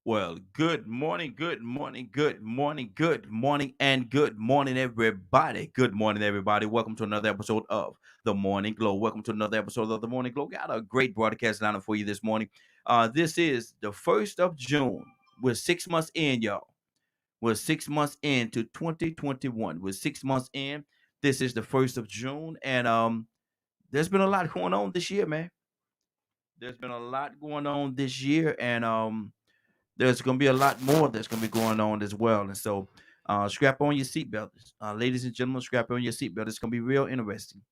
Well, good morning, good morning, good morning, good morning, and good morning, everybody. Good morning, everybody. Welcome to another episode of The Morning Glow. Welcome to another episode of The Morning Glow. Got a great broadcast lineup for you this morning. This is the 1st of June. We're 6 months in, y'all. We're 6 months into 2021. We're 6 months in. This is the 1st of June. And there's been a lot going on this year, man. There's been a lot going on this year. And there's going to be a lot more that's going to be going on as well. And so, strap on your seatbelt, ladies and gentlemen. Strap on your seatbelt. It's going to be real interesting.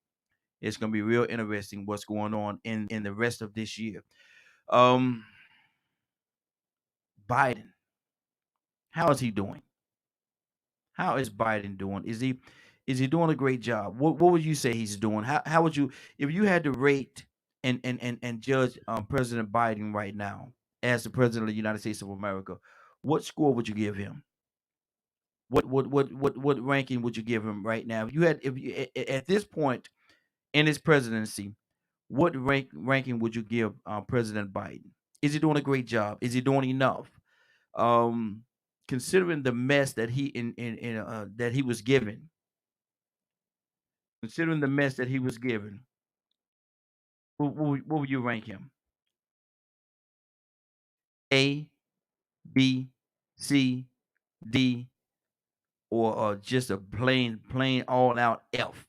It's going to be real interesting what's going on in the rest of this year. Um, Biden, how is he doing? How is Biden doing? Is he doing a great job? What would you say he's doing? How would you, if you had to rate and judge President Biden right now as the president of the United States of America? What score would you give him? What ranking would you give him right now? If you had if you at this point in his presidency, what ranking would you give President Biden? Is he doing a great job? Is he doing enough? Um, Considering the mess that that he was given, considering the mess that he was given, what would you rank him? A, B, C, D, or just a plain all out F?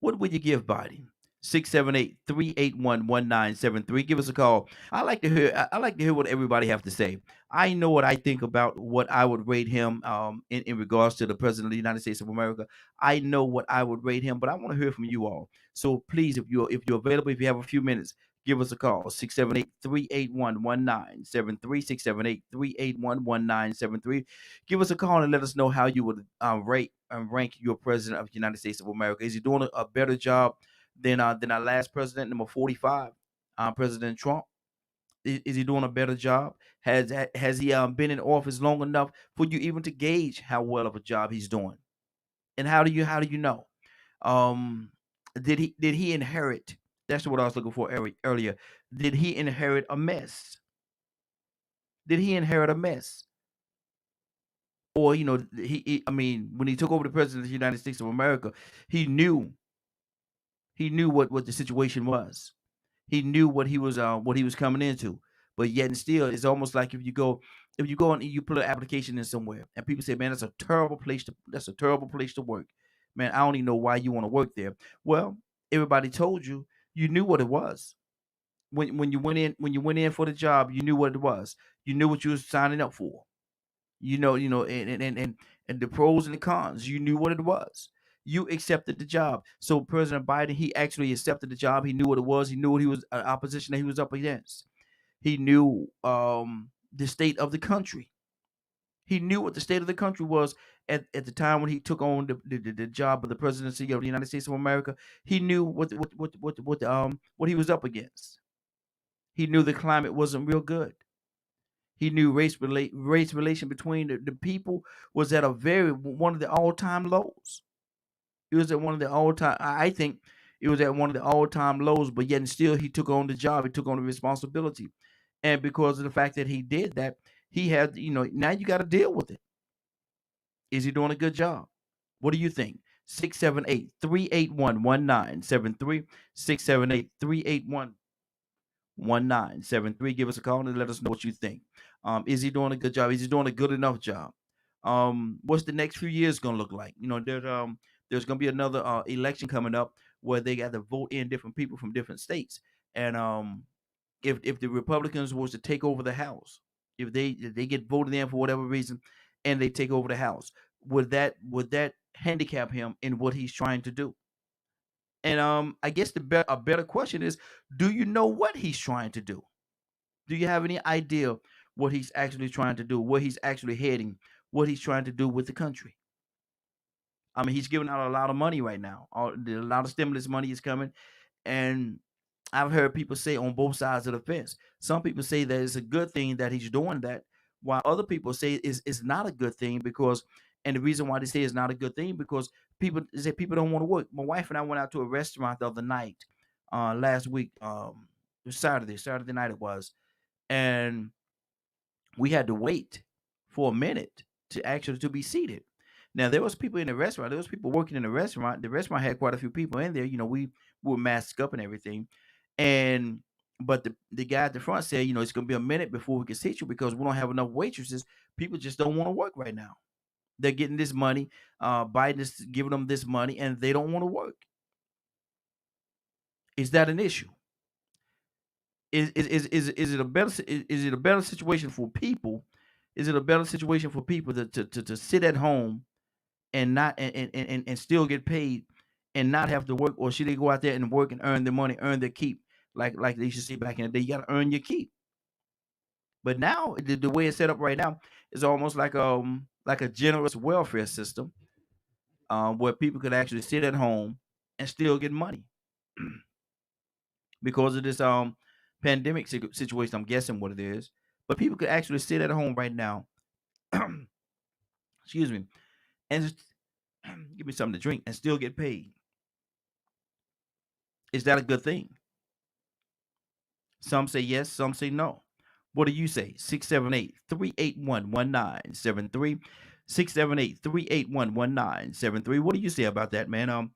What would you give Biden? 678-381-1973. Give us a call. I like to hear what everybody have to say. I know what I think about what I would rate him in regards to the president of the United States of America. I know what I would rate him, but I want to hear from you all. So please, if you're available, if you have a few minutes, give us a call. 678-381-1973. 678-381-1973. Give us a call and let us know how you would rate and rank your president of the United States of America. Is he doing a better job than our last president, number 45, President Trump? Is he doing a better job? Has he been in office long enough for you even to gauge how well of a job he's doing? And how do you know? Um, did he inherit? That's what I was looking for earlier. Did he inherit a mess? Did he inherit a mess? Or I mean, when he took over the president of the United States of America, he knew he knew what the situation was. He knew what he was coming into. But yet and still, it's almost like if you go and you put an application in somewhere and people say, "Man, that's a terrible place to work. Man, I don't even know why you want to work there." Well, everybody told you, you knew what it was. When you went in for the job, you knew what it was. You knew what you was signing up for. And the pros and the cons. You knew what it was. You accepted the job. So President Biden, he actually accepted the job. He knew what it was. He knew what he was opposition that he was up against. He knew the state of the country. He knew what the state of the country was at the time when he took on the job of the presidency of the United States of America. He knew what he was up against. He knew the climate wasn't real good. He knew race relation between the people was at a very one of the all time lows. It was at one of the all time. I think it was at one of the all time lows. But yet and still, he took on the job. He took on the responsibility, and because of the fact that he did that, he had now you got to deal with it. Is he doing a good job? What do you think? 678-381-1973. 678-381-1973. Give us a call and let us know what you think. Is he doing a good job? Is he doing a good enough job? What's the next few years gonna look like? There's gonna be another election coming up where they got to vote in different people from different states. And if the Republicans was to take over the House, if they get voted in for whatever reason, and they take over the House, would that handicap him in what he's trying to do? And I guess a better question is, do you know what he's trying to do? Do you have any idea what he's actually trying to do, where he's actually heading, what he's trying to do with the country? I mean, he's giving out a lot of money right now. A lot of stimulus money is coming, and I've heard people say on both sides of the fence. Some people say that it's a good thing that he's doing that, while other people say it's not a good thing because, and the reason why they say it's not a good thing because people say people don't want to work. My wife and I went out to a restaurant the other night, last week, it was Saturday night it was, and We had to wait for a minute to actually to be seated. Now there was people in the restaurant. There was people working in the restaurant. The restaurant had quite a few people in there. We were masked up and everything, and but the guy at the front said, it's gonna be a minute before we can seat you because we don't have enough waitresses. People just don't want to work right now. They're getting this money. Biden is giving them this money, and they don't want to work. Is that an issue? Is it a better is it a better situation for people? Is it a better situation for people to sit at home and not and still get paid and not have to work, or should they go out there and work and earn their money, earn their keep, like they used to say back in the day? You got to earn your keep. But now the way it's set up right now is almost like a generous welfare system, where people could actually sit at home and still get money because of this pandemic situation. I'm guessing what it is, but people could actually sit at home right now. Excuse me, and just give me something to drink and still get paid. Is that a good thing? Some say yes, some say no. What do you say? 678-381-1973. 678-381-1973. What do you say about that, man?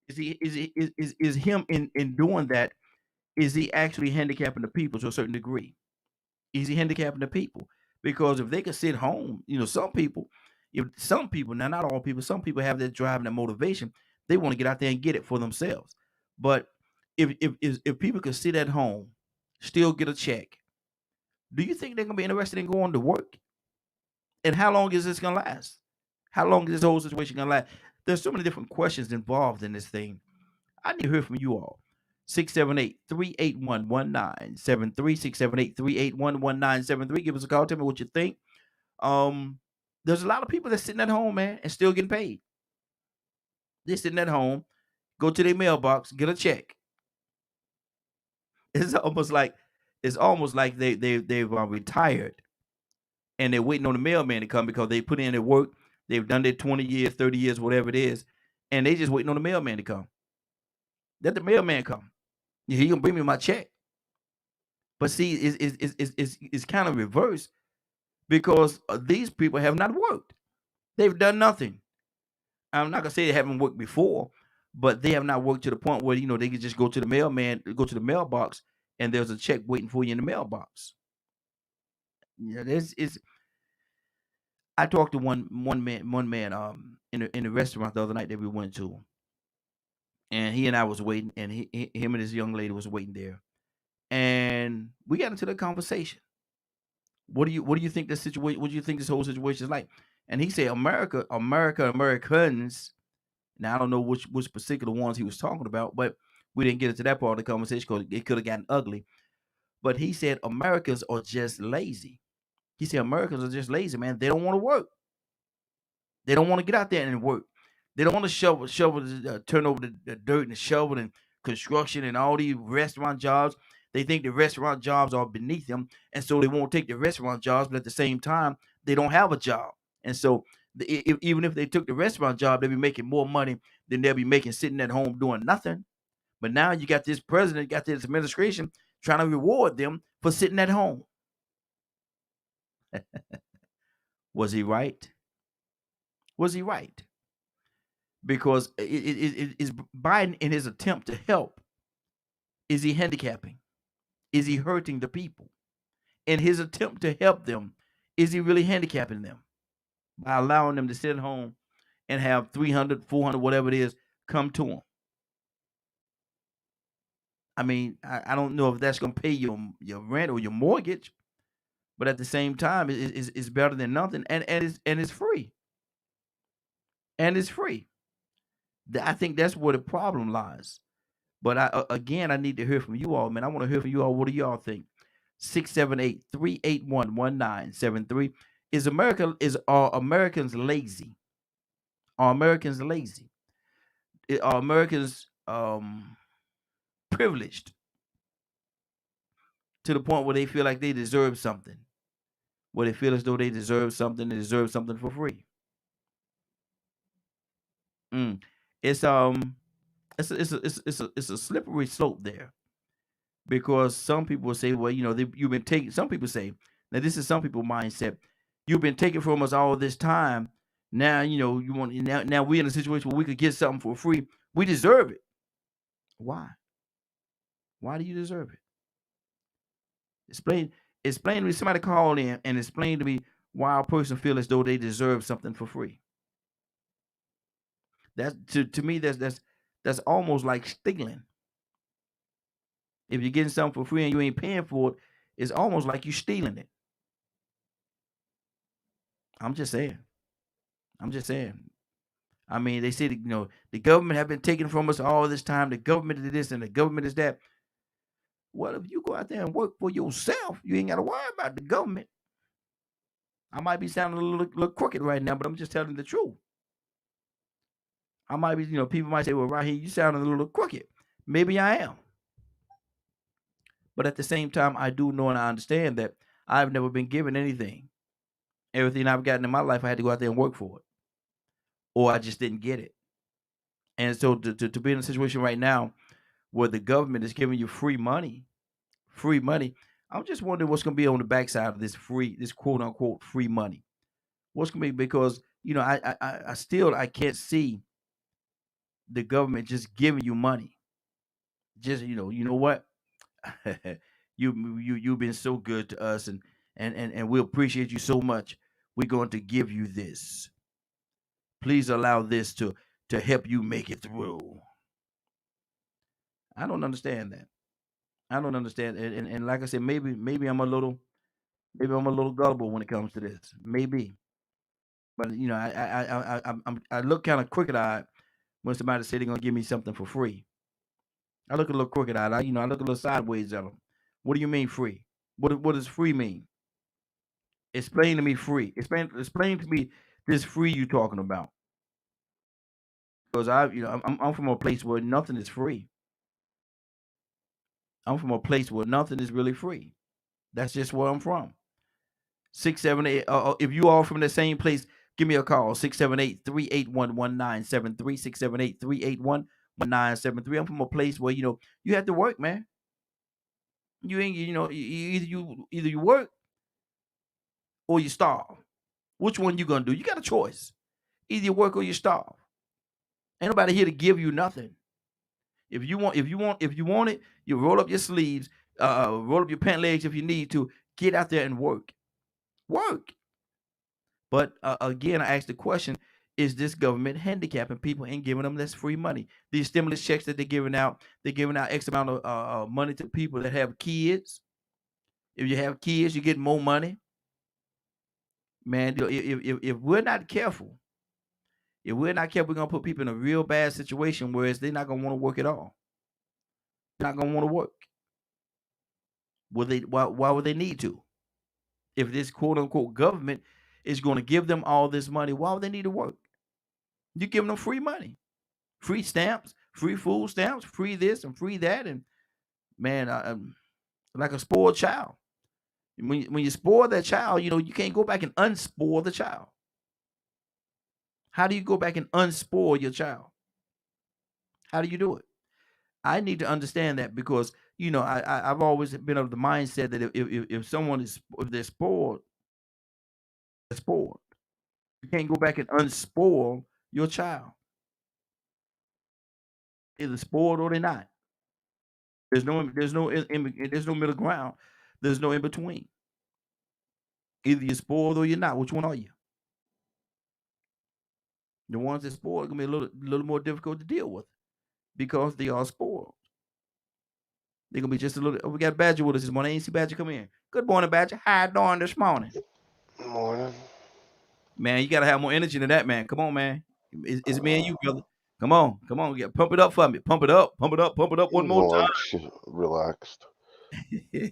Is him in doing that, is he actually handicapping the people to a certain degree? Is he handicapping the people? Because if they could sit home, some people, if some people, now not all people, some people have that drive and that motivation. They want to get out there and get it for themselves. But if people could sit at home, still get a check, do you think they're gonna be interested in going to work? And how long is this gonna last? How long is this whole situation gonna last? There's so many different questions involved in this thing. I need to hear from you all. 678-381-1973. 678-381-1973. Give us a call. Tell me what you think. Um, there's a lot of people that's sitting at home, man, and still getting paid. They're sitting at home, go to their mailbox, get a check. It's almost like they've retired and they're waiting on the mailman to come because they put in their work. They've done their 20 years, 30 years, whatever it is, and they just waiting on the mailman to come. Let the mailman come. He gonna bring me my check. But see, it's kind of reversed because these people have not worked. They've done nothing. I'm not gonna say they haven't worked before, but they have not worked to the point where they can just go to the mailman, go to the mailbox, and there's a check waiting for you in the mailbox. Yeah, this is. I talked to one man in the restaurant the other night that we went to, and he and I was waiting, and him and his young lady was waiting there, and we got into the conversation. What do you think this situation? What do you think this whole situation is like? And he said, Americans. Now I don't know which particular ones he was talking about, but we didn't get into that part of the conversation because it could have gotten ugly. But he said Americans are just lazy. He said Americans are just lazy, man. They don't want to work. They don't want to get out there and work. They don't want to turn over the dirt and shovel and construction and all these restaurant jobs. They think the restaurant jobs are beneath them, and so they won't take the restaurant jobs. But at the same time, they don't have a job, and so even if they took the restaurant job, they'd be making more money than they'll be making sitting at home doing nothing. But now you got this president, got this administration trying to reward them for sitting at home. Was he right? Was he right? Because it is Biden in his attempt to help. Is he handicapping? Is he hurting the people? In his attempt to help them, is he really handicapping them by allowing them to sit at home and have 300, 400, whatever it is, come to him? I mean, I don't know if that's going to pay your rent or your mortgage, but at the same time, it's better than nothing, and it's free, and it's free. I think that's where the problem lies. But again, I need to hear from you all, man. I want to hear from you all. What do y'all think? 678-381-1973. Are Americans lazy? Are Americans lazy? Are Americans privileged to the point where they feel like they deserve something? Where they feel as though they deserve something for free. Mm. It's it's a slippery slope there because some people say, well, you've been taking. Some people say Now, this is some people's mindset. You've been taken from us all this time. Now, you want now we're in a situation where we could get something for free. We deserve it. Why? Why do you deserve it? Explain explain to me. Somebody call in and explain to me why a person feel as though they deserve something for free. That's to me that's almost like stealing. If you're getting something for free and you ain't paying for it, it's almost like you stealing it. I'm just saying. I'm just saying. I mean, they say that, the government have been taken from us all this time. The government is this and the government is that. Well, if you go out there and work for yourself, you ain't got to worry about the government. I might be sounding a little crooked right now, but I'm just telling the truth. I might be, people might say, well, right here, you sound a little crooked. Maybe I am. But at the same time, I do know and I understand that I've never been given anything. Everything I've gotten in my life, I had to go out there and work for it, or I just didn't get it. And so to be in a situation right now where the government is giving you free money, I'm just wondering what's going to be on the backside of this quote unquote free money. What's going to be, because I still I can't see the government just giving you money. Just you know what, you've been so good to us, and we appreciate you so much. We're going to give you this. Please allow this to help you make it through. I don't understand that. I don't understand, and like I said, maybe I'm a little gullible when it comes to this. Maybe, but I look kind of crooked eyed when somebody say they're gonna give me something for free. I look a little crooked eyed. I look a little sideways at them. What do you mean free? What does free mean? Explain to me free. Explain to me this free you talking about. Because I'm from a place where nothing is free. I'm from a place where nothing is really free. That's just where I'm from. 678. If you all from the same place, give me a call. 678-381-1973. 678-381-1973. I'm from a place where you have to work, man. You ain't either you work or you starve. Which one you gonna do? You got a choice. Either you work or you starve. Ain't nobody here to give you nothing. If you want it, you roll up your sleeves, roll up your pant legs if you need to. Get out there and work. Work. But again, I asked the question: is this government handicapping people and giving them this free money? These stimulus checks that they're giving out X amount of money to people that have kids. If you have kids, you get more money. Man, if we're not careful, we're gonna put people in a real bad situation, whereas they're not gonna want to work at all. They're not gonna want to work. Will they? Why would they need to? If this quote unquote government is going to give them all this money, why would they need to work? You're giving them free money, free stamps, free food stamps, free this and free that, and man, like a spoiled child. When you spoil that child, you can't go back and unspoil the child. How do you go back and unspoil your child? How do you do it? I need to understand that, because I've always been of the mindset that if someone if they're spoiled, they're spoiled. You can't go back and unspoil your child. Either spoiled or they're not. There's no middle ground. There's no in between. Either you're spoiled or you're not. Which one are you? The ones that spoiled are gonna be a little more difficult to deal with, because they are spoiled. They're gonna be just a little. Oh, we got Badger with us this morning. Ain't see Badger come in. Good morning, Badger. How you doing this morning? Morning. Man, you gotta have more energy than that, man. Come on, man. It's me and you, brother. Come on. Yeah, pump it up for me. Pump it up one more Lunch, relaxed. time.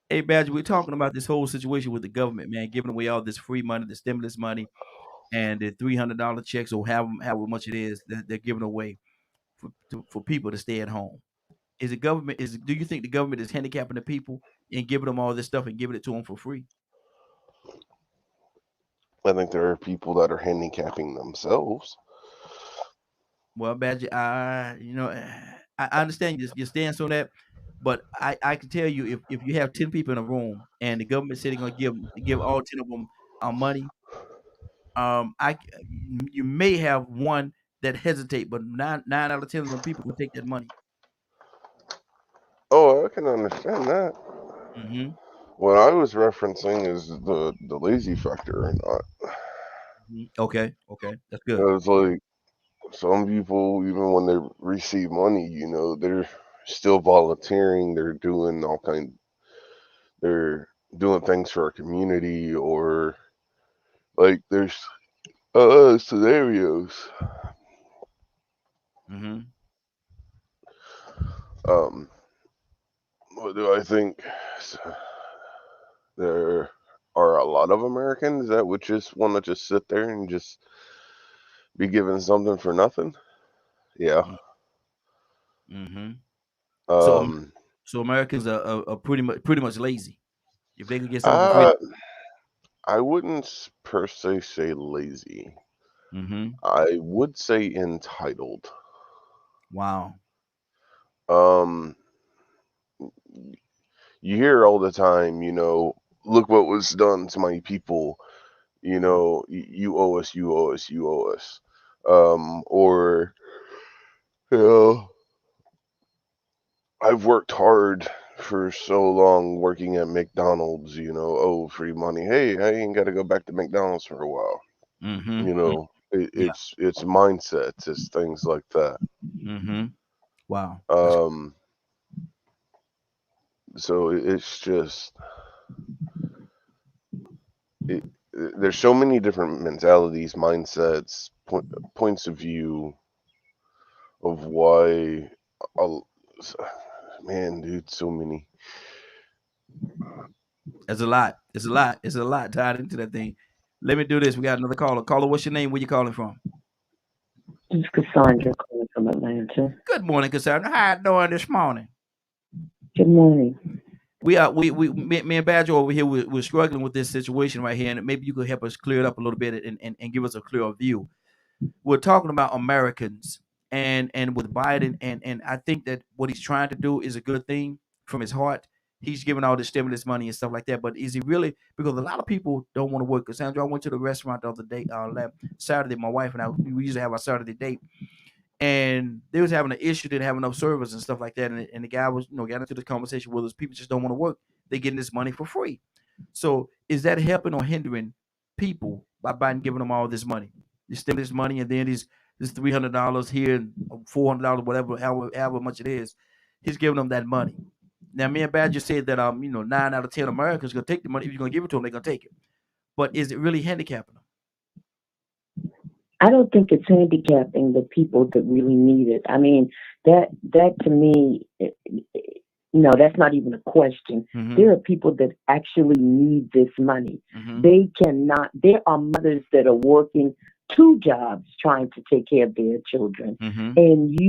Hey, Badger, we're talking about this whole situation with the government, man, giving away all this free money, the stimulus money, and the $300 checks, or however much it is that they're giving away for people to stay at home. Do you think the government is handicapping the people and giving them all this stuff and giving it to them for free? I think there are people that are handicapping themselves. Well, Badger, I understand your stance on that, But I can tell you, if you have 10 people in a room and the government said they're gonna give all 10 of them money, you may have one that hesitate, but nine out of 10 of them people will take that money. Oh, I can understand that. Hmm. What I was referencing is the lazy factor, and Okay, okay, that's good. it's like some people, even when they receive money, they're still volunteering. They're doing things for our community, or like there's scenarios. Hmm. Um, what do I think? There are a lot of Americans that would just want to just sit there and just be given something for nothing. Yeah. Hmm. So Um, so Americans are pretty much lazy. If they could get something for free. uh, I wouldn't per se say lazy. Hmm. I would say entitled. Wow. Um, you hear all the time, look what was done to my people. You owe us, you owe us, you owe us. Or you know, I've worked hard for so long working at McDonald's. Oh, free money. Hey, I ain't got to go back to McDonald's for a while. Hmm. Yeah. It's mindsets, it's things like that. Hmm. Wow. That's Um, so it's just it, there's so many different mentalities, mindsets, points of view of why. I'll, man, dude, so many. That's a lot. It's a lot. It's a lot tied into that thing. Let me do this. We got another caller. Caller, what's your name? Where you calling from? This is Cassandra calling from Atlanta. Good morning, Cassandra. How you doing this morning? Good morning. Me and Badger over here, we're struggling with this situation right here, and maybe you could help us clear it up a little bit and give us a clearer view. We're talking about Americans and with Biden, and I think that what he's trying to do is a good thing from his heart. He's giving all the stimulus money and stuff like that, but is he really? Because a lot of people don't want to work. Cassandra, I went to the restaurant the other day, Saturday. My wife and I, we usually have our Saturday date, and they was having an issue, didn't have enough servers and stuff like that. And the guy was, got into this conversation with us. People just don't want to work. They're getting this money for free. So is that helping or hindering people by Biden giving them all this money? You stem this money, and then this $300 here and $400, whatever, however much it is, he's giving them that money. Now, me and Badger said that 9 out of 10 Americans gonna take the money. If you're gonna give it to them, they're gonna take it. But is it really handicapping them? I don't think it's handicapping the people that really need it. I mean, that to me, no, that's not even a question. Mm-hmm. There are people that actually need this money. Mm-hmm. They cannot. There are mothers that are working two jobs trying to take care of their children, Mm-hmm. and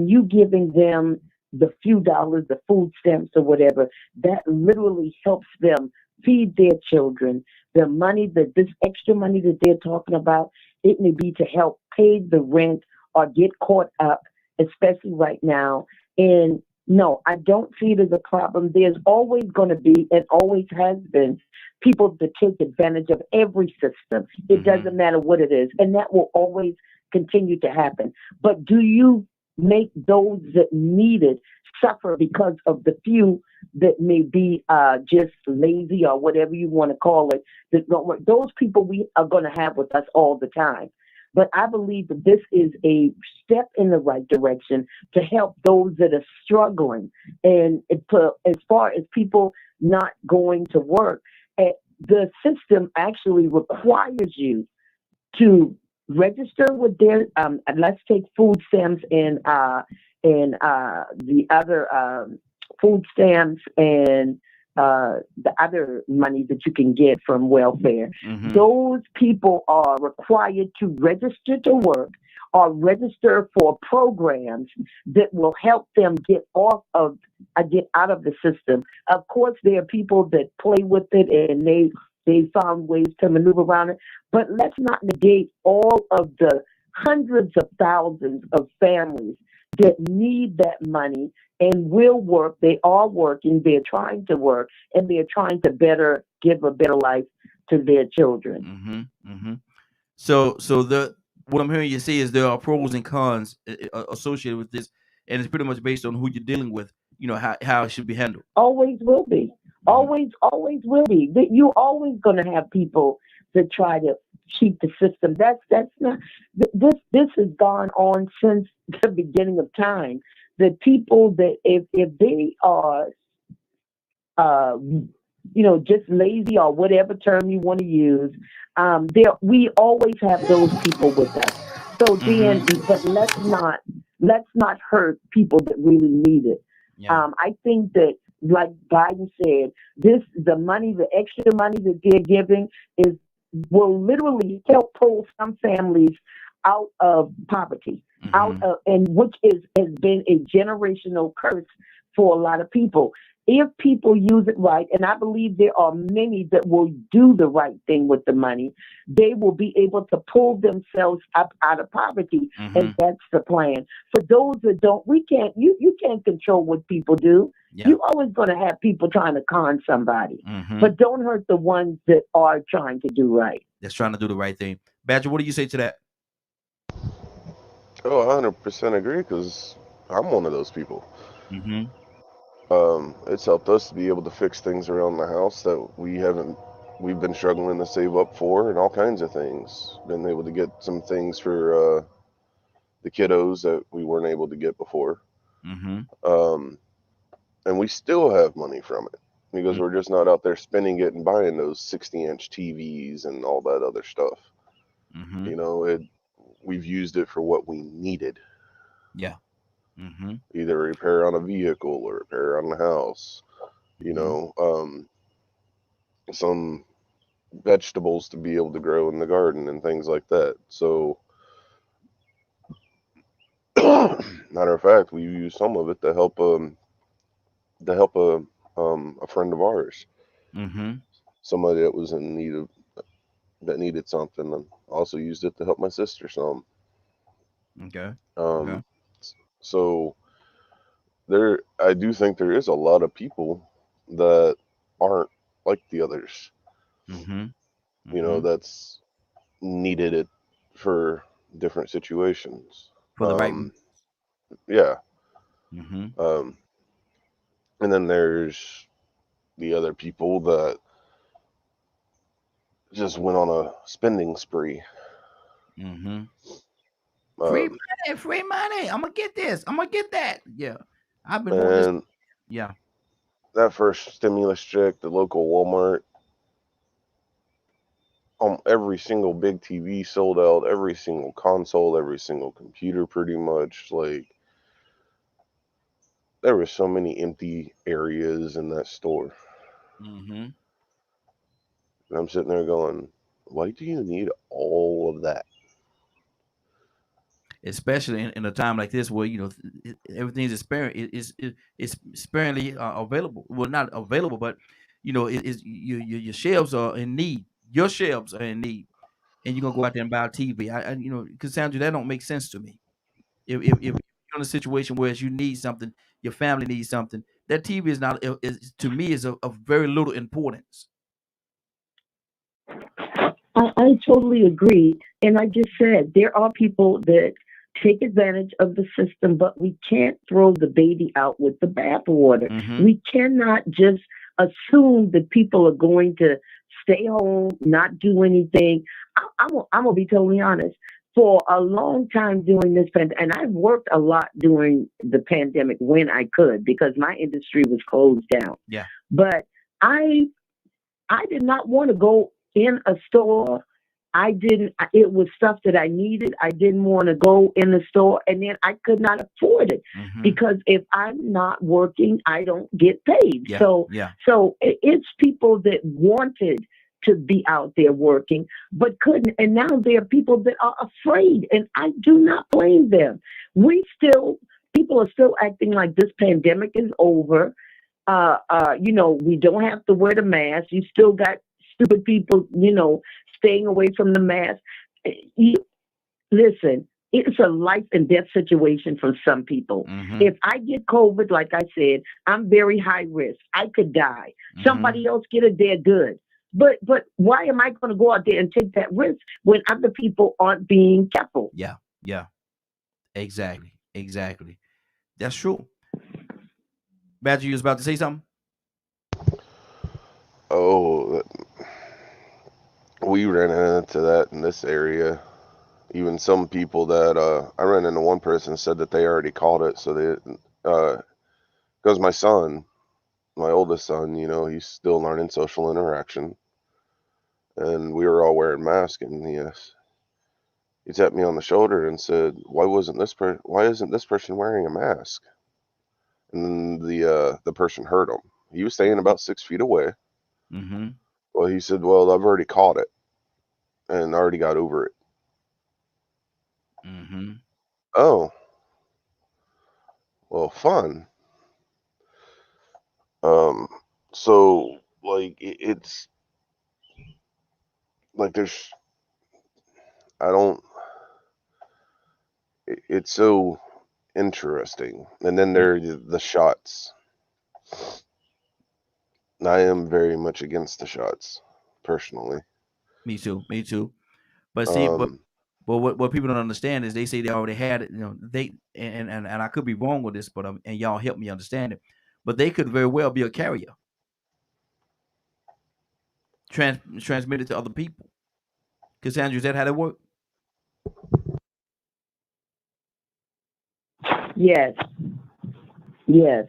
you giving them the few dollars, the food stamps or whatever, that literally helps them feed their children. The money that this extra money that they're talking about, it may be to help pay the rent or get caught up, especially right now. And no, I don't see it as a problem. There's always going to be, and always has been, people that take advantage of every system. It Mm-hmm. doesn't matter what it is. And that will always continue to happen. But do you make those that need it suffer because of the few that may be just lazy or whatever you want to call it? That don't work? Those people we are going to have with us all the time. But I believe that this is a step in the right direction to help those that are struggling. And as far as people not going to work, the system actually requires you to register with their. Let's take food stamps and the other food stamps and the other money that you can get from welfare. Mm-hmm. Those people are required to register to work or register for programs that will help them get out of the system. Of course, there are people that play with it and they found ways to maneuver around it. But let's not negate all of the hundreds of thousands of families that need that money and will work. They are working. They're trying to work, and they're trying to give a better life to their children. Mm-hmm. Mm-hmm. So the what I'm hearing you say is there are pros and cons associated with this, and it's pretty much based on who you're dealing with. You know how it should be handled. Always will be. Mm-hmm. Always will be. You're always going to have people that try to cheat the system. That's not. This has gone on since the beginning of time. The people that if they are uh, just lazy or whatever term you want to use. There, we always have those people with us. So then, Mm-hmm. but let's not hurt people that really need it. Yeah. I think that, like Biden said, the extra money that they're giving is will literally help pull some families out of poverty, Mm-hmm. and which has been a generational curse for a lot of people if people use it right, and I believe there are many that will do the right thing with the money, they will be able to pull themselves up out of poverty. Mm-hmm. And that's the plan. For those that don't, you can't control what people do. Yeah. You're always going to have people trying to con somebody, Mm-hmm. but don't hurt the ones that are trying to do right. That's trying to do the right thing. Badger, what do you say to that? Oh, 100% agree because I'm one of those people. Mm-hmm. It's helped us to be able to fix things around the house that we've been struggling to save up for, and all kinds of things. Been able to get some things for the kiddos that we weren't able to get before. Mm-hmm. Um, and we still have money from it because we're just not out there spending it and buying those 60-inch TVs and all that other stuff. Mm-hmm. You know, we've used it for what we needed, Yeah. Mm-hmm. either repair on a vehicle or repair on the house. You Mm-hmm. know, some vegetables to be able to grow in the garden and things like that. So, matter of fact, we used some of it to help a friend of ours, Mm-hmm. somebody that was in need of that needed something, and also used it to help my sister some. Okay. Okay. Um, so I do think there is a lot of people that aren't like the others. Mm-hmm. You know, Mm-hmm. that's needed it for different situations. For the right reason. Yeah. Mm-hmm. Um, and then there's the other people that just went on a spending spree. Mm-hmm. Free Um, money, free money. I'm gonna get this. I'm gonna get that. Yeah. I've been wanting this. and Yeah. that first stimulus check, the local Walmart, every single big TV sold out, every single console, every single computer, pretty much. Like, there were so many empty areas in that store. Mm-hmm. And I'm sitting there going, why do you need all of that? Especially in a time like this where everything's is sparingly available. Well, not available, but your shelves are in need. Your shelves are in need, and you're gonna go out there and buy a TV. Cassandra, that don't make sense to me. If you're in a situation where you need something, your family needs something, that TV is not is to me is of very little importance. I totally agree. And I just said there are people that take advantage of the system, but we can't throw the baby out with the bathwater. Mm-hmm. We cannot just assume that people are going to stay home, not do anything. I'm going to be totally honest. For a long time during this pandemic, and I've worked a lot during the pandemic when I could because my industry was closed down. Yeah. But I I did not want to go in a store. I didn't, it was stuff that I needed. I didn't want to go in the store and then I could not afford it Mm-hmm. because if I'm not working, I don't get paid. Yeah. So, Yeah. it's people that wanted to be out there working but couldn't. And now there are people that are afraid and I do not blame them. People are still acting like this pandemic is over. We don't have to wear the mask. You still got stupid people, staying away from the mask. You, listen, It's a life and death situation for some people. Mm-hmm. If I get COVID, like I said, I'm very high risk. I could die. Mm-hmm. Somebody else get it, they're good. But why am I going to go out there and take that risk when other people aren't being careful? Yeah. Yeah. Exactly. Exactly. That's true. Badger, you was about to say something? Oh, we ran into that in this area. Even some people that I ran into one person said that they already caught it, so because my son, my oldest son, he's still learning social interaction, and we were all wearing masks, and he tapped me on the shoulder and said, Why isn't this person wearing a mask?" And then the person heard him. He was staying about 6 feet away. Mm-hmm. Well, he said, "Well, I've already caught it and already got over it." Mm-hmm. Oh, well, fun. Um, so like it's like I don't. It's so interesting. And then Me, there are the shots. I am very much against the shots, personally. me too. Me too. But see, Um, but what people don't understand is they say they already had it. They and I could be wrong with this, but and y'all help me understand it. But they could very well be a carrier, transmit it to other people. Cassandra, is that how that work? Yes, yes.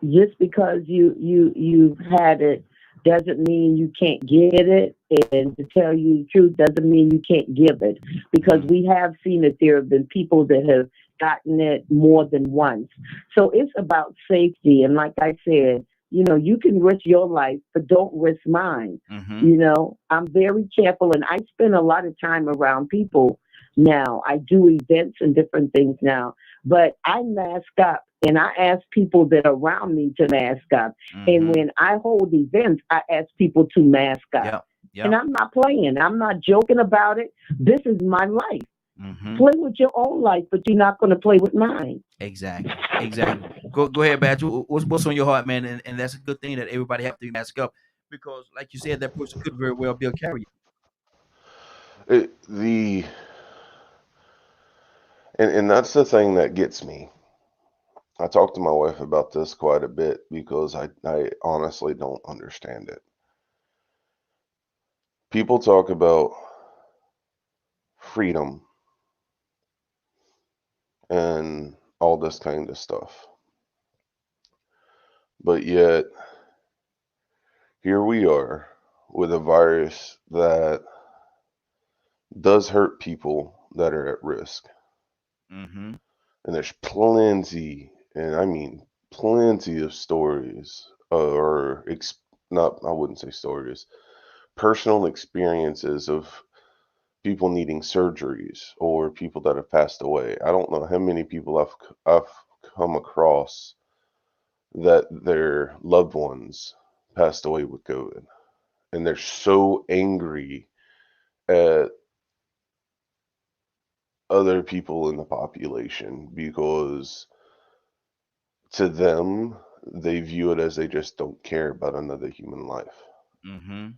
Just because you've had it doesn't mean you can't get it, and to tell you the truth doesn't mean you can't give it, because Mm-hmm. we have seen that there have been people that have gotten it more than once. So it's about safety, and like I said, you can risk your life but don't risk mine. Mm-hmm. I'm very careful, and I spend a lot of time around people now. I do events and different things now, but I mask up and I ask people that are around me to mask up. And Mm-hmm. when I hold events, I ask people to mask up. Yep. And Yep. I'm not playing. I'm not joking about it. This is my life. Mm-hmm. Play with your own life, but you're not going to play with mine. Exactly. Exactly. Go ahead, Badge. What's on your heart, man? And that's a good thing that everybody have to mask up because, like you said, that person could very well be a carrier. the and that's the thing that gets me. I talk to my wife about this quite a bit because I honestly don't understand it. People talk about freedom and all this kind of stuff, but yet here we are with a virus that does hurt people that are at risk. Mm-hmm. And there's plenty, and I mean plenty of stories, not, I wouldn't say stories, personal experiences of people needing surgeries or people that have passed away. I don't know how many people I've come across that their loved ones passed away with COVID, and they're so angry at other people in the population because to them they view it as they just don't care about another human life. Mm-hmm.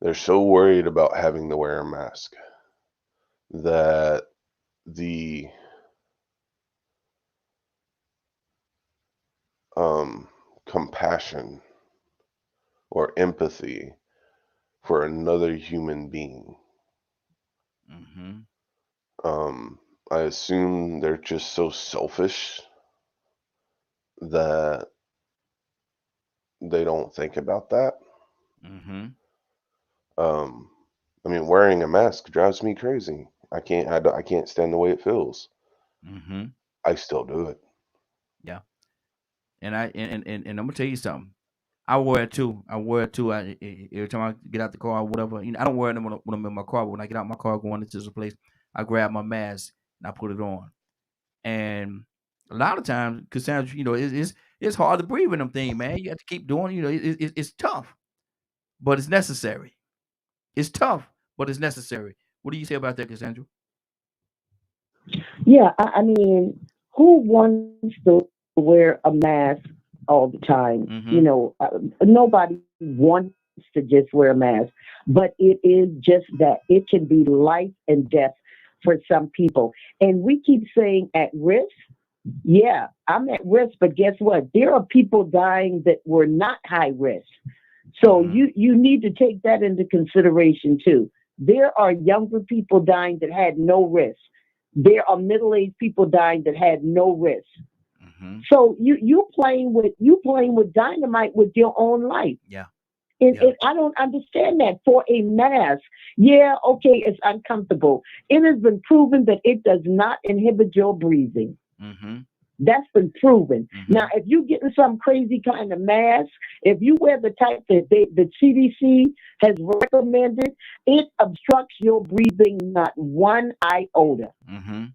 They're so worried about having to wear a mask that the compassion or empathy for another human being, Mm-hmm. um, I assume they're just so selfish that they don't think about that. Mm-hmm. Um, I mean, wearing a mask drives me crazy. I can't stand the way it feels. Mm-hmm. I still do it. Yeah. And I'm gonna tell you something. I wear it too. I wear it too. Every time I get out the car or whatever, I don't wear them when I'm in my car. But when I get out my car going into some place, I grab my mask and I put it on. And a lot of times, Cassandra, it's hard to breathe in them thing, man. You have to keep doing. It's tough, but it's necessary. It's tough, but it's necessary. What do you say about that, Cassandra? Yeah, I mean, who wants to wear a mask all the time? Mm-hmm. Nobody wants to just wear a mask, but it is just that it can be life and death for some people. And we keep saying at risk. Yeah, I'm at risk, but guess what? There are people dying that were not high risk. So Mm-hmm. you need to take that into consideration too. There are younger people dying that had no risk. There are middle-aged people dying that had no risk. Mm-hmm. So you playing with dynamite with your own life. Yeah. Yeah. And I don't understand that for a mask. Yeah, okay, it's uncomfortable. It has been proven that it does not inhibit your breathing. Mm-hmm. That's been proven. Now, Mm-hmm. if you getting some crazy kind of mask, if you wear the type that the CDC has recommended, it obstructs your breathing not one iota. Mm-hmm.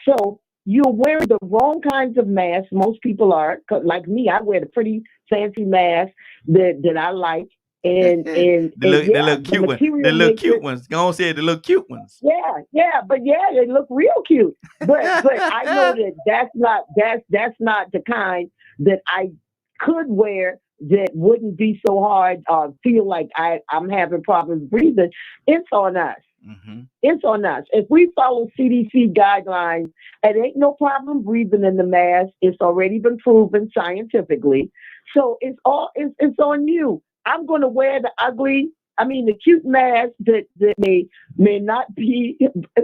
So you're wearing the wrong kinds of masks. Most people are, 'cause like me. I wear the pretty fancy mask that I like, and The yeah, little the cute one. The material little makes cute it. ones. Go on, say it, the little cute ones. Yeah, yeah, but yeah, they look real cute. But I know that that's not the kind that I could wear that wouldn't be so hard or feel like I'm having problems breathing. It's on us. Mm-hmm. It's on us. If we follow CDC guidelines, it ain't no problem breathing in the mask. It's already been proven scientifically. So it's on you. I'm going to wear the cute mask that may not be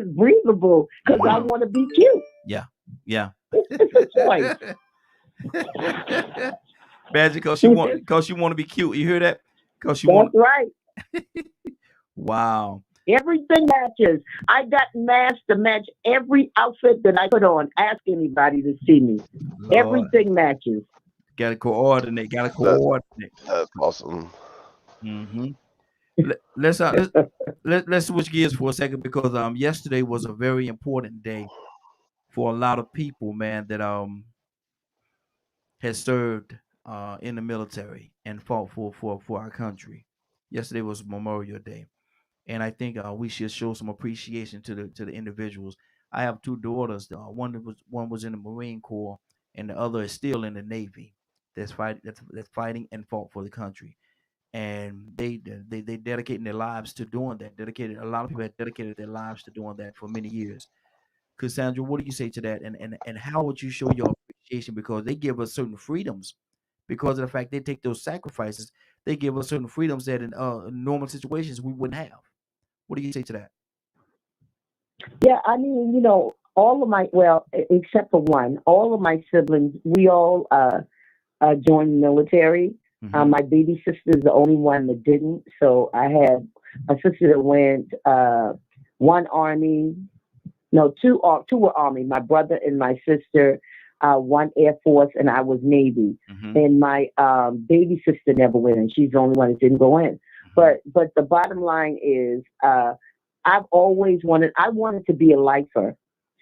breathable because I Mm-hmm. want to be cute. Yeah. Yeah. It's a choice. Magic, cause you want to be cute. You hear that? Cause you That's want. right. Wow, Everything matches. I got masks to match every outfit that I put on. Ask anybody to see me. Lord, Everything matches. gotta coordinate. Gotta That coordinate. that's awesome. Mm-hmm. Let's let's switch gears for a second because yesterday was a very important day for a lot of people, man, that has served in the military and fought for our country. Yesterday was Memorial Day, and I think we should show some appreciation to the individuals. I have two daughters. One was in the Marine Corps, and the other is still in the Navy. That's fighting and fought for the country, and they dedicating their lives to doing that. Dedicated A lot of people have dedicated their lives to doing that for many years. Cassandra, what do you say to that? And how would you show your appreciation because they give us certain freedoms because of the fact they take those sacrifices. They give us certain freedoms that in normal situations we wouldn't have. What do you say to that? Yeah, I mean, all of except for one, all of my siblings, we all joined the military. Mm-hmm. My baby sister is the only one that didn't. So I had a sister that went one army, no, two were army. My brother and my sister, one Air Force, and I was Navy. Mm-hmm. And my baby sister never went in. She's the only one that didn't go in. Mm-hmm. But the bottom line is, I've always wanted to be a lifer.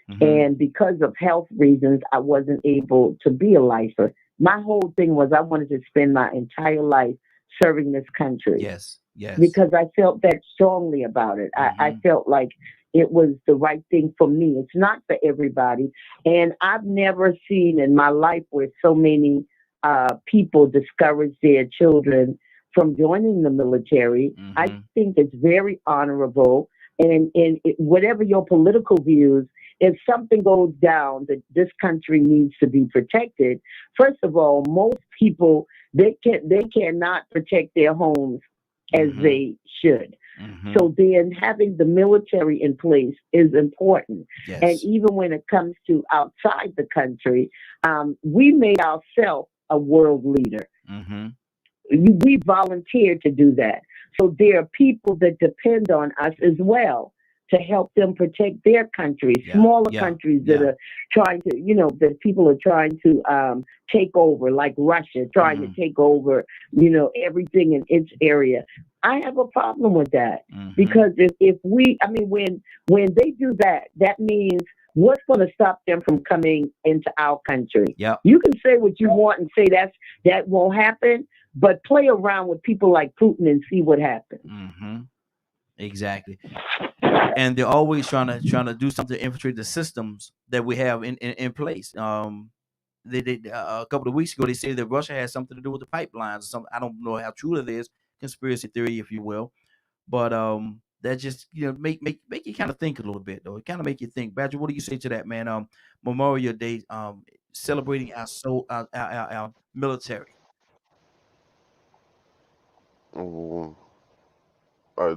Mm-hmm. And because of health reasons, I wasn't able to be a lifer. My whole thing was I wanted to spend my entire life serving this country Yes. Yes. because I felt that strongly about it. I Mm-hmm. felt like it was the right thing for me. It's not for everybody. And I've never seen in my life where so many people discourage their children from joining the military. I Mm-hmm. think it's very honorable. Whatever your political views, if something goes down that this country needs to be protected, first of all, most people they cannot protect their homes as Mm-hmm. they should. Mm-hmm. So then having the military in place is important. And Yes. even when it comes to outside the country, we made ourselves a world leader. Mm-hmm. We volunteered to do that. So there are people that depend on us as well to help them protect their countries, Yeah. smaller Yeah. countries that Yeah. are trying to, that people are trying to take over, like Russia, trying to Mm-hmm. take over, everything in its area. I have a problem with that Mm-hmm. because if we, I mean, when they do that, that means what's going to stop them from coming into our country? Yep. You can say what you want and say that won't happen, but play around with people like Putin and see what happens. Mm-hmm. Exactly. and they're always trying to do something to infiltrate the systems that we have in place. A couple of weeks ago they said that Russia has something to do with the pipelines or something. I don't know how true it is, conspiracy theory, if you will, but that just make you kind of think a little bit though. It kind of make you think. Badger, what do you say to that, man? Memorial Day, celebrating our military. Mm, I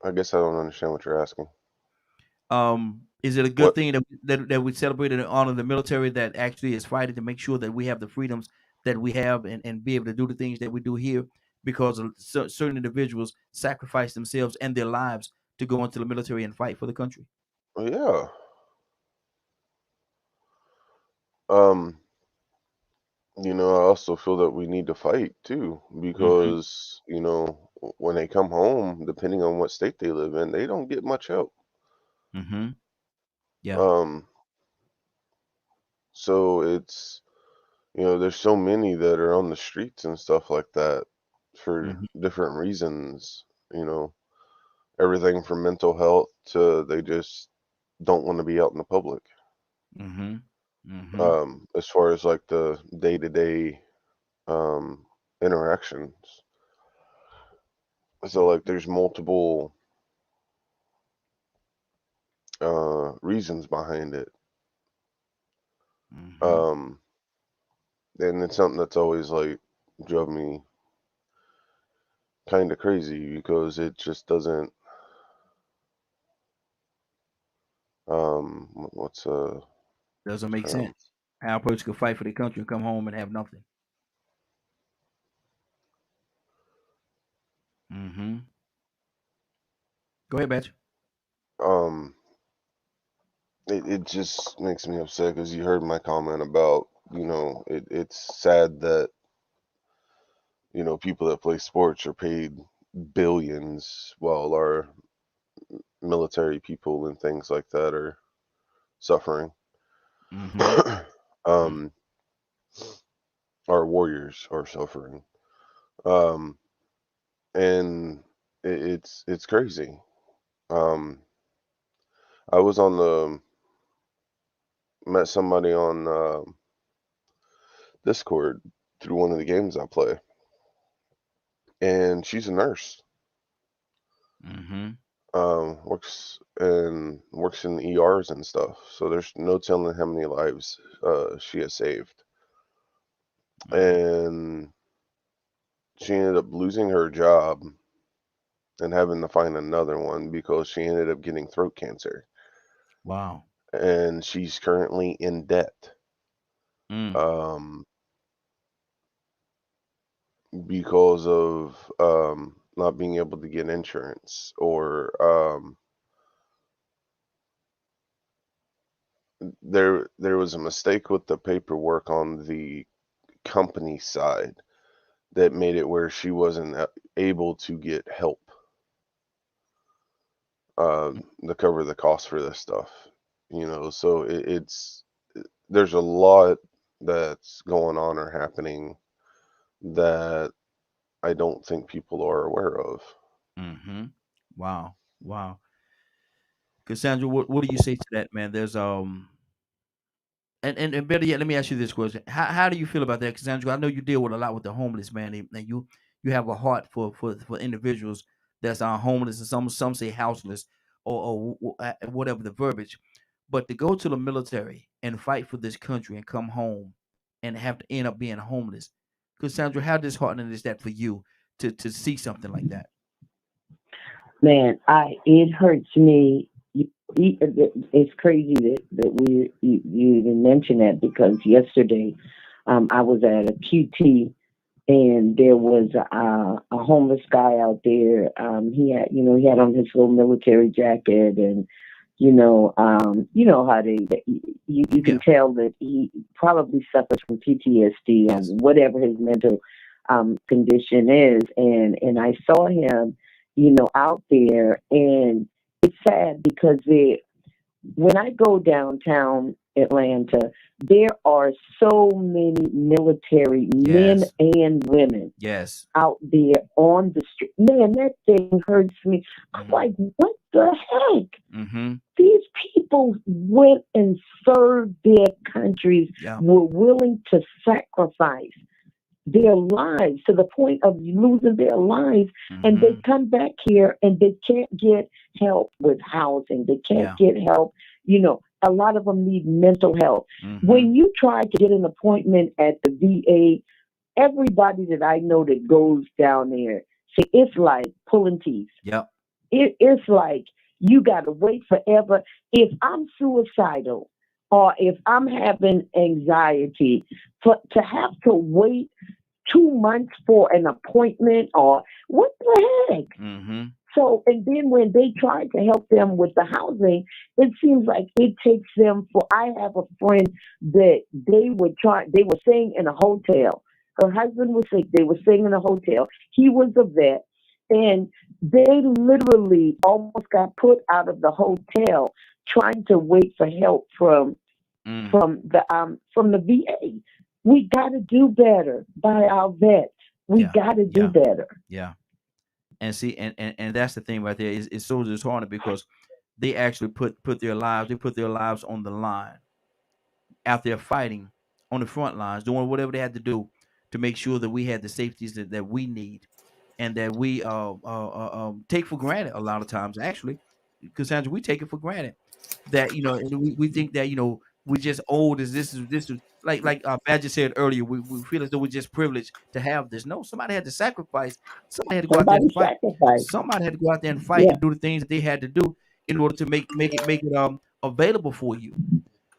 I guess I don't understand what you're asking. Is it a good What? thing that we celebrate and honor the military that actually is fighting to make sure that we have the freedoms that we have and be able to do the things that we do here because of certain individuals sacrifice themselves and their lives to go into the military and fight for the country? Yeah. Um, I also feel that we need to fight too Mm-hmm. because, when they come home, depending on what state they live in, they don't get much help. Mm-hmm. Yeah. Um, so there's so many that are on the streets and stuff like that for Mm-hmm. different reasons, you know, everything from mental health to they just don't want to be out in the public. Mm-hmm. Mm-hmm. As far as like the day-to-day um interactions. So like there's multiple reasons behind it. Mm-hmm. Um and it's something that's always like drove me kind of crazy because it just doesn't what's Doesn't make term? sense how a person could fight for their country and come home and have nothing. Mm-hmm. Go ahead, Batch. Um it just makes me upset because you heard my comment about, it's sad that, people that play sports are paid billions while our military people and things like that are suffering. Mm-hmm. um, our warriors are suffering. Um, and it's crazy. Um, I was on the met somebody on Discord through one of the games I play, and she's a nurse. Mm-hmm. Works in ERs and stuff. So there's no telling how many lives she has saved. Mm-hmm. And she ended up losing her job and having to find another one because she ended up getting throat cancer. Wow. And she's currently in debt Mm. um, because of not being able to get insurance or there was a mistake with the paperwork on the company side that made it where she wasn't able to get help to cover the cost for this stuff. So it's there's a lot that's going on or happening that I don't think people are aware of. Mm-hmm. Wow. Wow. Cassandra, what do you say to that, man? There's and better yet, let me ask you this question: How do you feel about that, Cassandra? I know you deal with a lot with the homeless, man, and you have a heart for individuals that's homeless, and some say houseless or whatever the verbiage. But to go to the military and fight for this country and come home and have to end up being homeless, Cassandra, how disheartening is that for you to see something like that? Man, I it hurts me. It's crazy that you even mentioned that because yesterday, I was at a QT and there was a homeless guy out there. He had on his little military jacket, and how you can Yeah. tell that he probably suffers from PTSD or Yes. whatever his mental condition is, and I saw him, out there, and it's sad because when I go downtown Atlanta, there are so many military men Yes. and women Yes. out there on the street. Man, that thing hurts me. I'm Mm-hmm. like, what the heck? Mm-hmm. These people went and served their countries, Yeah. were willing to sacrifice their lives to the point of losing their lives, and they Mm-hmm. come back here and they can't get help with housing. They can't Yeah. get help. A lot of them need mental health. Mm-hmm. When you try to get an appointment at the VA, everybody that I know that goes down there, see, it's like pulling teeth. Yep. It's like you got to wait forever. If I'm suicidal or if I'm having anxiety, to have to wait 2 months for an appointment, or what the heck? Mm-hmm. So, and then when they try to help them with the housing, it seems like it takes them for. I have a friend that they were staying in a hotel. Her husband was sick. They were staying in a hotel. He was a vet. And they literally almost got put out of the hotel trying to wait for help Mm. from the VA. We got to do better by our vets. We Yeah. got to do Yeah. better. Yeah. And see, and that's the thing right there. It's so disheartening because they actually put their lives, they put their lives on the line out there fighting on the front lines, doing whatever they had to do to make sure that we had the safeties that we need and that we take for granted a lot of times. Actually, Cassandra, we take it for granted that and we think that we're just old as this is like Badger said earlier. We feel as though we're just privileged to have this. No, somebody had to sacrifice. Somebody had to go out there and Somebody fight. sacrificed. Somebody had to go out there and fight Yeah, and do the things that they had to do in order to make it available for you.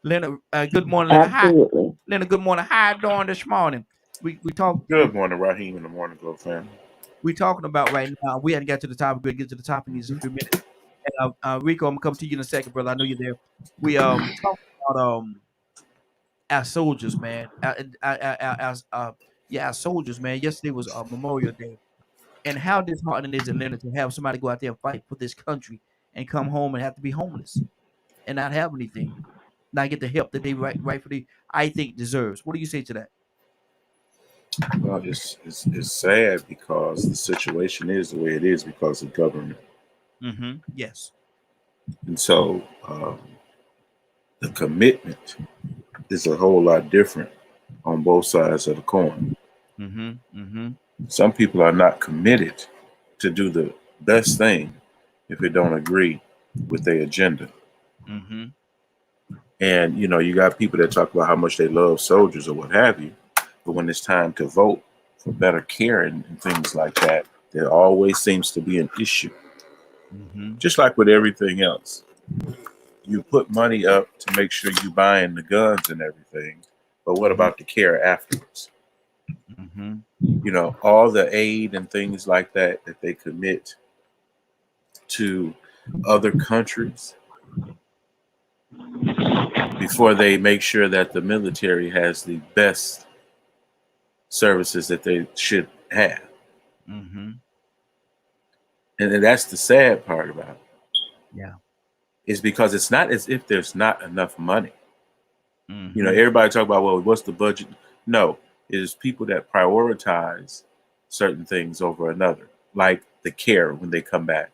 Leonard, good morning, Leonard. Hi, absolutely. Leonard. Good morning. How you doing this morning? We talk. Good morning, Raheem, in the Morning Glow family. We talking about right now. We hadn't got to the topic. We'll get to the topic in just a few minutes. And Rico, I'm gonna come to you in a second, brother. I know you're there. We talking about our soldiers, man. Yeah, our soldiers, man. Yesterday was Memorial Day, and how disheartening is it, Leonard, to have somebody go out there and fight for this country and come home and have to be homeless and not have anything, not get the help that they rightfully, I think, deserves. What do you say to that? Well, it's sad because the situation is the way it is because of government, Mm-hmm. Yes. and so the commitment is a whole lot different on both sides of the coin. Mm-hmm. Mm-hmm. Some people are not committed to do the best thing if it don't agree with their agenda. Mm-hmm. And you got people that talk about how much they love soldiers or what have you, but when it's time to vote for better care and things like that, there always seems to be an issue. Mm-hmm. Just like with everything else, you put money up to make sure you buying the guns and everything, but what Mm-hmm. about the care afterwards? Mm-hmm. All the aid and things like that they commit to other countries before they make sure that the military has the best services that they should have. Mm-hmm. And that's the sad part about it, Yeah. is because it's not as if there's not enough money. Mm-hmm. Everybody talk about, well, what's the budget? No, it is people that prioritize certain things over another, like the care when they come back.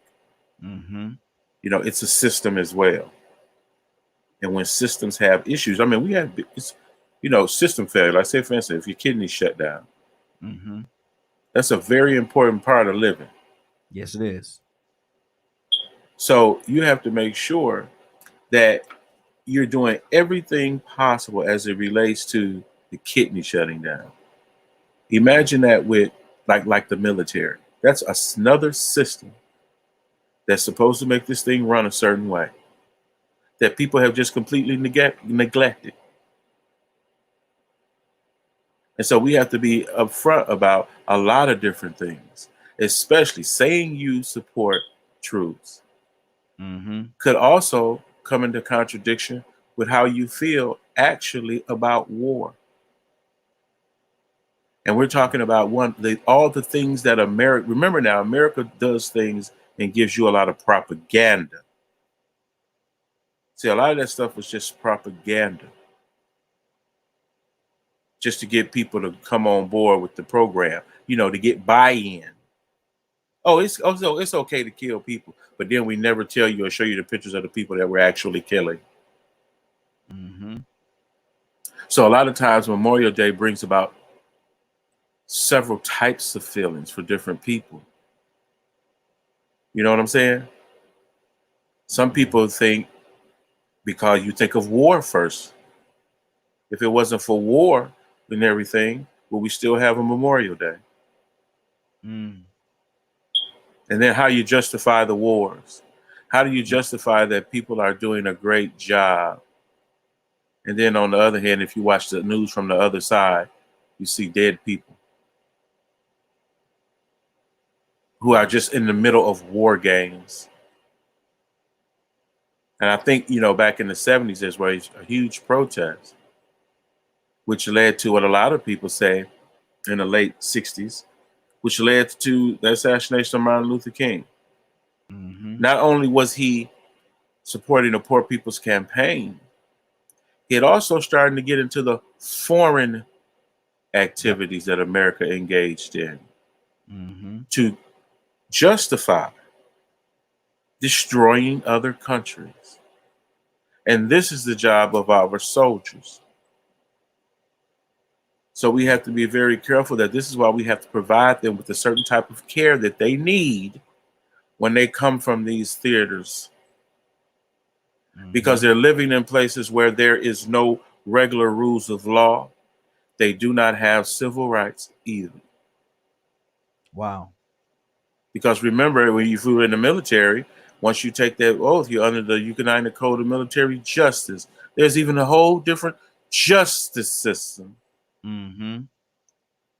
Mm-hmm. It's a system as well. And when systems have issues, I mean, we have, system failure. Like, say, for instance, if your kidneys shut down, Mm-hmm. that's a very important part of living. Yes, it is. So you have to make sure that you're doing everything possible as it relates to the kidney shutting down. Imagine that with like the military. That's another system that's supposed to make this thing run a certain way that people have just completely neglected. And so we have to be upfront about a lot of different things, especially saying you support troops Mm-hmm. could also come into contradiction with how you feel actually about war. And we're talking about all the things that America, remember now, America does things and gives you a lot of propaganda. See, a lot of that stuff was just propaganda, just to get people to come on board with the program, to get buy-in. So it's okay to kill people, but then we never tell you or show you the pictures of the people that we're actually killing. Mm-hmm. So a lot of times Memorial Day brings about several types of feelings for different people. You know what I'm saying? Some people think, because you think of war first. If it wasn't for war and everything, would we still have a Memorial Day? Mm. And then how you justify the wars. How do you justify that people are doing a great job? And then on the other hand, if you watch the news from the other side, you see dead people who are just in the middle of war games. And I think, back in the 70s, there was a huge protest, which led to what a lot of people say in the late 60s, which led to the assassination of Martin Luther King. Mm-hmm. Not only was he supporting the Poor People's Campaign, he had also started to get into the foreign activities that America engaged in to justify destroying other countries. And this is the job of our soldiers. So we have to be very careful that this is why we have to provide them with a certain type of care that they need when they come from these theaters. Because they're living in places where there is no regular rules of law. They do not have civil rights either. Wow. Because remember, when you were in the military, once you take that oath, you're under the United Code of Military Justice. There's even a whole different justice system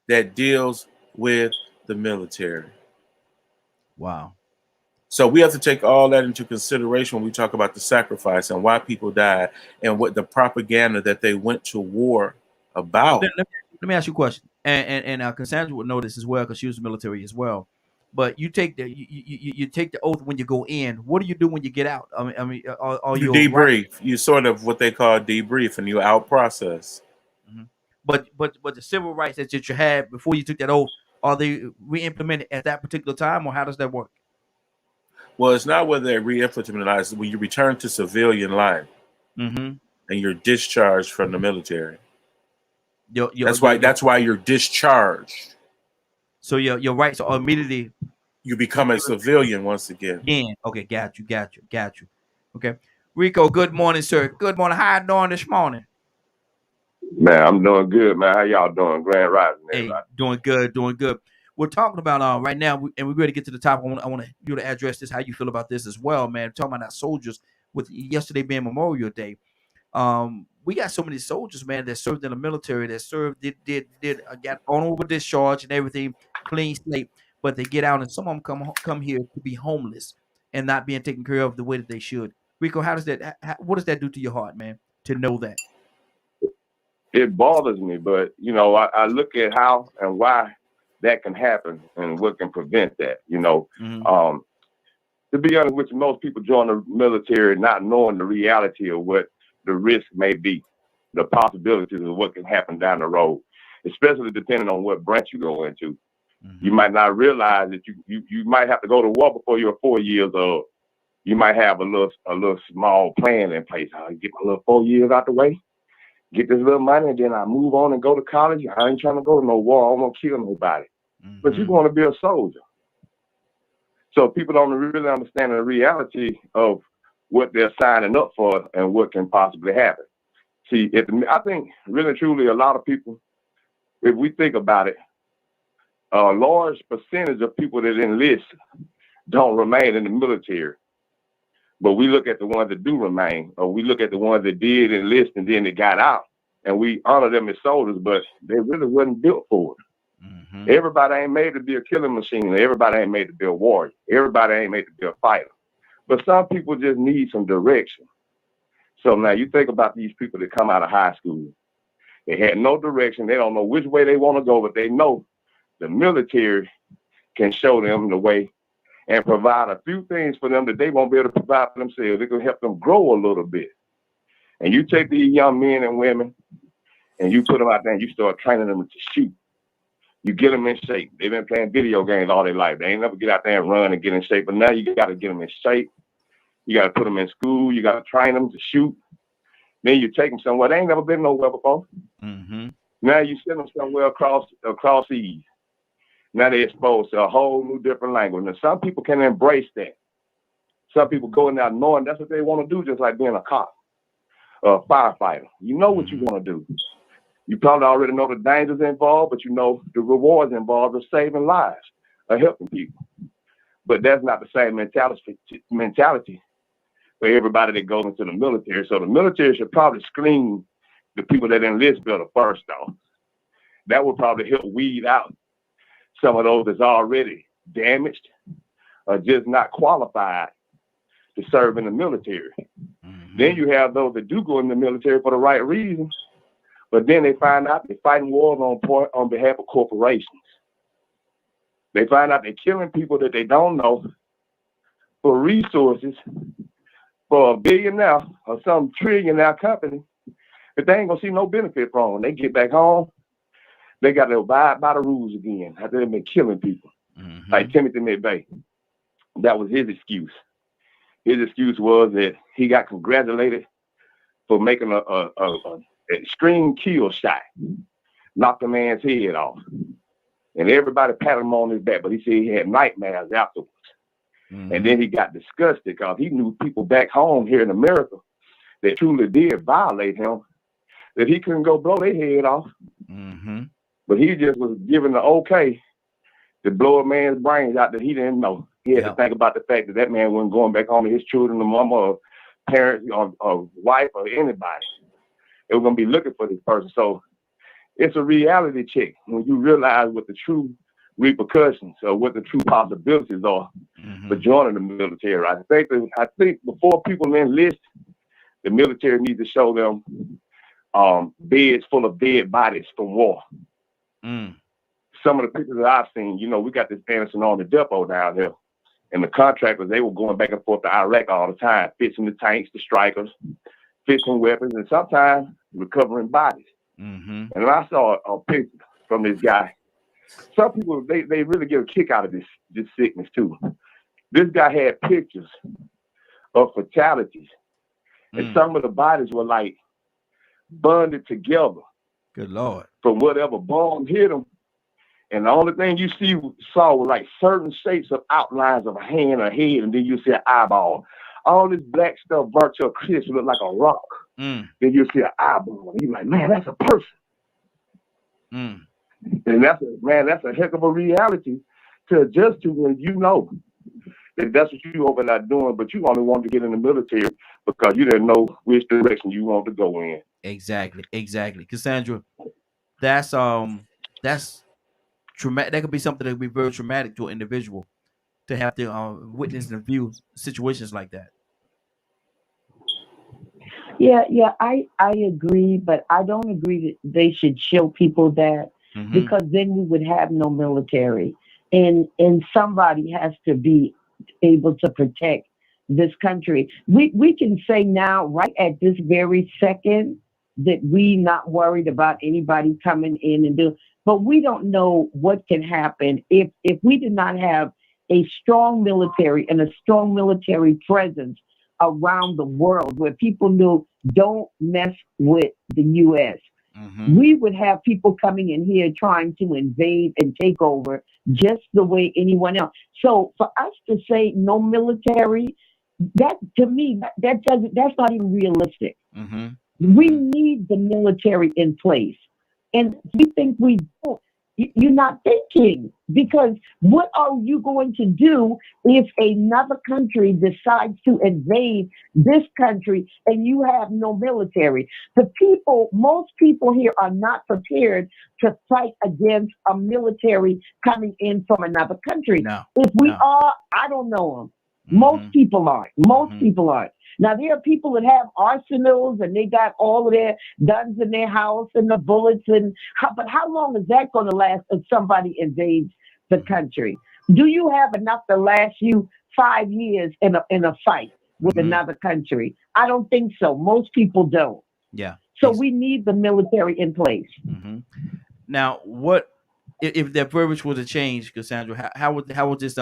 that deals with the military. Wow. So we have to take all that into consideration when we talk about the sacrifice and why people died and what the propaganda that they went to war about. Let me ask you a question. And Cassandra would know this as well because she was military as well. But you take you take the oath when you go in. What do you do when you get out? Are You you all right? debrief. You sort of what they call debrief, and you out process. But the civil rights that you had before you took that oath, are they re-implemented at that particular time, or how does that work? Well, it's not whether they re-implement it. When you return to civilian life and you're discharged from the military. That's why you're discharged. So your rights are immediately. You become a civilian once again. Okay, got you. Okay, Rico. Good morning, sir. Good morning. How you doing this morning? Man, I'm doing good, man. How y'all doing? Grand Rising, Hey, everybody. doing good. We're talking about right now, and we're ready to get to the topic. I want you to address this. How you feel about this as well, man? Talking about our soldiers with yesterday being Memorial Day. We got so many soldiers, man, that served in the military, that served, got honorable discharge and everything, clean slate, but they get out and some of them come here to be homeless and not being taken care of the way that they should. Rico, how does that? What does that do to your heart, man? To know that. It bothers me, but I look at how and why that can happen and what can prevent that. To be honest with you, most people join the military not knowing the reality of what the risk may be, the possibilities of what can happen down the road, especially depending on what branch you go into. You might not realize that you might have to go to war before you're 4 years old. You might have a little small plan in place. I'll get my little 4 years out the way, get this little money, and then I move on and go to college. I ain't trying to go to no war. I don't want to kill nobody. But you're going to be a soldier. So people don't really understand the reality of what they're signing up for and what can possibly happen. See, I think really truly a lot of people, if we think about it, a large percentage of people that enlist don't remain in the military. But we look at the ones that do remain, or we look at the ones that did enlist and then they got out, and we honor them as soldiers, but they really wasn't built for it. Everybody ain't made to be a killing machine. Everybody ain't made to be a warrior. Everybody ain't made to be a fighter. But some people just need some direction. So now you think about these people that come out of high school. They had no direction. They don't know which way they want to go, but they know the military can show them the way and provide a few things for them that they won't be able to provide for themselves. It can help them grow a little bit. And you take these young men and women and you put them out there and you start training them to shoot. You get them in shape. They've been playing video games all their life. They ain't never get out there and run and get in shape. But now you got to get them in shape. You got to put them in school. You got to train them to shoot. Then you take them somewhere. They ain't never been nowhere before. Mm-hmm. Now you send them somewhere across seas. Now they're exposed to a whole new different language. Now some people can embrace that. Some people go in there knowing that's what they want to do, just like being a cop or a firefighter. You know what you want to do. You probably already know the dangers involved, but you know the rewards involved of saving lives, of helping people. But that's not the same mentality for everybody that goes into the military. So the military should probably screen the people that enlist better first, though. That would probably help weed out some of those that's already damaged or just not qualified to serve in the military. Mm-hmm. Then you have those that do go in the military for the right reasons, but then they find out they're fighting wars on behalf of corporations. They find out they're killing people that they don't know for resources for a billionaire or some trillionaire company that they ain't gonna see no benefit from. When they get back home, they got to abide by the rules again after they've been killing people. Mm-hmm. Like Timothy McVeigh. That was his excuse. His excuse was that he got congratulated for making a extreme kill shot, knocked a man's head off. And everybody patted him on his back, but he said he had nightmares afterwards. Mm-hmm. And then he got disgusted because he knew people back home here in America that truly did violate him, that he couldn't go blow their head off. Mm-hmm. But he just was given the okay to blow a man's brains out that he didn't know. He had to think about the fact that man wasn't going back home to his children, the mama, or parents, or wife, or anybody. They were going to be looking for this person. So it's a reality check when you realize what the true repercussions or what the true possibilities are for joining the military. I think before people enlist, the military needs to show them beds full of dead bodies from war. Mm. Some of the pictures that I've seen, we got this Anderson on the depot down here. And the contractors, they were going back and forth to Iraq all the time, fixing the tanks, the strikers, fixing weapons, and sometimes recovering bodies. Mm-hmm. And I saw a picture from this guy. Some people, they really get a kick out of this sickness, too. This guy had pictures of fatalities. And some of the bodies were, like, bonded together. Good Lord. From whatever bomb hit them. And the only thing you saw was like certain shapes of outlines of a hand or head, and then you see an eyeball. All this black stuff burnt to a crisp look like a rock. Mm. Then you see an eyeball. And you're like, man, that's a person. Mm. And that's a heck of a reality to adjust to when you know that that's what you over not doing, but you only wanted to get in the military because you didn't know which direction you wanted to go in. Exactly. Cassandra, that's traumatic. That could be something that could be very traumatic to an individual to have to witness and view situations like that. Yeah, I agree, but I don't agree that they should show people that because then we would have no military, and somebody has to be able to protect this country. We can say now, right at this very second, that we not worried about anybody coming in and do. But we don't know what can happen if we did not have a strong military and a strong military presence around the world where people knew don't mess with the U.S. Mm-hmm. We would have people coming in here trying to invade and take over just the way anyone else. So for us to say no military, that to me, that's not even realistic. Mm-hmm. We need the military in place. And we think we don't. You're not thinking, because what are you going to do if another country decides to invade this country and you have no military? Most people here are not prepared to fight against a military coming in from another country. No, if we are, I don't know them. Most people aren't. People aren't. Now, there are people that have arsenals and they got all of their guns in their house and the bullets. But how long is that going to last if somebody invades the country? Do you have enough to last you 5 years in a fight with another country? I don't think so. Most people don't. Yeah. So we need the military in place. Now, what if that verbiage was to change, Cassandra? How would this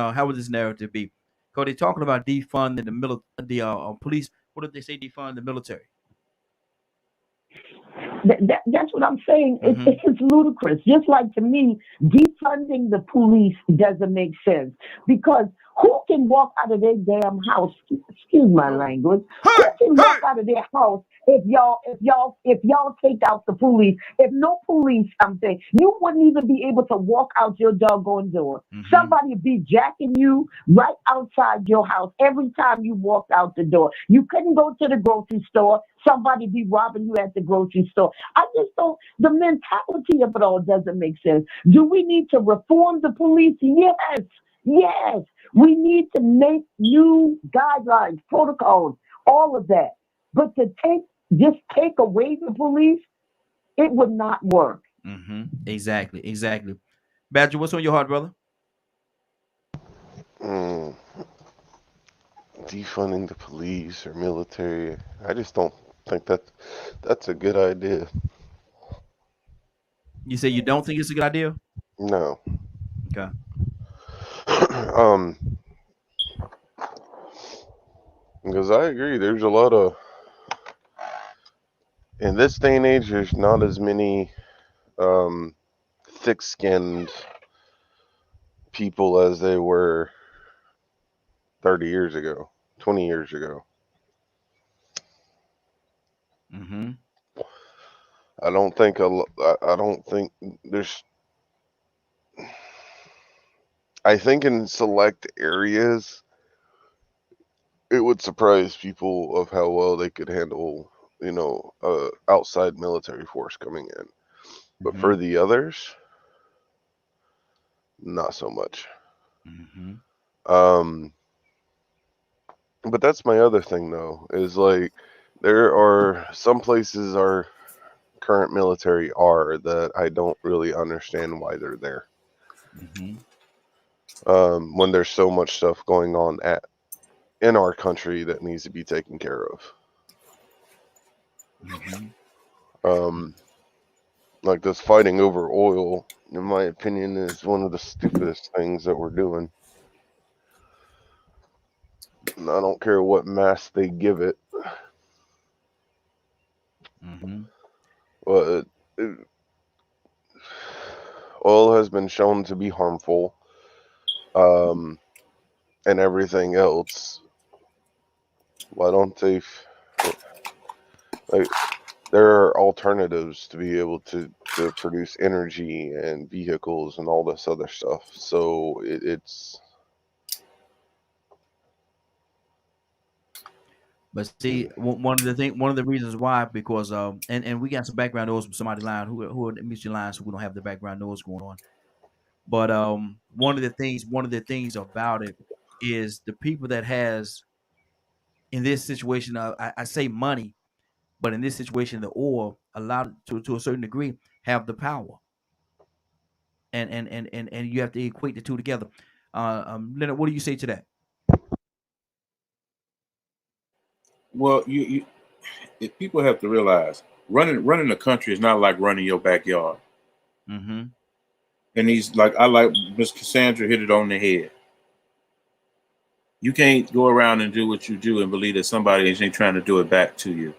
narrative be? Because they're talking about defunding the police. What if they say defund the military? That's what I'm saying. Mm-hmm. It's ludicrous. Just like to me, defunding the police doesn't make sense because who can walk out of their damn house? Excuse my language. Who Hey, can hey! walk out of their house if y'all take out the police? If no police, I'm saying you wouldn't even be able to walk out your doggone door. Somebody would be jacking you right outside your house every time you walked out the door. You couldn't go to the grocery store. Somebody be robbing you at the grocery store. I just don't. The mentality of it all doesn't make sense. Do we need to reform the police? Yes, yes. We need to make new guidelines, protocols, all of that. But to take away the police, it would not work. Exactly. Badger, what's on your heart, brother? Mm, defunding the police or military. I just don't think that's a good idea. You say you don't think it's a good idea? No. Okay. um, because I agree, there's a lot of in this day and age. There's not as many thick-skinned people as they were 30 years ago, 20 years ago. I don't think I don't think there's. I think in select areas, it would surprise people of how well they could handle, outside military force coming in. But for the others, not so much. Um, but that's my other thing though, is like there are some places our current military are that I don't really understand why they're there. When there's so much stuff going on in our country that needs to be taken care of. Like this fighting over oil, in my opinion, is one of the stupidest things that we're doing. And I don't care what mass they give it. But oil has been shown to be harmful, and everything else. Why don't they? Like, there are alternatives to be able to produce energy and vehicles and all this other stuff. So it's. But see, one of the reasons why, because and we got some background noise from somebody line who are music lines, so we don't have the background noise going on. But one of the things about it is the people that has in this situation, I say money, but in this situation, the oil, a lot to a certain degree, have the power, and you have to equate the two together. Leonard, what do you say to that? Well, if people have to realize running a country is not like running your backyard. And he's like, I like Miss Cassandra hit it on the head. You can't go around and do what you do and believe that somebody ain't trying to do it back to you.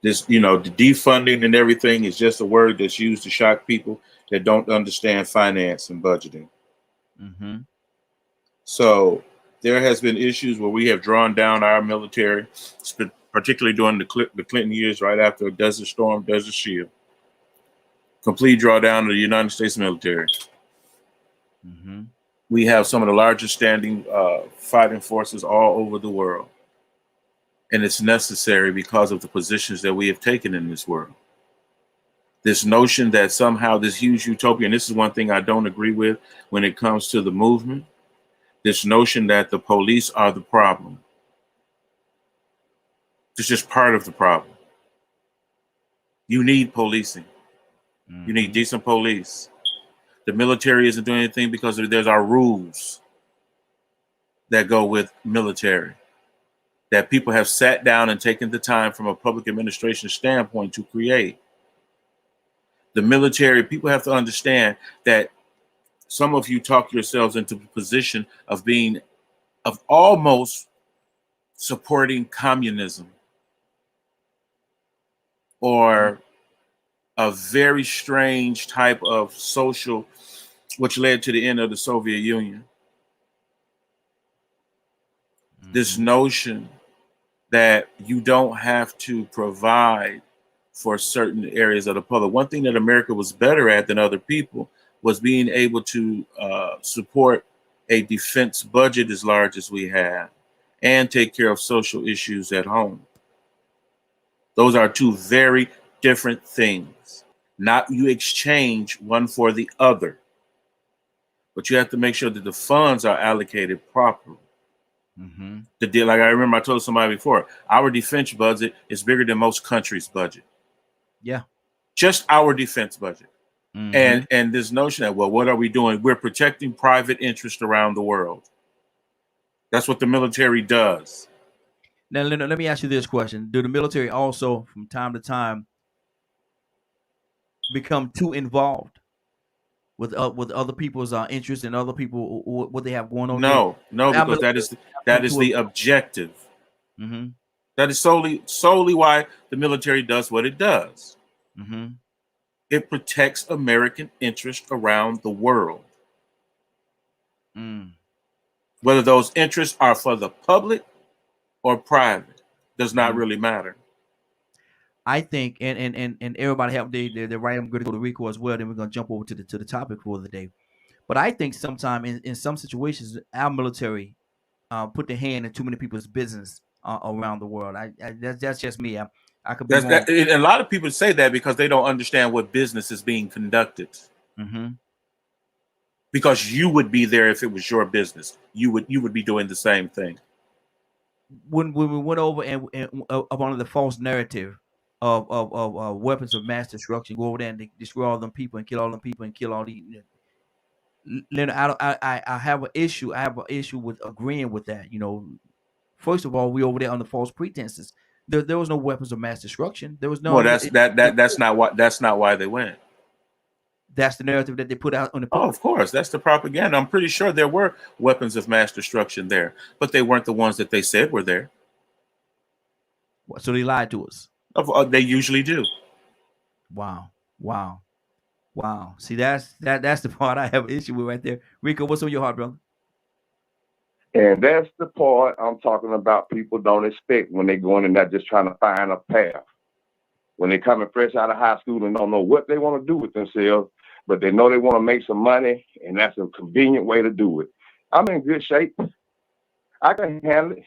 This, the defunding and everything is just a word that's used to shock people that don't understand finance and budgeting. So there has been issues where we have drawn down our military, particularly during the Clinton years, right after Desert Storm, Desert Shield. Complete drawdown of the United States military. We have some of the largest standing fighting forces all over the world. And it's necessary because of the positions that we have taken in this world. This notion that somehow this huge utopia, and this is one thing I don't agree with when it comes to the movement, this notion that the police are the problem. It's just part of the problem. You need policing. You need decent police. The military isn't doing anything because there's our rules that go with military, that people have sat down and taken the time from a public administration standpoint to create. The military, people have to understand that some of you talk yourselves into the position of almost supporting communism or a very strange type of social, which led to the end of the Soviet Union. This notion that you don't have to provide for certain areas of the public. One thing that America was better at than other people was being able to support a defense budget as large as we have and take care of social issues at home. Those are two very different things. Not you exchange one for the other, but you have to make sure that the funds are allocated properly. The deal, like I remember I told somebody before, our defense budget is bigger than most countries' budget. Yeah. Just our defense budget. And this notion that, well, what are we doing? We're protecting private interest around the world. That's what the military does. Now, let me ask you this question. Do the military also, from time to time, become too involved with other people's interests and other people, what they have going on? No, because that is the objective. That is solely why the military does what it does. It protects American interest around the world. Whether those interests are for the public or private does not really matter. I think, and everybody have they're right. I'm going to go to Rico as well. Then we're going to jump over to the topic for the day. But I think sometimes in some situations, our military put their hand in too many people's business around the world. That's just me. I could be wrong. And a lot of people say that because they don't understand what business is being conducted. Because you would be there if it was your business. You would be doing the same thing. When we went over and up under the false narrative of weapons of mass destruction, go over there and they destroy all them people and kill all them people and kill all the. I have an issue. I have an issue with agreeing with that. First of all, we over there under false pretenses. There was no weapons of mass destruction. There was no. Well, that's not why they went. That's the narrative that they put out on the. Oh, of course, that's the propaganda. I'm pretty sure there were weapons of mass destruction there, but they weren't the ones that they said were there. So they lied to us. They usually do. Wow. See, that's the part I have an issue with right there. Rico, what's on your heart, brother? And that's the part I'm talking about. People don't expect when they go in and they're just trying to find a path. When they coming fresh out of high school and don't know what they want to do with themselves, but they know they want to make some money, and that's a convenient way to do it. I'm in good shape. I can handle it.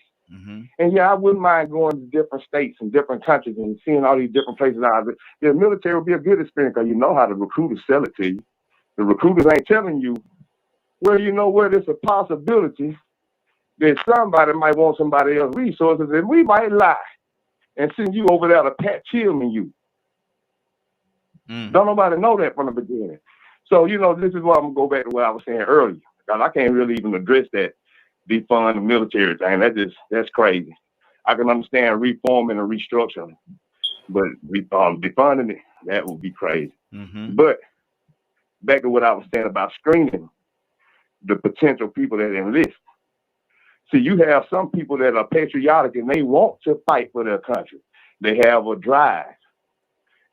And yeah, I wouldn't mind going to different states and different countries and seeing all these different places out there. The military would be a good experience because you know how the recruiters sell it to you. The recruiters ain't telling you where there's a possibility that somebody might want somebody else's resources, and we might lie and send you over there to Pat Chillman you. Don't nobody know that from the beginning. So, this is why I'm going to go back to what I was saying earlier. Because I can't really even address that defund the military thing. That's crazy. I can understand reforming and restructuring, but defunding it, that would be crazy. But back to what I was saying about screening the potential people that enlist. See, you have some people that are patriotic and they want to fight for their country. They have a drive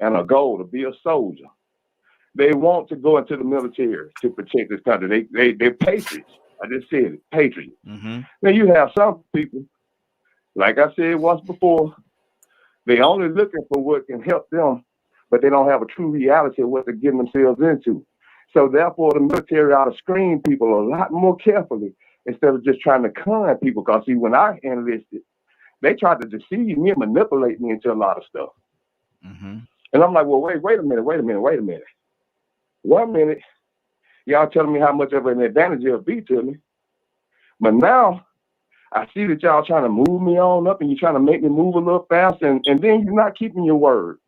and a goal to be a soldier. They want to go into the military to protect this country. They're patriots. I just said it, patriots. Now you have some people, like I said once before, they only looking for what can help them, but they don't have a true reality of what they're getting themselves into. So therefore, the military ought to screen people a lot more carefully instead of just trying to con people. Because see, when I enlisted, they tried to deceive me and manipulate me into a lot of stuff. And I'm like, well, wait a minute. 1 minute, y'all telling me how much of an advantage it'll be to me. But now I see that y'all trying to move me on up and you're trying to make me move a little faster, and then you're not keeping your word.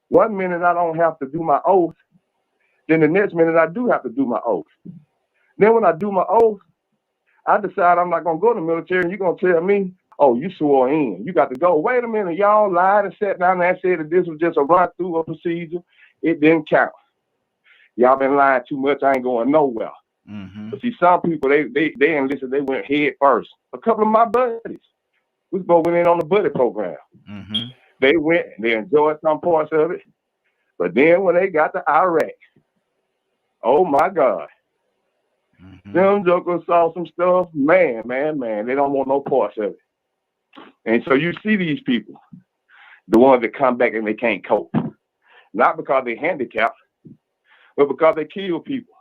1 minute I don't have to do my oath. Then the next minute I do have to do my oath. Then when I do my oath, I decide I'm not gonna go to the military, and you're gonna tell me, oh, you swore in. You got to go. Wait a minute, y'all lied and sat down there and said that this was just a run through a procedure. It didn't count. Y'all been lying too much. I ain't going nowhere. But see, some people they enlisted. They went head first. A couple of my buddies, we both went in on the buddy program. They went. They enjoyed some parts of it, but then when they got to Iraq, oh my God. Them jokers saw some stuff, man. They don't want no parts of it. And so you see these people, the ones that come back and they can't cope. Not because they're handicapped, but because they kill people.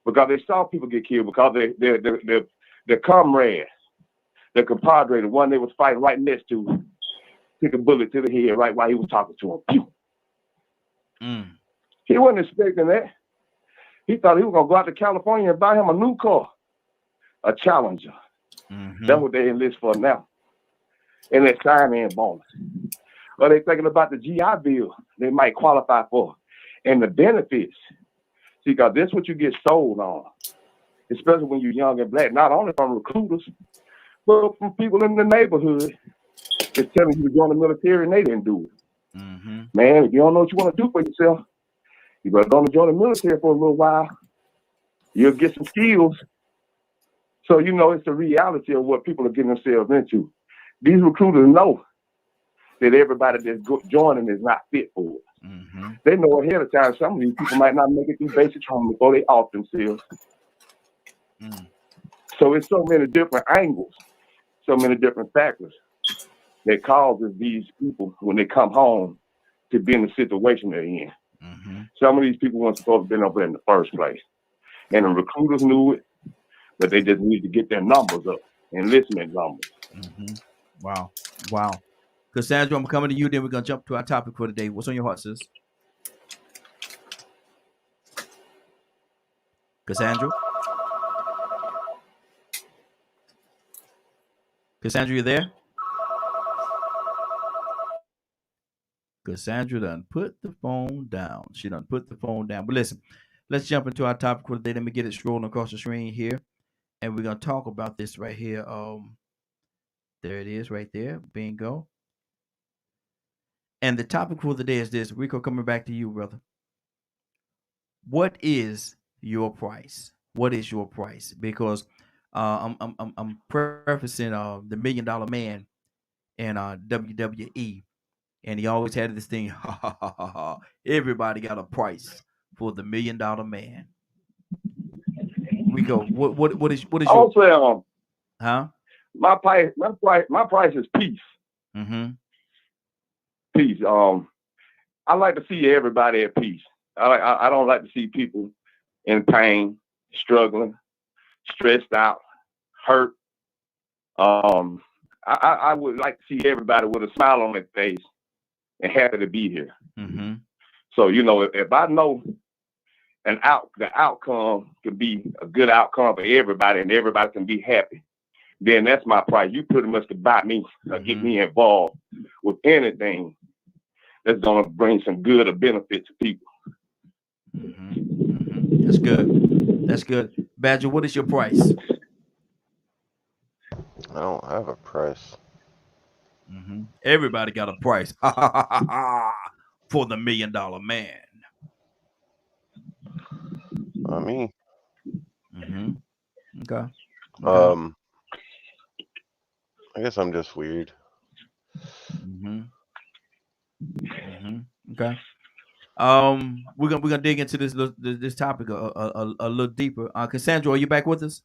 Because they saw people get killed, because their comrades, their compadre, the one they was fighting right next to, took a bullet to the head right while he was talking to him. He wasn't expecting that. He thought he was going to go out to California and buy him a new car, a Challenger. That's what they enlist for now. And that sign-in bonus. Or they're thinking about the GI Bill they might qualify for. And the benefits. See, because that's what you get sold on. Especially when you're young and black. Not only from recruiters, but from people in the neighborhood that's telling you to join the military and they didn't do it. Man, if you don't know what you want to do for yourself, you better go and join the military for a little while. You'll get some skills. So, you know, it's the reality of what people are getting themselves into. These recruiters know that everybody that's joining is not fit for it. They know ahead of time some of these people might not make it through basic training before they off themselves. So it's so many different angles, so many different factors that causes these people, when they come home, to be in the situation they're in. Some of these people weren't supposed to have been over there in the first place. And the recruiters knew it, but they just needed to get their numbers up, enlistment numbers. Wow. Cassandra, I'm coming to you, then we're going to jump to our topic for today. What's on your heart, sis? Cassandra? Cassandra, you there? Cassandra done put the phone down. She done put the phone down. But listen, let's jump into our topic for today. Let me get it scrolling across the screen here. And we're going to talk about this right here. There it is right there. Bingo. And the topic for the day is this. Rico, coming back to you, brother. What is your price? What is your price? Because I'm prefacing the $1 Million Man in WWE. And he always had this thing, everybody got a price for the $1 Million Man. Rico, what is your Also, huh? My price is peace. Peace. I like to see everybody at peace. I don't like to see people in pain, struggling, stressed out, hurt. I would like to see everybody with a smile on their face and happy to be here. So, you know, if I know the outcome could be a good outcome for everybody and everybody can be happy, then that's my price. You pretty much could buy me or get me involved with anything that's going to bring some good or benefit to people. That's good. That's good. Badger, what is your price? I don't have a price. Everybody got a price for the $1 Million Man. Not me. Okay. I guess I'm just weird. Okay. We're gonna dig into this topic a little deeper. Cassandra, are you back with us?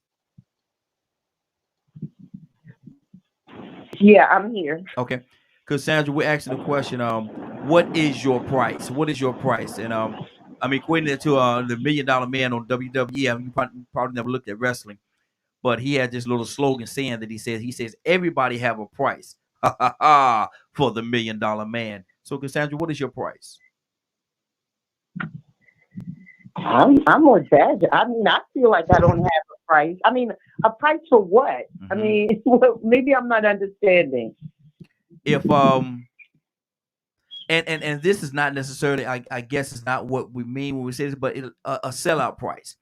Yeah, I'm here. Okay. Cassandra, we're asking the question, what is your price? What is your price? And I'm equating it to the $1 Million Man on WWE. I mean, you probably never looked at wrestling, but he had this little slogan saying that he says everybody have a price for the $1 Million Man. So Cassandra, what is your price? I'm on Badger. I mean, I feel like I don't have a price. I mean, a price for what? I mean, maybe I'm not understanding. If and this is not necessarily, I guess it's not what we mean when we say this, but a sellout price.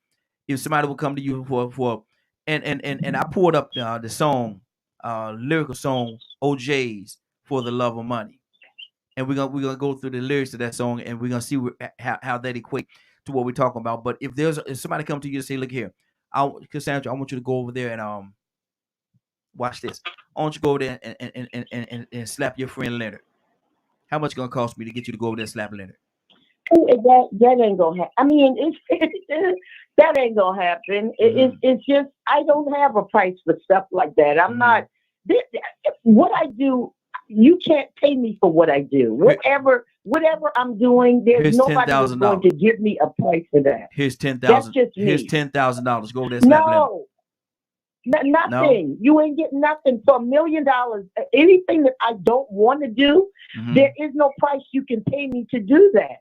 If somebody will come to you for and I pulled up the song, lyrical song OJ's For the Love of Money, and we're gonna go through the lyrics of that song, and we're gonna see how that equate to what we're talking about. But if somebody come to you and say, look here, Cassandra, I want you to go over there and watch this. I want you to go over there and slap your friend Leonard. How much gonna cost me to get you to go over there and slap Leonard? That ain't gonna happen. I mean, that ain't gonna happen. It's just I don't have a price for stuff like that. I'm not. What I do, you can't pay me for what I do. Whatever I'm doing, there's nobody that's going to give me a price for that. Here's $10,000. That's just me. Here's $10,000. Go over there and slap Leonard. Nothing. No? You ain't getting nothing for $1 million. Anything that I don't want to do, there is no price you can pay me to do that.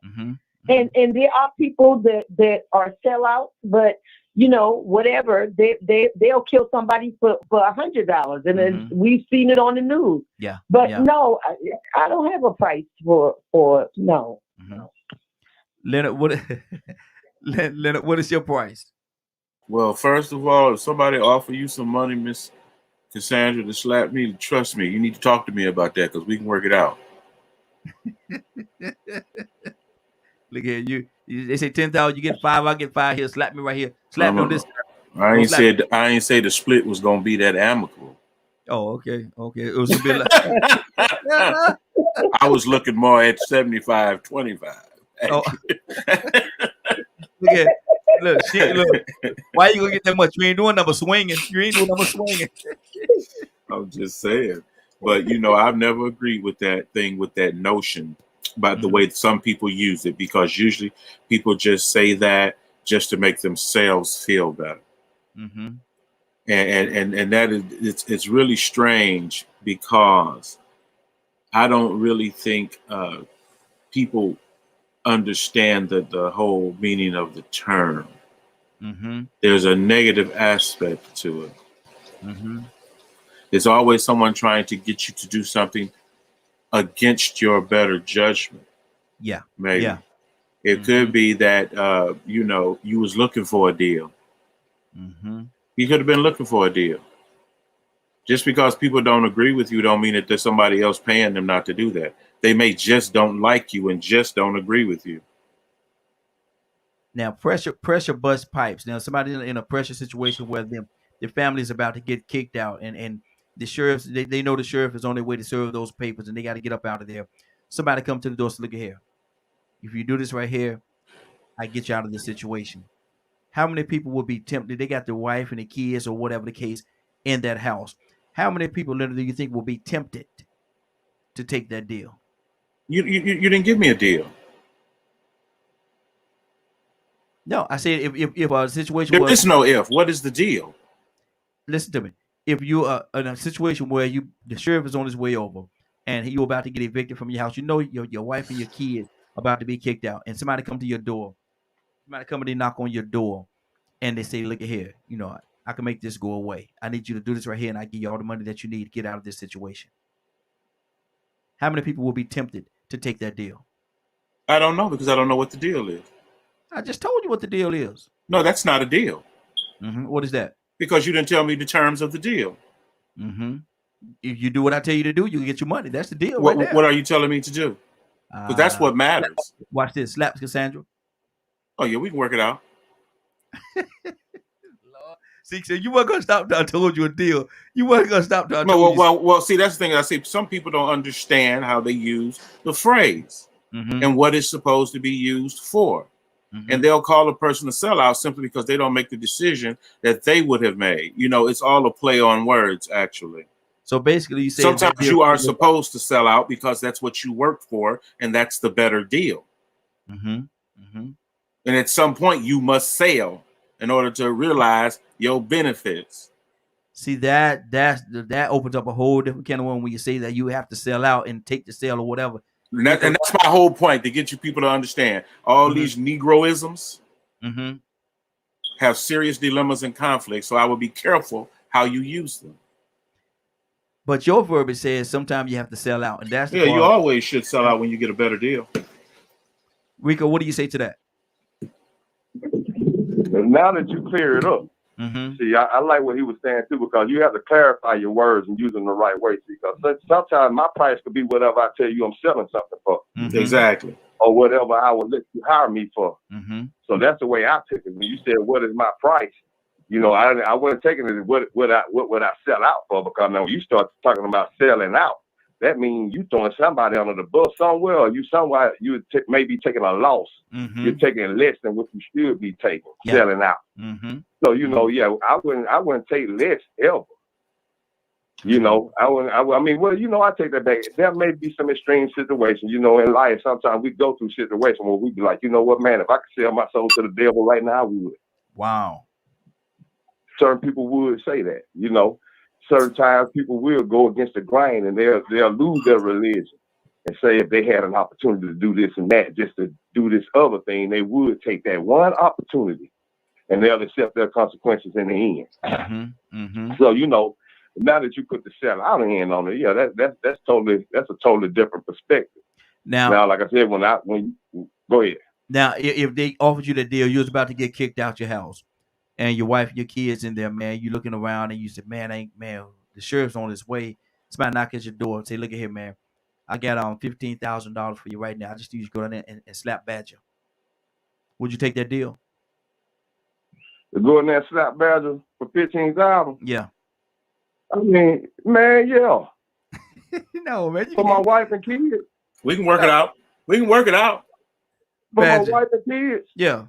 And there are people that are sellouts, but whatever, they'll kill somebody for $100, and then we've seen it on the news. Yeah. But no, I don't have a price for no. Leonard, Leonard, what is your price? Well, first of all, if somebody offer you some money, Miss Cassandra, to slap me, trust me, you need to talk to me about that because we can work it out. Look here, they say 10,000, you get 5, I get 5 here. Slap me right here. Slap me on this. I ain't say the split was gonna be that amicable. Oh, okay. It was a bit like I was looking more at 75-25. Oh. Look, why you gonna get that much? You ain't doing number swinging. I'm just saying. But I've never agreed with that thing, with that notion about the way some people use it, because usually people just say that just to make themselves feel better. And that is, it's really strange, because I don't really think people understand the whole meaning of the term. There's a negative aspect to it. There's always someone trying to get you to do something against your better judgment. Yeah. Maybe. Yeah. It could be that you was looking for a deal. You could have been looking for a deal. Just because people don't agree with you don't mean that there's somebody else paying them not to do that. They may just don't like you and just don't agree with you. Now, pressure bust pipes. Now, somebody in a pressure situation where their family is about to get kicked out, and the sheriff, they know the sheriff is on their way to serve those papers, and they got to get up out of there. Somebody come to the door, so look at here. If you do this right here, I get you out of this situation. How many people will be tempted? They got their wife and the kids or whatever the case in that house. How many people literally do you think will be tempted to take that deal? You didn't give me a deal. No, I said if a situation there is no if. What is the deal? Listen to me. If you are in a situation where the sheriff is on his way over and you're about to get evicted from your house, your wife and your kids about to be kicked out, and somebody come to your door, somebody come and they knock on your door, and they say, "Look at here, I can make this go away. I need you to do this right here, and I give you all the money that you need to get out of this situation." How many people will be tempted to take that deal? I don't know, because I don't know what the deal is. I just told you what the deal is. No, that's not a deal. What is that? Because you didn't tell me the terms of the deal. If you do what I tell you to do, you can get your money. That's the deal. What are you telling me to do? Because that's what matters. Watch this. Slaps Cassandra. Oh, yeah, we can work it out. See, so you weren't going to stop till I told you a deal. You weren't going to stop till I told you. Well, see, that's the thing I say. Some people don't understand how they use the phrase and what it's supposed to be used for. And they'll call a person a sellout simply because they don't make the decision that they would have made. It's all a play on words, actually. So basically, you say sometimes you are supposed to sell out because that's what you worked for, and that's the better deal. And at some point, you must sell in order to realize your benefits. See, that opens up a whole different can of worms when you say that you have to sell out and take the sale or whatever. And that's my whole point, to get you people to understand. All these Negroisms have serious dilemmas and conflicts, so I would be careful how you use them. But your verbiage says sometimes you have to sell out, and that's the Yeah, you part. always should sell out when you get a better deal. Rico, what do you say to that? Now that you clear it up, Mm-hmm. see, I like what he was saying too, because you have to clarify your words and use them the right way. See, because sometimes my price could be whatever I tell you I'm selling something for, Mm-hmm. Exactly. or whatever I would let you hire me for. Mm-hmm. So that's the way I took it. When you said, "What is my price?" You know, I wasn't taking it what would I sell out for, because now when you start talking about selling out, that means you throwing somebody under the bus somewhere, or you may be taking a loss. Mm-hmm. You're taking less than what you should be taking, Yeah. selling out. Mm-hmm. So you know, yeah, I wouldn't take less ever. You know, I mean, well, you know, I take that back. There may be some extreme situations, you know, in life. Sometimes we go through situations where we be like, you know what, man, if I could sell my soul to the devil right now, I would. Wow. Certain people would say that, you know. Certain times people will go against the grain and they'll lose their religion and say if they had an opportunity to do this and that, just to do this other thing, they would take that one opportunity and they'll accept their consequences in the end. Mm-hmm. Mm-hmm. So, you know, now that you put the sell out hand on it, yeah, that's a totally different perspective. Now, like I said, go ahead. Now, if they offered you the deal, you was about to get kicked out your house, and your wife and your kids in there, man, you looking around and you said, man, the sheriff's on his way. Somebody knock at your door and say, look at here, man, I got $15,000 for you right now. I just need you to go down there and slap Badger. Would you take that deal? To go in there and slap Badger for $15,000? Yeah. I mean, man, yeah. No, man. For my wife and kids. We can work it out. We can work it out. For Badger. my wife and kids. Yeah.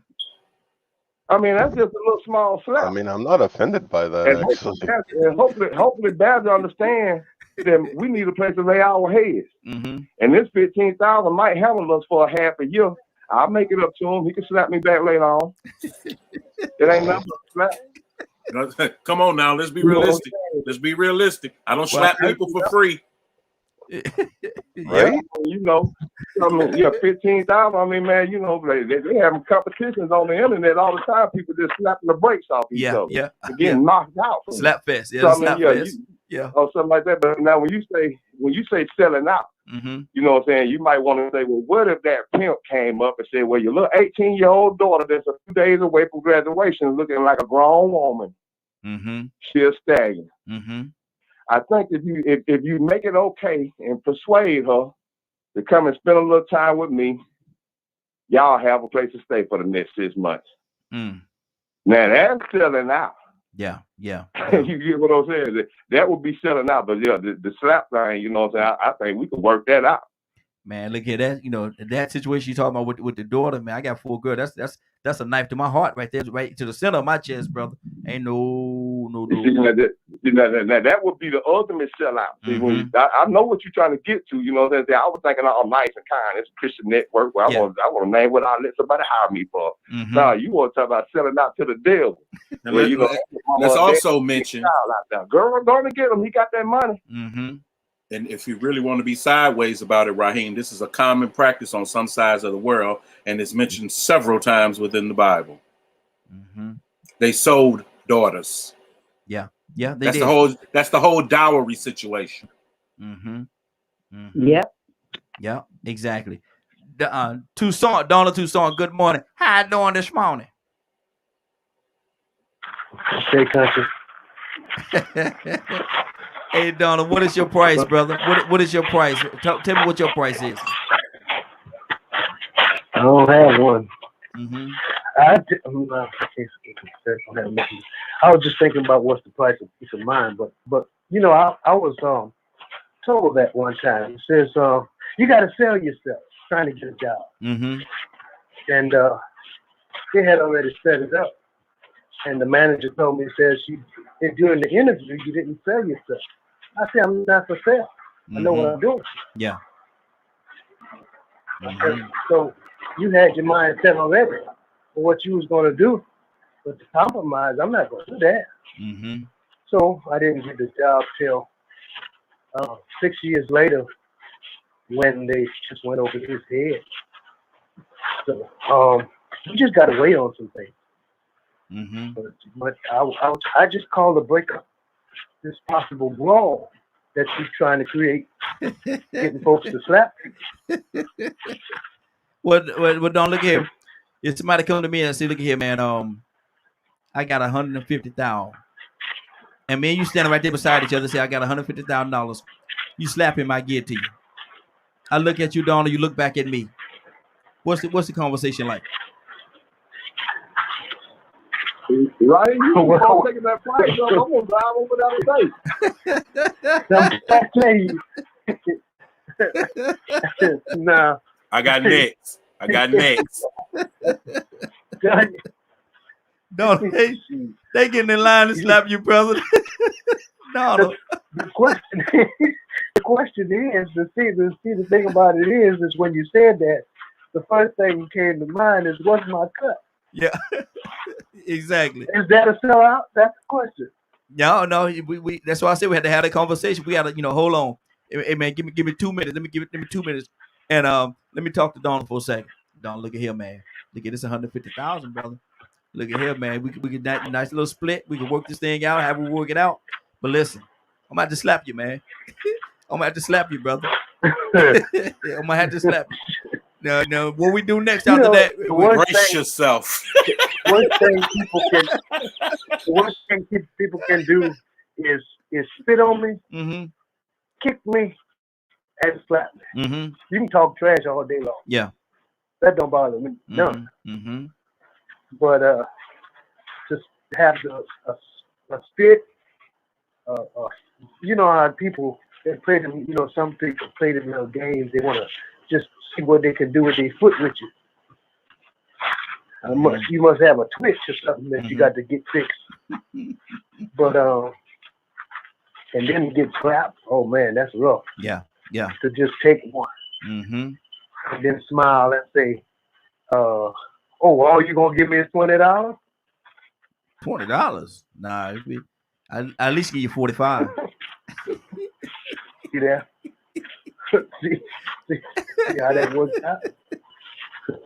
I mean, that's just a little small slap. I mean, I'm not offended by that, and actually. hopefully Badger understand that we need a place to lay our heads. Mm-hmm. And this $15,000 might handle us for a half a year. I'll make it up to him. He can slap me back later on. It ain't nothing but a slap. Come on now, let's be realistic. Let's be realistic. I don't slap people for free. Right? You know, I mean, yeah, 15,000. I mean, man, you know, they having competitions on the internet all the time. People just slapping the brakes off each other. Yeah. Getting knocked out. Slap fest. Yeah, so, slap fest. Or something like that. But now when you say selling out, mm-hmm. you know what I'm saying, you might want to say, well, what if that pimp came up and said, well, your little 18-year-old daughter that's a few days away from graduation looking like a grown woman. Mm-hmm. She's a stallion. Mm-hmm. I think if you make it okay and persuade her to come and spend a little time with me, y'all have a place to stay for the next 6 months. Mm. Now that's selling out. Yeah. You get what I'm saying? That would be selling out. But yeah, the slap thing, you know what I'm saying? I think we can work that out. Man, look at that. You know, that situation you talking about with the daughter, man. I got 4 girls. That's a knife to my heart right there, right to the center of my chest, brother. Ain't no. That would be the ultimate sellout. Mm-hmm. I know what you're trying to get to. You know what I'm saying? I was thinking, oh, nice and kind. It's a Christian network where I want to name what I let somebody hire me for. Mm-hmm. No, you want to talk about selling out to the devil. Let's also mention, girl, going to get him. He got that money. Mm-hmm. And if you really want to be sideways about it, Raheem, this is a common practice on some sides of the world, and it's mentioned several times within the Bible. Mm-hmm. They sold daughters. Yeah, that's the whole dowry situation. Mm-hmm. Mm-hmm. Yeah, exactly. Tucson, Donna Tucson. Good morning. How you doing this morning? Stay country. Hey, Donna, what is your price, brother? What is your price? Tell me what your price is. I don't have one. Mm-hmm. I was just thinking about what's the price of peace of mind, but you know, I was told that one time. It says you got to sell yourself trying to get a job, mm-hmm. and they had already set it up. And the manager told me, says, during the interview, you didn't sell yourself. I said, I'm not for sale. I know what I'm doing. Yeah. Mm-hmm. So you had your mind set already for what you was going to do. But to compromise, I'm not going to do that. Mm-hmm. So I didn't get the job till 6 years later when they just went over his head. So you just got to wait on some things. Mm-hmm. But I just called to break up this possible brawl that you're trying to create, getting folks to slap Well, don't look here. If somebody come to me and say, "Look here, man, I got 150,000," and me and you standing right there beside each other, say, "I got $150,000." You slap him, I give it to you. I look at you, Donna. You look back at me. What's the conversation like? Right? You all taking that flight, so I'm gonna drive over there today. Nah. I got next. Donna, they getting in line to slap you, brother. Donna. The question is, the thing about it is when you said that, the first thing that came to mind is, what's my cut? Yeah, exactly. Is that a sellout? That's the question. No, we that's why I said we had to have that conversation. We had to, hold on. Hey man, give me 2 minutes. Let me 2 minutes. And let me talk to Donna for a second. Donna, look at here, man. Look at this 150,000, brother. Look at here, man. We get that nice little split. We can work this thing out, have we work it out. But listen, I'm about to slap you, man. I'm gonna have to slap you, brother. I'm gonna have to slap you. No. What we do next after that? Brace yourself. Worst thing people can do is spit on me, kick me, and slap me. You can talk trash all day long. Yeah, that don't bother me. None. But just have a spit. You know how people they play them. You know, some people play them little games. They want to just see what they can do with their foot with you. You must have a twitch or something that you got to get fixed. But and then you get slapped. Oh man, that's rough. Yeah. To just take one, and then smile and say, "Oh, all you gonna give me is $20? $20? Nah, I at least give you 45. See that? see how that works out.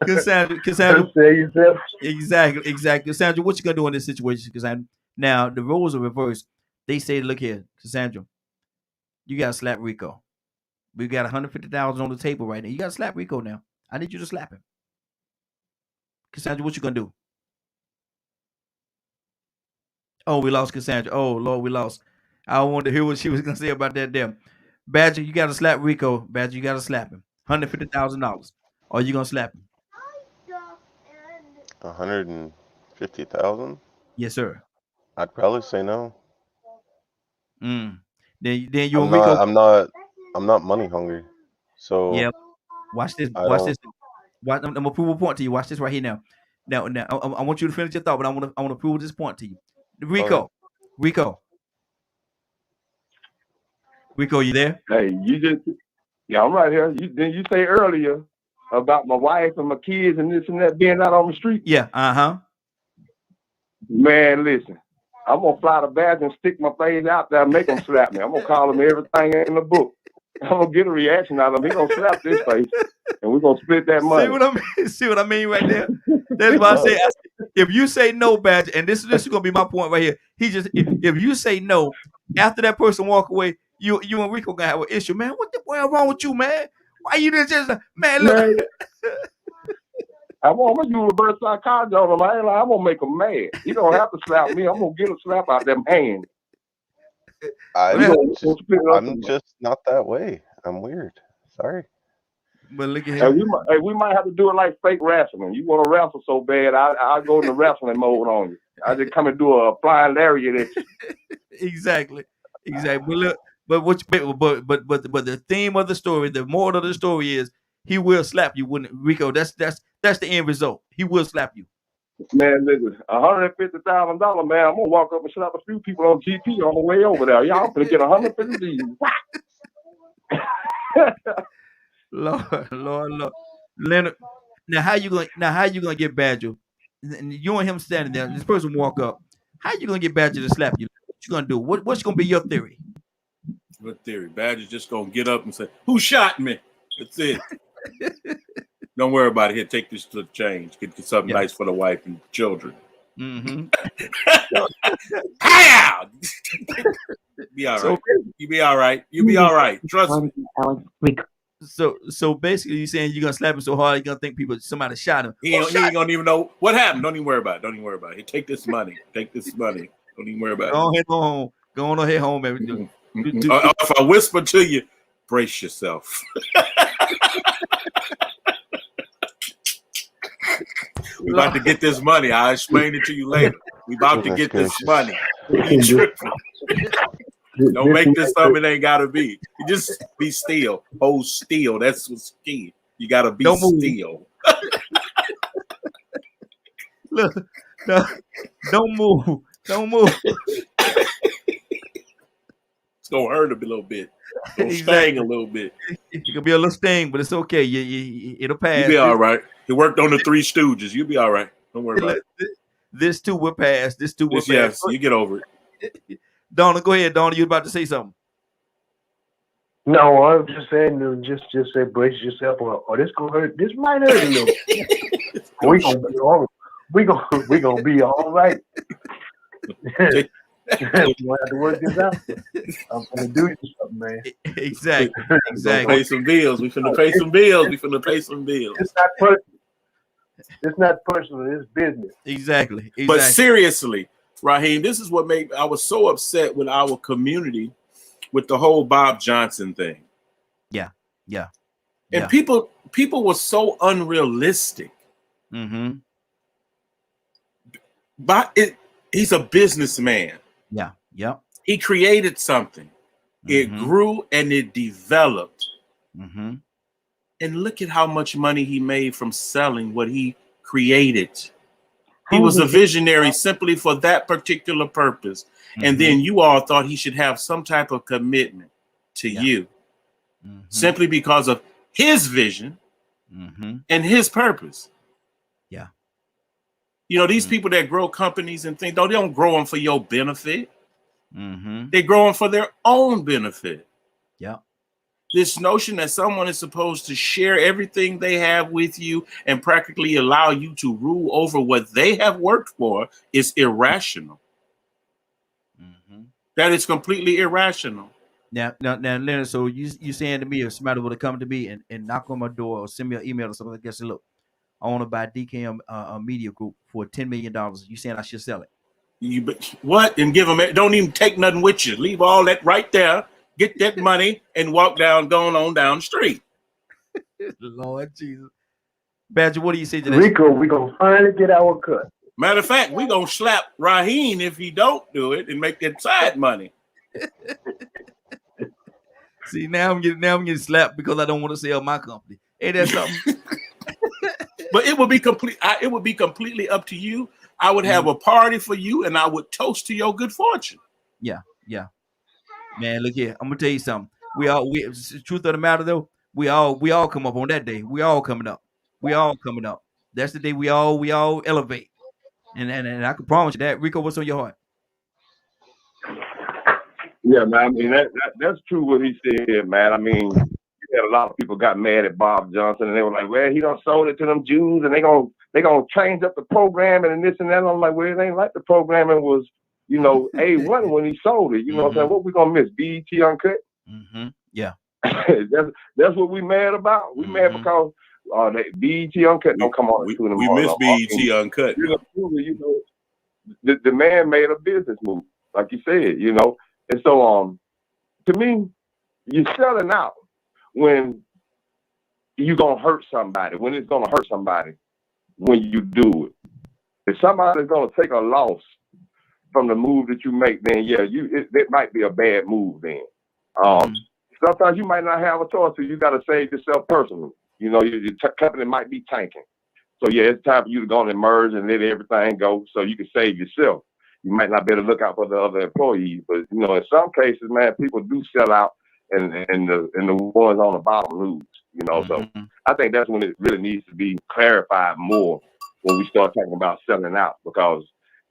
Cassandra, exactly. Cassandra, what you gonna do in this situation? Cassandra, now the roles are reversed. They say, look here, Cassandra, you gotta slap Rico. We got 150,000 on the table right now. You gotta slap Rico now. I need you to slap him. Cassandra, what you gonna do? Oh, we lost Cassandra. Oh Lord, we lost. I wanted to hear what she was gonna say about that damn. Badger, you gotta slap Rico. Badger, you gotta slap him. $150,000. Are you gonna slap him? 150,000? Yes, sir. I'd probably say no. Then you and Rico. I'm not money hungry. So yeah. Watch this. I'm gonna prove a point to you. Watch this right here now. Now, I want you to finish your thought, but I want to prove this point to you. Rico, you there? Hey, I'm right here. Didn't you say earlier about my wife and my kids and this and that being out on the street? Yeah. Man, listen. I'm gonna fly the badge and stick my face out there and make them slap me. I'm gonna call them everything in the book. I'm gonna get a reaction out of him. He gonna slap this face, and we're gonna split that money. See what I mean right there? That's why I say, if you say no, Badger, and this is gonna be my point right here. If you say no, after that person walk away, you and Rico gonna have an issue, man. What the hell wrong with you, man? Why you just man? Look. I'm gonna do reverse psychology on him. I'm gonna make him mad. He don't have to slap me. I'm gonna get a slap out them hands. I'm just not that way. I'm weird. Sorry. But look at him. We might have to do it like fake wrestling. You want to wrestle so bad, I'll go in the wrestling mode on you. I just come and do a flying lariat. Exactly. But look, but the theme of the story, the moral of the story is he will slap you, wouldn't it, Rico? That's the end result. He will slap you. Man, listen, $150,000, man. I'm gonna walk up and slap a few people on GP on the way over there. Y'all gonna get 150 Lord. Leonard, now how you gonna get Badger? You and him standing there, this person walk up. How you gonna get Badger to slap you? What you gonna do? What's gonna be your theory? What theory? Badger's just gonna get up and say, "Who shot me?" That's it. Don't worry about it. Here, take this to the change. Get something nice for the wife and children. Mm-hmm. Be all So right. You be all right. You be all right. Trust me. so basically, you saying you're gonna slap him so hard you're gonna think somebody shot him. He ain't gonna even know what happened. Don't even worry about it. Don't even worry about it. Hey, take this money. Take this money. Don't even worry about it. Go on, head home. Go on, head home, baby. If I whisper to you, brace yourself. We about to get this money. I'll explain it to you later. We about to get this money. You tripping. Don't make this something it ain't gotta be. You just be still. Hold still. That's what's key. You gotta be still. Look, no, don't move. Don't move. It's gonna hurt a little bit. It's gonna sting a little bit. It could be a little sting, but it's okay. It'll pass. You'll be all right. He worked on the Three Stooges. You'll be all right. Don't worry about it. This too will pass. This too will pass. Yes, you get over it. Donna, go ahead. Donna, you about to say something? No, I'm just saying, just say brace yourself, or this gonna hurt. This might hurt a little. we gonna be all. We gonna be all right. We gonna have to work this out. I'm gonna do something, man. Exactly. Pay some bills. We finna pay some bills. It's not personal. It's not personal. It's business. Exactly. But seriously, Raheem, this is what made I was so upset with our community with the whole Bob Johnson thing. Yeah. And people were so unrealistic. Mm-hmm. But he's a businessman. Yeah. He created something. It grew and it developed. Mm-hmm. And look at how much money he made from selling what he created. He was a visionary simply for that particular purpose. Mm-hmm. And then you all thought he should have some type of commitment to you simply because of his vision and his purpose. Yeah. You know, these people that grow companies and things, they don't grow them for your benefit. Mm-hmm. They grow them for their own benefit. Yeah. This notion that someone is supposed to share everything they have with you and practically allow you to rule over what they have worked for is irrational. Mm-hmm. That is completely irrational. Now, Leonard, so you saying to me if somebody would have come to me and knock on my door or send me an email or something like that, say, look, I want to buy DKM Media Group for $10 million. You saying I should sell it? What? And give them, don't even take nothing with you. Leave all that right there. Get that money and walk going on down the street. Lord Jesus. Badger, what do you say to this? Rico, we're going to finally get our cut. Matter of fact, we're going to slap Raheem if he don't do it and make that side money. See, now I'm getting slapped because I don't want to sell my company. Ain't that something? But it would be completely up to you. I would have a party for you and I would toast to your good fortune. Yeah. Man, look here. I'm gonna tell you something. Truth of the matter though, we all come up on that day. We all coming up. That's the day we all elevate. And I can promise you that. Rico, what's on your heart? Yeah, man. I mean that's true what he said, man. I mean, you had a lot of people got mad at Bob Johnson and they were like, well, he done sold it to them Jews and they gonna change up the programming and this and that. And I'm like, well, it ain't like the programming was, A1 when he sold it. You know what I'm saying? What we gonna miss? BET Uncut? Mm-hmm. Yeah. that's what we mad about. We mad because BET Uncut don't come on. We miss BET Uncut. The man made a business move, like you said, And so to me, you're selling out when you're gonna hurt somebody, when it's gonna hurt somebody when you do it. If somebody's gonna take a loss from the move that you make, then it might be a bad move then. Sometimes you might not have a choice, so you gotta save yourself personally. Your company might be tanking. So it's time for you to go and merge and let everything go so you can save yourself. You might not be able to look out for the other employees, but in some cases, man, people do sell out and the ones on the bottom lose. So I think that's when it really needs to be clarified more when we start talking about selling out, because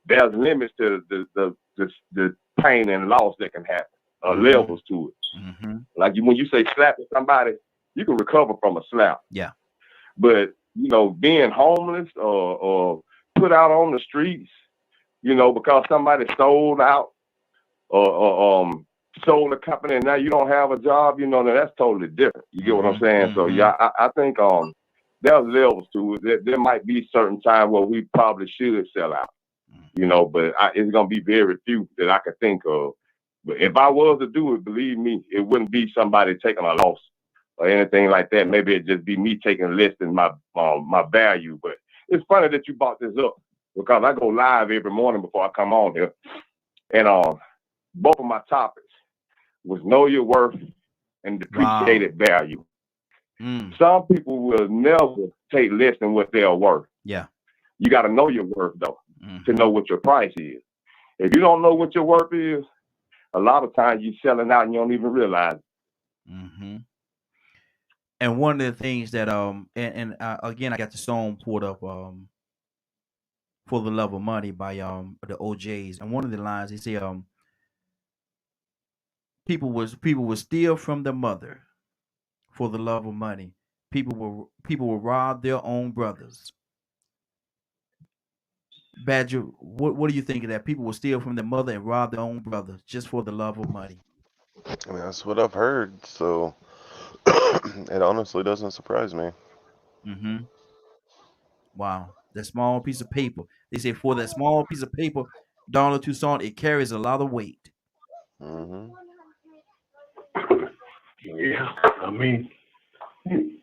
there's limits to the pain and loss that can happen, levels to it. Like when you say slapping somebody, you can recover from a slap. Yeah. But being homeless or put out on the streets, because somebody sold out or sold a company and now you don't have a job, then that's totally different. You get what I'm saying? So yeah, I think there's levels to it. There might be certain time where we probably should sell out, but it's gonna be very few that I could think of. But if I was to do it, believe me, it wouldn't be somebody taking a loss or anything like that. Maybe it'd just be me taking less than my value. But it's funny that you brought this up because I go live every morning before I come on here, and both of my topics was know your worth and depreciated value. Some people will never take less than what they're worth. Yeah. You got to know your worth though to know what your price is. If you don't know what your worth is, a lot of times you're selling out and you don't even realize it. And one of the things that and again I got the song pulled up For the Love of Money by the OJs, and one of the lines they say people will steal from their mother for the love of money. People will rob their own brothers. Badger, what do you think of that? People will steal from their mother and rob their own brothers just for the love of money. I mean, that's what I've heard, so it honestly doesn't surprise me. Wow, that small piece of paper. They say for that small piece of paper, Donald Toussaint, it carries a lot of weight. hmm Yeah, I mean, you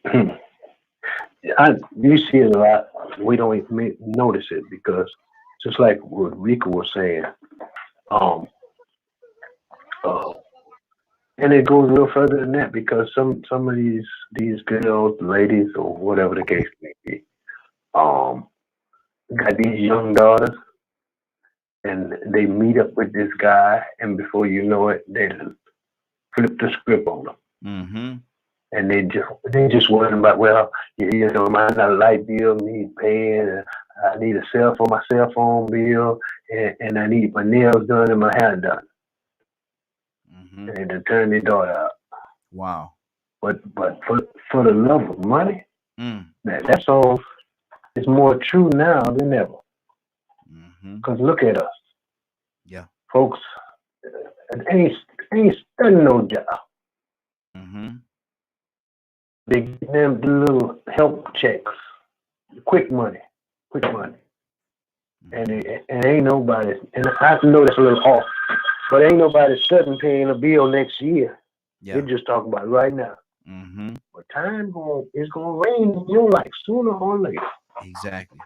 see it a lot. We don't even notice it because just like what Rico was saying, um, uh, and it goes a little further than that because some of these girls, ladies, or whatever the case may be, um, got these young daughters, and they meet up with this guy, and before you know it, they flip the script on them. And they just worrying about, well, I got a light bill need paying, I need a my cell phone bill, and I need my nails done and my hair done. And they turn their daughter out. Wow. But for the love of money, that's all. It's more true now than ever. Because look at us. Yeah. Folks ain't studying no job. They get them the little help checks, quick money, and ain't nobody. And I know that's a little off, but ain't nobody studying paying a bill next year. Yeah. They're just talking about right now. But time is gonna rain in your life sooner or later. Exactly.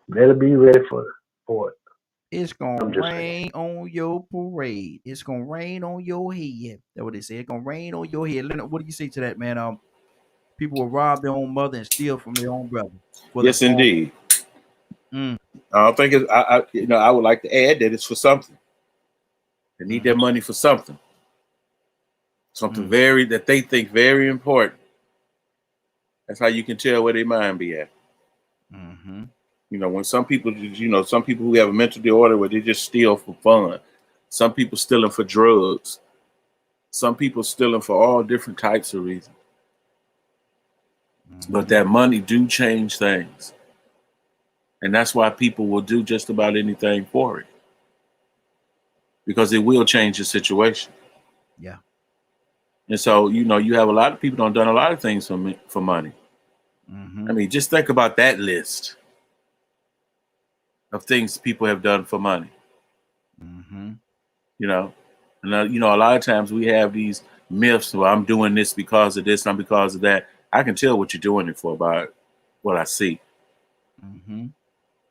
Better be ready for it. It's gonna rain on your parade. It's gonna rain on your head. That's what they say. It's gonna rain on your head. Leonard, what do you say to that, man? People will rob their own mother and steal from their own brother. Yes, indeed. I don't think it's. I would like to add that it's for something. They need their money for something. Something that they think very important. That's how you can tell where their mind be at. When some people who have a mental disorder where they just steal for fun. Some people stealing for drugs. Some people stealing for all different types of reasons. But that money do change things. And that's why people will do just about anything for it. Because it will change the situation. Yeah. And so, you have a lot of people done a lot of things for money. I mean, just think about that list of things people have done for money. And a lot of times we have these myths. Well, I'm doing this because of this, I'm because of that. I can tell what you're doing it for by what I see.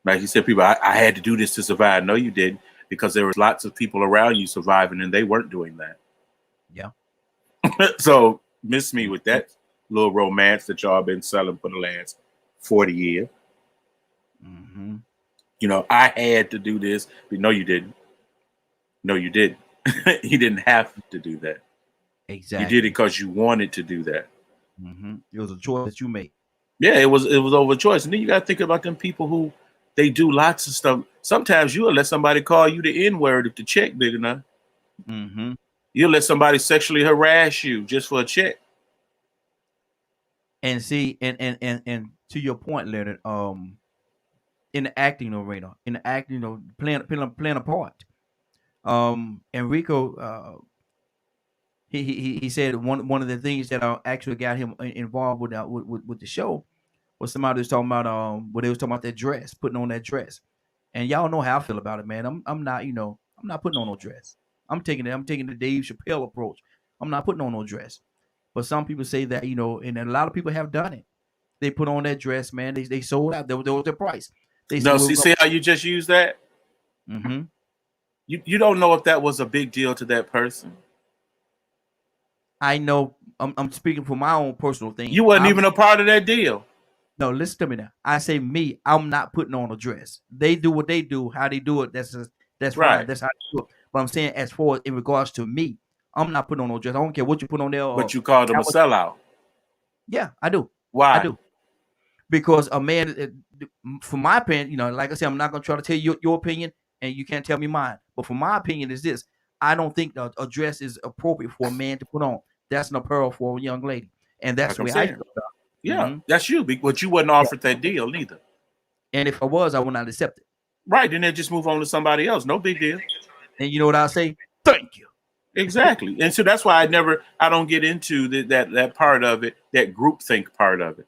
Like you said, people, I had to do this to survive. No, you didn't, because there was lots of people around you surviving and they weren't doing that. Yeah. So miss me with that little romance that y'all been selling for the last 40 years. I had to do this, but no, you didn't. No, you didn't. You didn't have to do that. Exactly. You did it because you wanted to do that. It was a choice that you made. Yeah, it was over choice. And then you got to think about them people who they do lots of stuff. Sometimes you'll let somebody call you the N-word if the check big enough. You'll let somebody sexually harass you just for a check. And see, and to your point, Leonard, in the acting arena, playing a part. Enrico, he said one of the things that actually got him involved with the show was somebody was talking about when they was talking about that dress, putting on that dress, and y'all know how I feel about it, man. I'm not I'm not putting on no dress. I'm taking the Dave Chappelle approach. I'm not putting on no dress. But some people say that and a lot of people have done it. They put on that dress, man. They sold out. That was their price. They said, No, "Well, we're see how you just used that? mm-hmm. You don't know if that was a big deal to that person. I know. I'm speaking for my own personal thing. You wasn't even a part of that deal. No, listen to me now. I say me. I'm not putting on a dress. They do what they do. How they do it. That's Right. fine. That's how they do it. But I'm saying, as far as in regards to me, I'm not putting on no dress. I don't care what you put on there. But you called him a sellout. Yeah, I do. Why? I do. Because a man, for my opinion, like I said, I'm not gonna try to tell you your opinion, and you can't tell me mine. But for my opinion, is this: I don't think a dress is appropriate for a man to put on. That's an apparel for a young lady, and that's Like the I'm way I saying. feel about it. Yeah, that's you. But you wasn't offered that deal neither. And if I was, I would not accept it. Right, then they just move on to somebody else. No big deal. And you know what I say? Thank you. Exactly. And so that's why I don't get into that part of it, that groupthink part of it.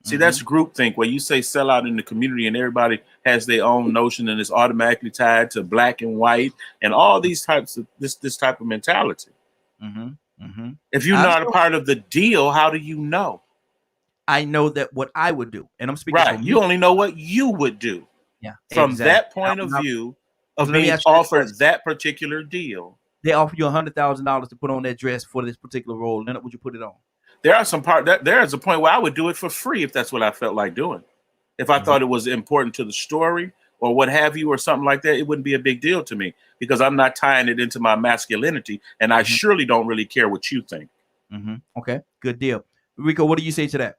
See, that's groupthink, where you say sell out in the community and everybody has their own notion and it's automatically tied to black and white and all these types of this type of mentality. If you're not a part of the deal, how do you know? I know that what I would do, and I'm speaking right. for me. You only know what you would do. Yeah, from exactly. that point of view of being offered that particular deal. They offer you $100,000 to put on that dress for this particular role. Then would you put it on? There are some part that there is a point where I would do it for free if that's what I felt like doing. If I thought it was important to the story or what have you or something like that, it wouldn't be a big deal to me because I'm not tying it into my masculinity, and I surely don't really care what you think. Okay, good deal. Rico, what do you say to that?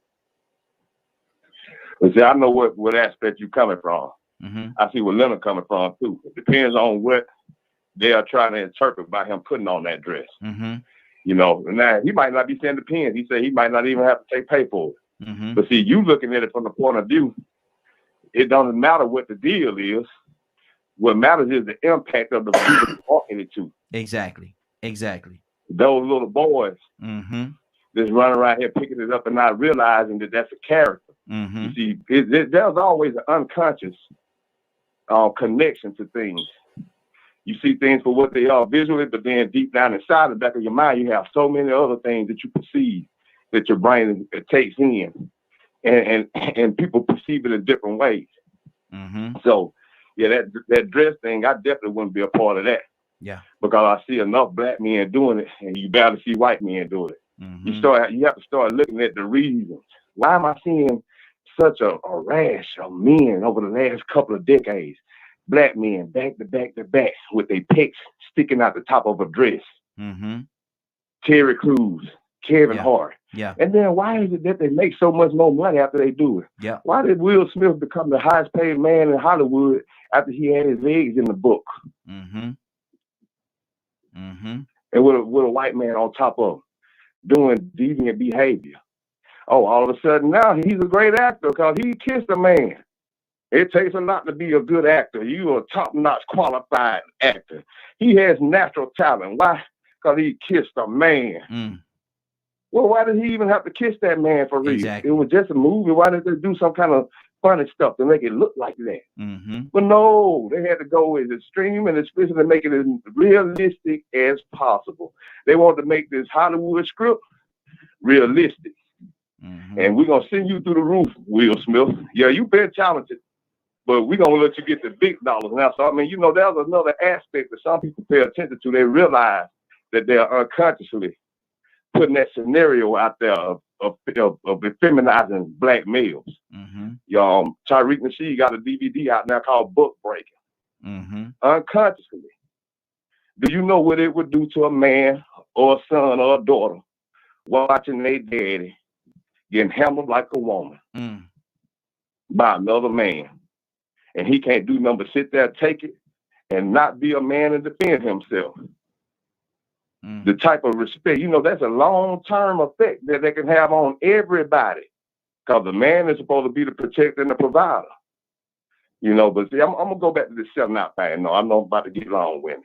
Well, see, I know what aspect you're coming from. I see where Leonard coming from too. It depends on what they are trying to interpret by him putting on that dress. Now he might not be saying depends. He said he might not even have to pay for it. But see, you looking at it from the point of view, it doesn't matter what the deal is. What matters is the impact of the people you're walking it to. Exactly. Those little boys just running around here picking it up and not realizing that that's a character. You see, there's always an unconscious connection to things. You see things for what they are visually, but then deep down inside the back of your mind, you have so many other things that you perceive that your brain takes in, and people perceive it in different ways. So, yeah, that dress thing, I definitely wouldn't be a part of that. Yeah, because I see enough black men doing it, and you barely see white men doing it. You have to start looking at the reasons. Why am I seeing such a rash of men over the last couple of decades? Black men back to back to back with their pecs sticking out the top of a dress. Terry Crews, Kevin Hart. Yeah. And then why is it that they make so much more money after they do it? Yeah. Why did Will Smith become the highest paid man in Hollywood after he had his legs in the book? And with a white man on top of him doing deviant behavior. Oh, all of a sudden now he's a great actor because he kissed a man. It takes a lot to be a good actor. You are a top-notch qualified actor. He has natural talent. Why? Because he kissed a man. Well, why did he even have to kiss that man for real? Exactly. It was just a movie. Why did they do some kind of funny stuff to make it look like that? But no, they had to go as extreme and explicit to make it as realistic as possible. They wanted to make this Hollywood script realistic. And we're going to send you through the roof, Will Smith. Yeah, you've been talented, but we're going to let you get the big dollars now. So, I mean, there's another aspect that some people pay attention to. They realize that they're unconsciously putting that scenario out there of effeminizing black males. Tariq Nasheed got a DVD out now called Book Breaking. Unconsciously. Do you know what it would do to a man or a son or a daughter watching their daddy getting handled like a woman by another man? And he can't do nothing but sit there, take it, and not be a man and defend himself. The type of respect, that's a long-term effect that they can have on everybody. Because the man is supposed to be the protector and the provider. But see, I'm going to go back to this 7 out thing. No, I'm not about to get long with it.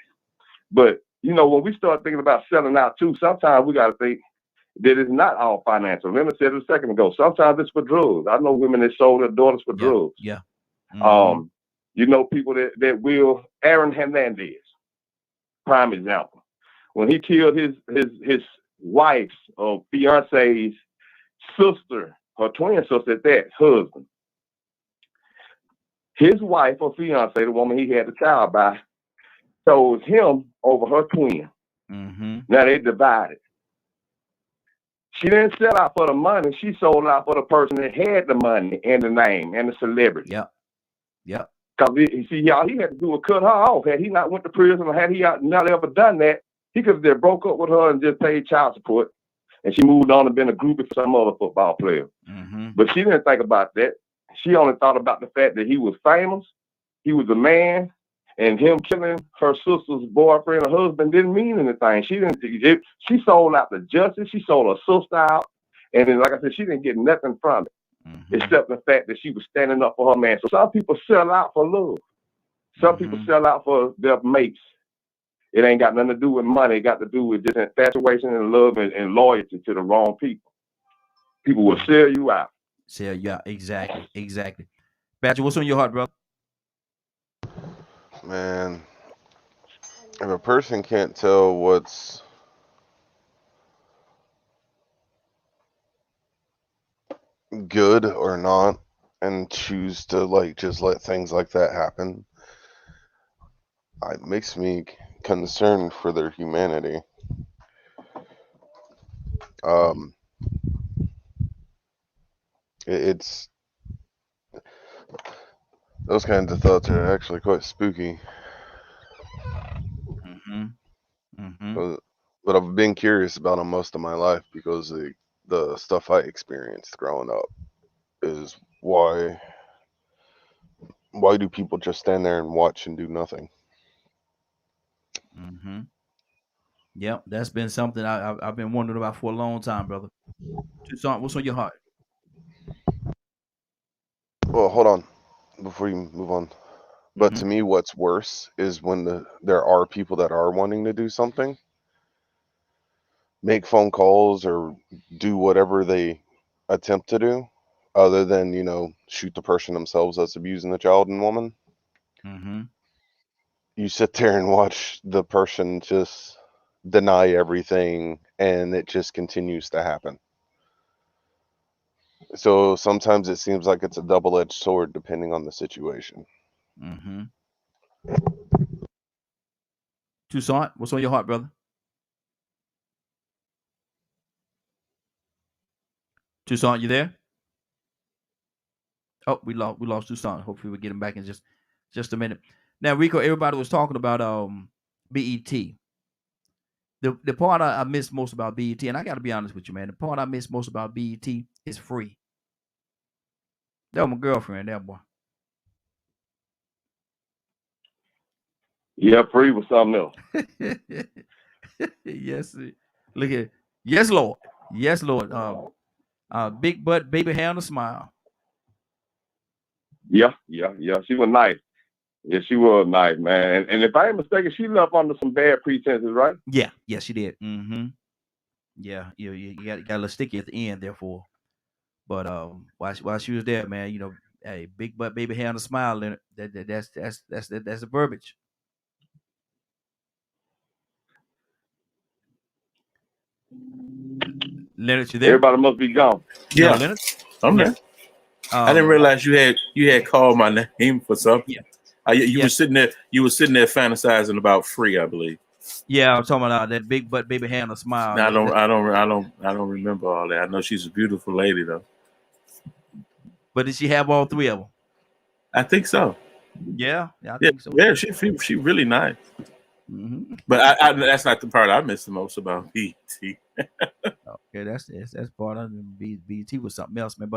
But when we start thinking about selling out too, sometimes we got to think that it's not all financial. Leonard said it a second ago. Sometimes it's for drugs. I know women that sold their daughters for drugs. Yeah. Mm-hmm. People that will. Aaron Hernandez, prime example. When he killed his wife's or fiance's sister, her twin sister at that, husband. His wife or fiance, the woman he had the child by, chose him over her twin. Mm-hmm. Now they divided. She didn't sell out for the money. She sold out for the person that had the money and the name and the celebrity. Yep. Because y'all, he had to do a cut her off. Had he not went to prison or had he not ever done that, he could have just broke up with her and just paid child support. And she moved on and been a groupie for some other football player. Mm-hmm. But she didn't think about that. She only thought about the fact that he was famous, he was a man, and him killing her sister's boyfriend or husband didn't mean anything. She sold out to justice. She sold her sister out. And then, like I said, she didn't get nothing from it, except the fact that she was standing up for her man. So some people sell out for love. Some people sell out for their mates. It ain't got nothing to do with money. It got to do with just infatuation and love and loyalty to the wrong people. People will sell you out. Sell you out. Exactly. Patrick, what's on your heart, bro? Man, if a person can't tell what's good or not and choose to just let things like that happen, it makes me concerned for their humanity. It's those kinds of thoughts are actually quite spooky. But I've been curious about them most of my life because the stuff I experienced growing up is why do people just stand there and watch and do nothing? Yep, that's been something I've been wondering about for a long time, brother. Tucson, what's on your heart? Well, hold on before you move on. But to me, what's worse is when there are people that are wanting to do something, make phone calls or do whatever they attempt to do, other than shoot the person themselves that's abusing the child and woman. You sit there and watch the person just deny everything, and it just continues to happen. So sometimes it seems like it's a double-edged sword depending on the situation. Tucson, what's on your heart, brother? Tucson, you there? Oh, we lost Tucson. Hopefully we'll get him back in just a minute. Now, Rico, everybody was talking about BET. The part I miss most about BET, and I got to be honest with you, man, the part I miss most about BET is free. That was my girlfriend, that boy. Yeah, free was something else. Yes, look at yes, Lord, yes, Lord. Big butt, baby hair, and a smile. Yeah. She was nice. Yeah, she was nice, man. And if I ain't mistaken, she left under some bad pretenses, right? Yeah, she did. Yeah, you got a little sticky at the end, therefore. But while she was there, man, hey, big butt, baby hair, and a smile, Leonard. That's the verbiage. Leonard, you there? Everybody must be gone. Yeah, no, Leonard? I'm there. I didn't realize you had called my name for something. Yeah. You were sitting there. You were sitting there fantasizing about free, I believe. Yeah, I'm talking about that big butt, baby hair, and a smile. I don't remember all that. I know she's a beautiful lady though. But did she have all three of them? I think so. Yeah, I think so. Yeah, she really nice. But that's not the part I miss the most about BET. Okay, that's part of BET was something else, man.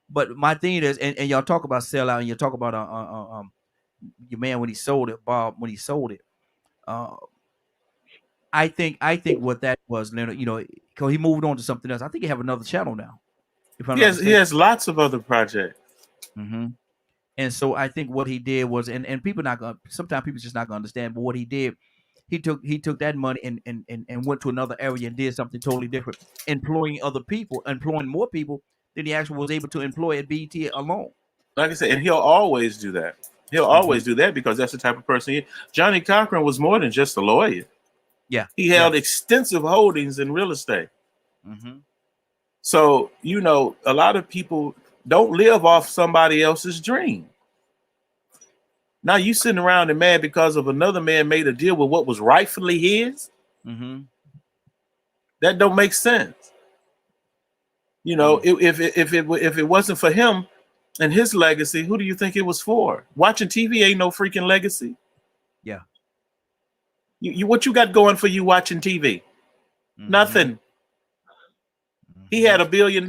But my thing is, and y'all talk about sellout, and you talk about your man when he sold it, Bob when he sold it. I think what that was, Leonard, because he moved on to something else. I think he have another channel now. He has lots of other projects. And so I think what he did was, and people not gonna, sometimes people just not gonna understand, but what he did, he took that money and went to another area and did something totally different, employing other people, employing more people than he actually was able to employ at BET alone. Like I said, and he'll always do that. He'll always do that because that's the type of person he is. Johnny Cochran was more than just a lawyer. Yeah. He held extensive holdings in real estate. Mm-hmm. So, you know, a lot of people don't live off somebody else's dream. Now you sitting around and mad because of another man made a deal with what was rightfully his. Mm-hmm. That don't make sense. You know, if it wasn't for him and his legacy, who do you think it was for? Watching TV ain't no freaking legacy. Yeah. You what you got going for you watching TV? Mm-hmm. Nothing. Mm-hmm. He had $1 billion.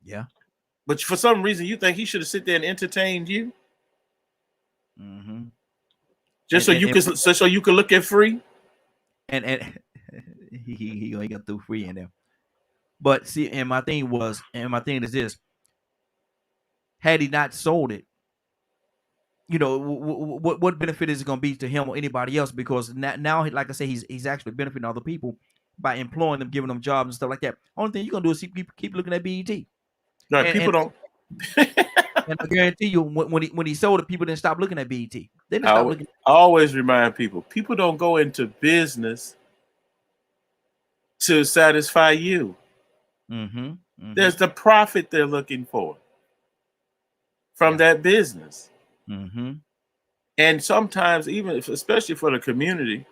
Yeah. But for some reason, you think he should have sit there and entertained you, Mm-hmm. just so you could look at free. And he got through free in there. But see, and my thing is this: had he not sold it, you know, what benefit is it going to be to him or anybody else? Because now, like I say, he's actually benefiting other people by employing them, giving them jobs and stuff like that. Only thing you're gonna do is keep looking at BET. Right? People don't. And I guarantee you, when he sold it, people didn't stop looking at BET. They didn't stop looking. I always remind people don't go into business to satisfy you. Mm-hmm. Mm-hmm. There's the profit they're looking for from that business. Mm-hmm. And sometimes, especially for the community,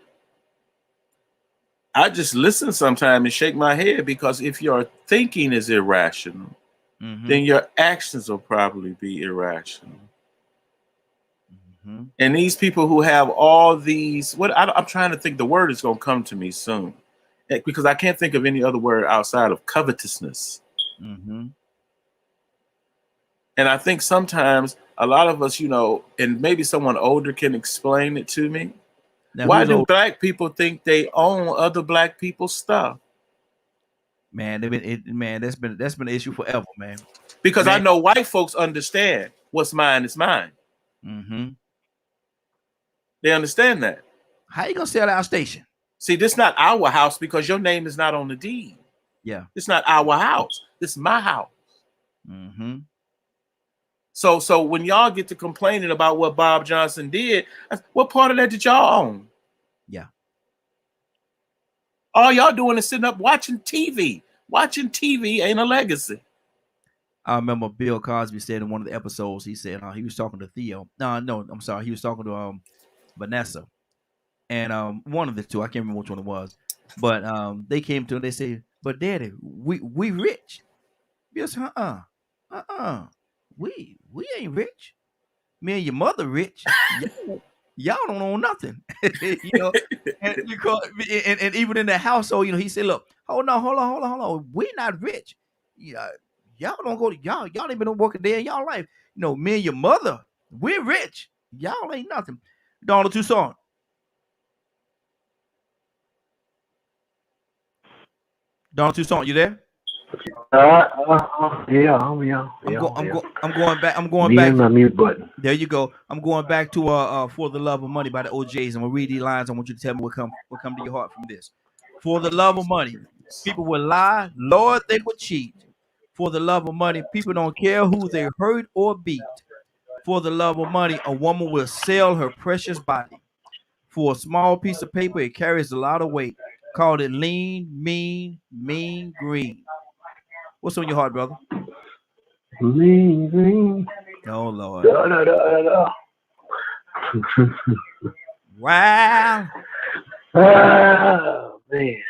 I just listen sometimes and shake my head, because if your thinking is irrational, then your actions will probably be irrational. Mm-hmm. And these people who have all these, I'm trying to think, the word is going to come to me soon, because I can't think of any other word outside of covetousness. Mm-hmm. And I think sometimes a lot of us, you know, and maybe someone older can explain it to me. Now, why do black people think they own other black people's stuff? Man, that's been an issue forever, man. Because I know white folks understand what's mine is mine. Mm-hmm. They understand that. How you gonna sell our station? See, this is not our house because your name is not on the deed. Yeah, it's not our house. This is my house. Mm-hmm. So when y'all get to complaining about what Bob Johnson did, what part of that did y'all own? Yeah. All y'all doing is sitting up watching TV. Watching TV ain't a legacy. I remember Bill Cosby said in one of the episodes, he said he was talking to Theo. No, I'm sorry. He was talking to Vanessa. And one of the two, I can't remember which one it was. But they came to him, they said, "But Daddy, we rich." Yes, we ain't rich. Me and your mother rich. Y'all don't own nothing. You know, and even in the household, you know, he said, "Look, hold on. We're not rich. Y'all don't go to y'all ain't been working day in y'all life. You know, me and your mother, we're rich. Y'all ain't nothing." Donald Tucson. Donald Tucson, you there? Yeah. I'm going back. I'm going back. back. My mute button. There you go. I'm going back to For the Love of Money by the OJs. I'm gonna read these lines. I want you to tell me what come to your heart from this. For the love of money, people will lie. Lord, they will cheat. For the love of money, people don't care who they hurt or beat. For the love of money, a woman will sell her precious body. For a small piece of paper, it carries a lot of weight. Call it lean, mean, green. What's on your heart, brother? Lean, green. Oh, Lord. Da. Wow. Oh, man.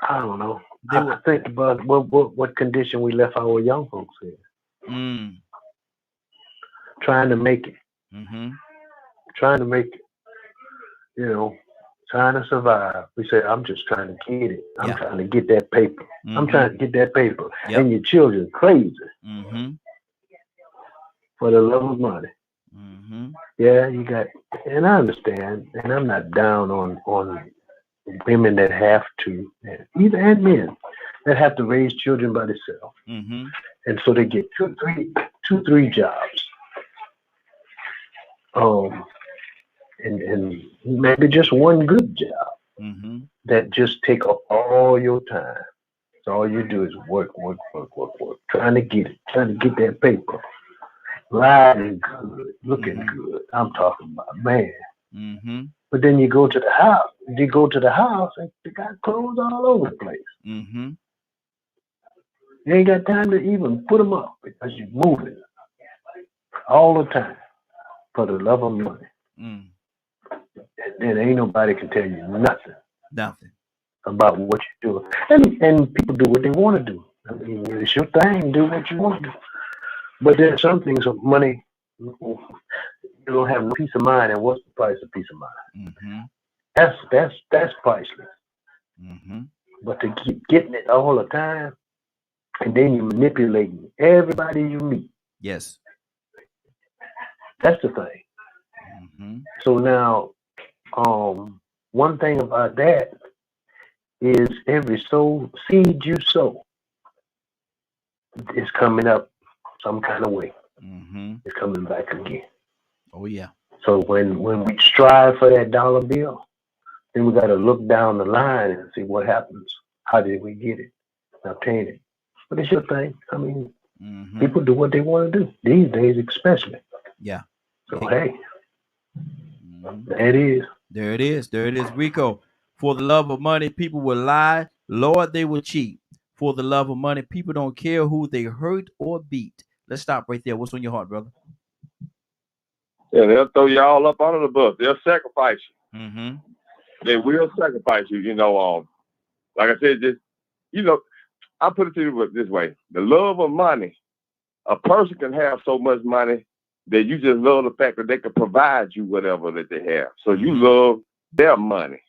I don't know. I think about what condition we left our young folks in. Trying to make it. Mm-hmm. Trying to make it. You know, trying to survive. We say, I'm just trying to get it. I'm trying to get that paper. Mm-hmm. I'm trying to get that paper. Yep. And your children crazy. Mm-hmm. For the love of money. Mm-hmm. Yeah, you got, and I understand, and I'm not down on women that have to, and men that have to raise children by themselves. Mm-hmm. And so they get two, three jobs. and maybe just one good job Mm-hmm. that just take up all your time. So all you do is work, trying to get it, trying to get that paper, riding good, looking Mm-hmm. good. I'm talking about, man. Mm-hmm. But then you go to the house. You go to the house and you got clothes all over the place. Mm-hmm. You ain't got time to even put them up because you're moving all the time for the love of money. Mm. And then ain't nobody can tell you nothing Nothing. about what you do. And people do what they want to do. I mean, it's your thing. Do what you want to do. But there's some things of money you don't have no peace of mind. And what's the price of peace of mind? Mm-hmm. That's priceless. Mm-hmm. But to keep getting it all the time, and then you're manipulating everybody you meet. Yes. That's the thing. Mm-hmm. So now, one thing about that is every seed you sow is coming up some kind of way. Mm-hmm. It's coming back again. Oh yeah. So when we strive for that dollar bill, then we got to look down the line and see what happens. How did we get it, obtain it? But it's your thing. I mean, Mm-hmm. people do what they want to do these days, especially. Yeah. So hey, Mm-hmm. there it is. There it is. There it is, Rico. For the love of money, people will lie. Lord, they will cheat. For the love of money, people don't care who they hurt or beat. Let's stop right there. What's on your heart, brother? Yeah, they'll throw you all up under the bus. They'll sacrifice you. Mm-hmm. They will sacrifice you. Like I said, just I put it to you this way: the love of money. A person can have so much money that you just love the fact that they can provide you whatever that they have. So you love their money.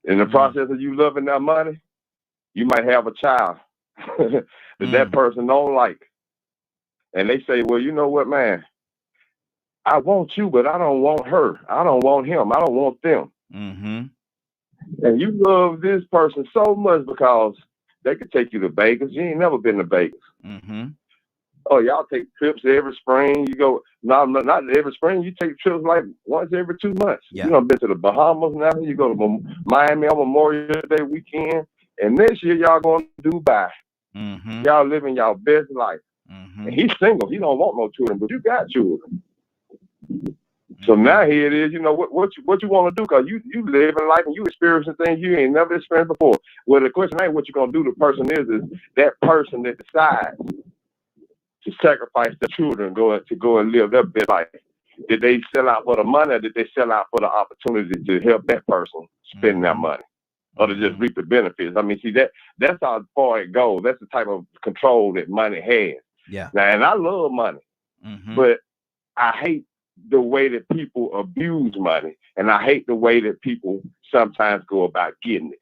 In the process of you loving their money, you might have a child that person don't like. And they say, well, you know what, man? I want you, but I don't want her. I don't want him. I don't want them. Mm-hmm. And you love this person so much because they could take you to Vegas. You ain't never been to Vegas. Mm-hmm. Oh, y'all take trips every spring. You go, not every spring. You take trips like once every 2 months. Yeah. You know, been to the Bahamas now. You go to Miami on Memorial Day weekend. And next year, y'all going to Dubai. Mm-hmm. Y'all living y'all best life. Mm-hmm. And he's single. He don't want no children, but you got children. So now here it is. You know what you want to do, because you living life and you experiencing things you ain't never experienced before. Well, the question ain't what you're gonna do. The person is that person that decides to sacrifice their children to go and live their best life. Did they sell out for the money, or did they sell out for the opportunity to help that person spend their money, or to just reap the benefits? I mean, see, that's how far it goes. That's the type of control that money has. Yeah. Now, and I love money, but I hate the way that people abuse money, and I hate the way that people sometimes go about getting it.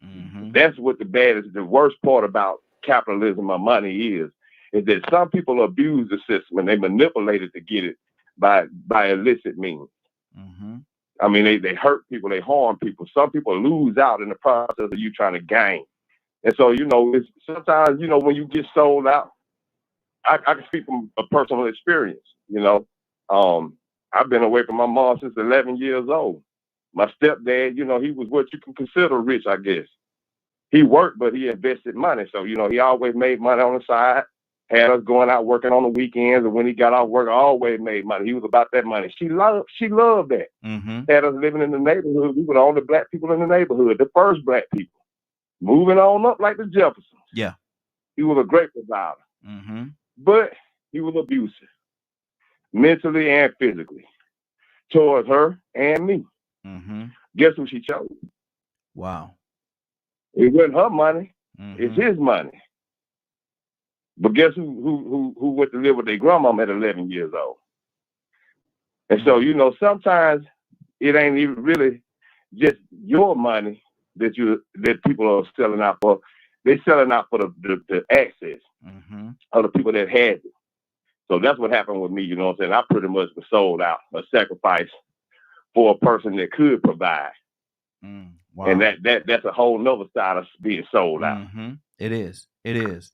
Mm-hmm. That's what the worst part about capitalism or money is that some people abuse the system and they manipulate it to get it by illicit means. Mm-hmm. I mean, they hurt people, they harm people. Some people lose out in the process of you trying to gain. And so, it's sometimes, when you get sold out, I can speak from a personal experience, I've been away from my mom since 11 years old. My stepdad, he was what you can consider rich, I guess. He worked, but he invested money. So, he always made money on the side, had us going out working on the weekends. And when he got off work, always made money. He was about that money. She loved that. Mm-hmm. Had us living in the neighborhood. We were the only black people in the neighborhood, the first black people. Moving on up like the Jeffersons. Yeah. He was a great provider. Mm-hmm. But he was abusive, mentally and physically, towards her and me. Mm-hmm. Guess who she chose? Wow. It wasn't her money. It's his money. But guess who went to live with their grandmama at 11 years old? And so, sometimes it ain't even really just your money that people are selling out for. They're selling out for the access of the people that had it. So that's what happened with me, you know what I'm saying? I pretty much was sold out, a sacrifice for a person that could provide. Wow. And that's a whole nother side of being sold out. It is. It is.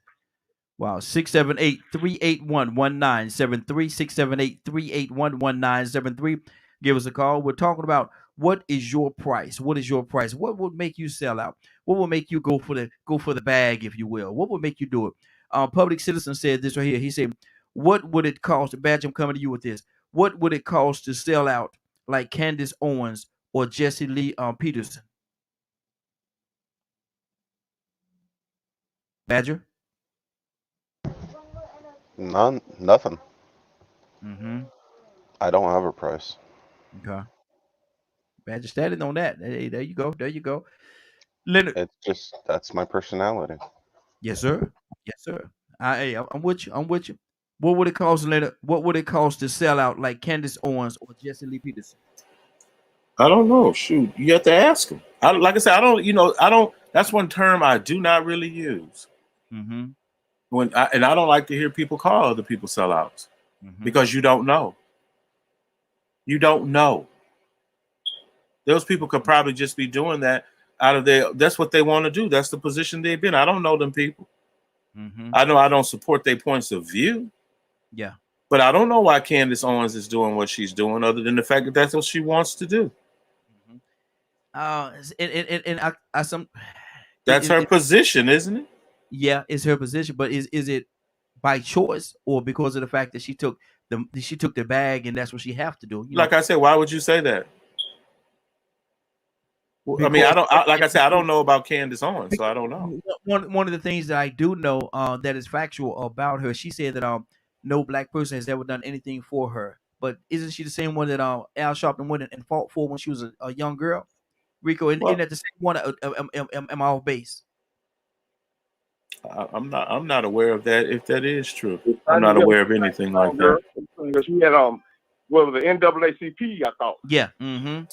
Wow. 678-381-1973. 678-381-1973. give us a call. We're talking about what is your price? What is your price? What would make you sell out? What will make you go for the bag, if you will? What would make you do it? Public Citizen said this right here. He said, "What would it cost?" Badge, I'm coming to you with this. What would it cost to sell out like Candace Owens or Jesse Lee Peterson? Badger. Nothing. Mm-hmm. I don't have a price. Okay. Badger standing on that. Hey, there you go. There you go. Leonard. It's just that's my personality. Yes, sir. Yes, sir. Hey, I'm with you. I'm with you. What would it cost, Leonard? What would it cost to sell out like Candace Owens or Jesse Lee Peterson? I don't know. Shoot, you have to ask them. Like I said, I don't. I don't. That's one term I do not really use. Mm-hmm. And I don't like to hear people call other people sellouts because you don't know. You don't know. Those people could probably just be doing that out of that's what they want to do. That's the position they've been. I don't know them people. I know I don't support their points of view. Yeah. But I don't know why Candace Owens is doing what she's doing, other than the fact that that's what she wants to do. That's her position, isn't it? Yeah, it's her position, but is it by choice or because of the fact that she took the bag and that's what she have to do? Like I said, why would you say that? I mean, like I said, I don't know about Candace Owens, so I don't know. One of the things that I do know that is factual about her, she said that no black person has ever done anything for her. But isn't she the same one that Al Sharpton went and fought for when she was a young girl? Rico, isn't that the same one? Am I off base? I'm not aware of that. If that is true, I'm not aware of anything like that. She had what was the NAACP? I thought. Yeah. And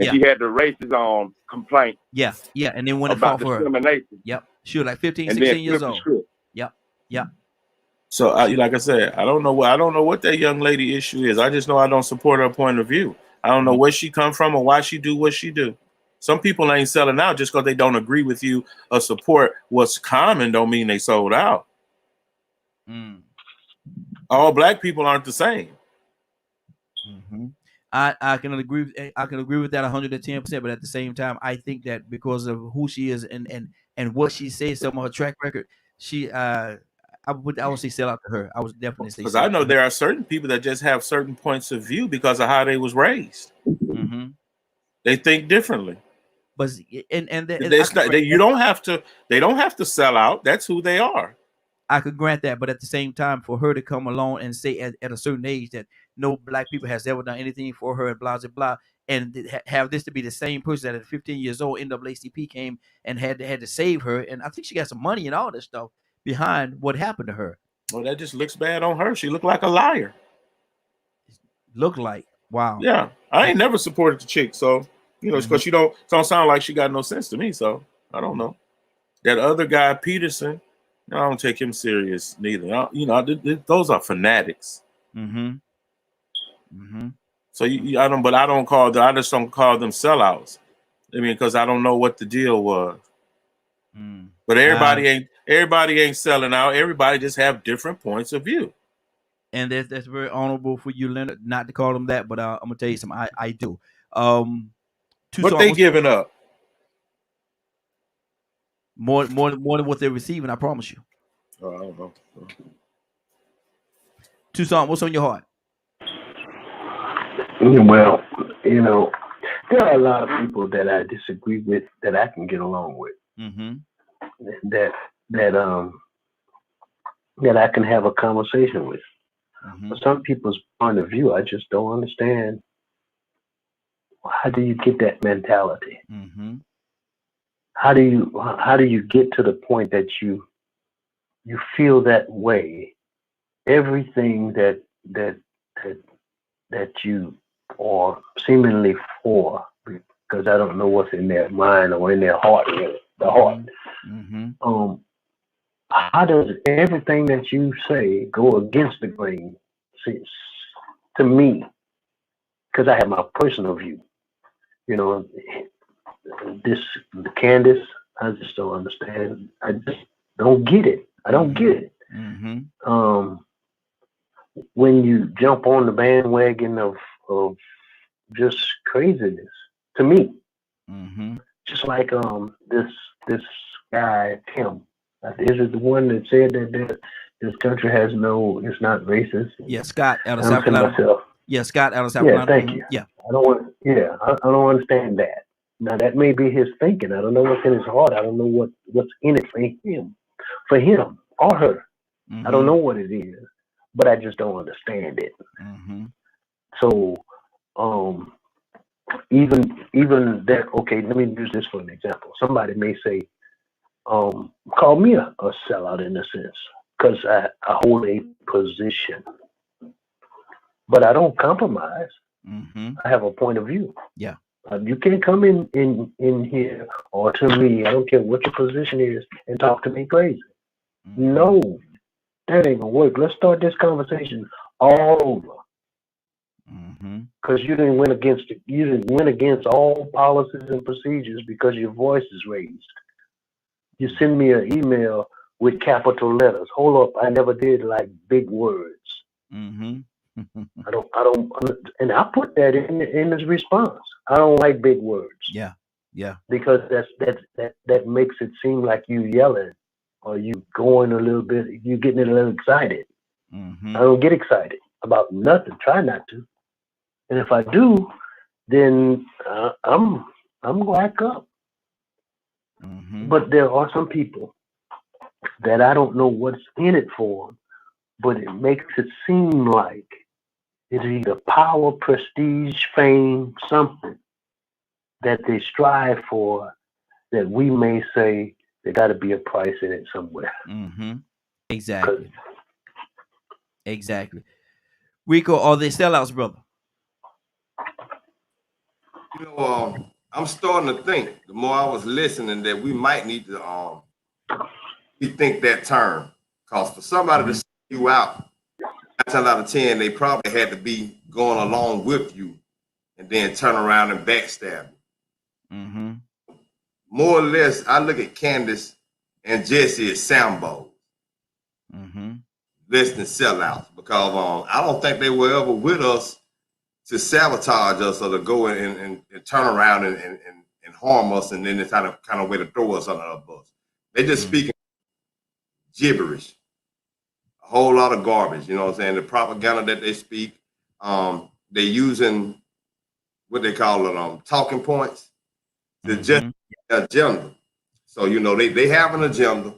she had the racist complaint. Yeah. And then when it about fought for discrimination. Her. Yep. She was like 15, and 16 years old. Yep. So, like I said, I don't know what that young lady issue is. I just know I don't support her point of view. I don't know where she come from or why she do what she do. Some people ain't selling out just because they don't agree with you or support what's common. Don't mean they sold out. All black people aren't the same. I can agree with that 110%. But at the same time, I think that because of who she is and what she says, some of her track record, I would say sell out to her. I would definitely say because I know there are certain people that just have certain points of view because of how they was raised. They think differently. But you don't have to. They don't have to sell out. That's who they are. I could grant that, but at the same time, for her to come along and say at a certain age that no black people has ever done anything for her and blah blah blah, and have this to be the same person that at 15 years old NAACP came and had to save her, and I think she got some money and all this stuff behind what happened to her. Well, that just looks bad on her. She looked like a liar. Look like wow. Yeah, I ain't never supported the chick, so it's because she don't sound like she got no sense to me. So I don't know. That other guy Peterson, I don't take him serious neither. Those are fanatics. So I just don't call them sellouts. I mean, because I don't know what the deal was. But everybody ain't selling out. Everybody just have different points of view. And that's very honorable for you, Leonard, not to call them that. But I'm gonna tell you something. I do. What they giving up? More than what they're receiving. I promise you. I don't know. Tucson, what's on your heart? Well, there are a lot of people that I disagree with that I can get along with. That I can have a conversation with. But some people's point of view, I just don't understand. How do you get that mentality? How do you get to the point that you feel that way? Everything that you are seemingly for, because I don't know what's in their mind or in their heart, really, the heart. How does everything that you say go against the grain? See, to me, because I have my personal view, the Candace, I just don't understand. I just don't get it. I don't get it. when you jump on the bandwagon of just craziness. To me, Mm-hmm. just like this guy Tim. Is it the one that said that this country has no, it's not racist? Yeah, Scott out of And I'm South saying to Carolina. myself, Yeah, Scott out of South yeah, Carolina. thank you. Yeah. I don't want, yeah, I don't understand that. Now that may be his thinking. I don't know what's in his heart. I don't know what's in it for him or her. I don't Mm-hmm. know what it is, but I just don't understand it. Mm-hmm. So, um, even that. Okay, let me use this for an example. Somebody may say, call me a sellout in a sense, because I hold a position, but I don't compromise. Mm-hmm. I have a point of view. Yeah. You can't come in here or to me. I don't care what your position is and talk to me crazy. Mm-hmm. No, that ain't gonna work. Let's start this conversation all over. Mm-hmm. Because you didn't win against all policies and procedures because your voice is raised. You send me an email with capital letters. Hold up, I never did like big words. Mm-hmm. I don't, and I put that in his response. I don't like big words Yeah. Yeah. because that makes it seem like you yelling or you going a little bit, you getting a little excited. Mm-hmm. I don't get excited about nothing. Try not to. And if I do, then I'm gonna act up. Mm-hmm. But there are some people that I don't know what's in it for them, but it makes it seem like it's either power, prestige, fame, something that they strive for that we may say there got to be a price in it somewhere. Mm-hmm. 'Cause Exactly. Exactly. Rico, are they sellouts, brother? I'm starting to think the more I was listening that we might need to rethink that term. Cause for somebody to Mm-hmm. sell you out, 9 times out of 10, they probably had to be going along with you and then turn around and backstab you. Mm-hmm. More or less, I look at Candace and Jesse as Sambo, Mm-hmm. less than sellouts, because I don't think they were ever with us to sabotage us or to go and turn around and harm us and then they kind of way to throw us under the bus. They just Mm-hmm. speaking gibberish, a whole lot of garbage. You know what I'm saying? The propaganda that they speak, they using what they call it, talking points to just Mm-hmm. agenda. So they have an agenda,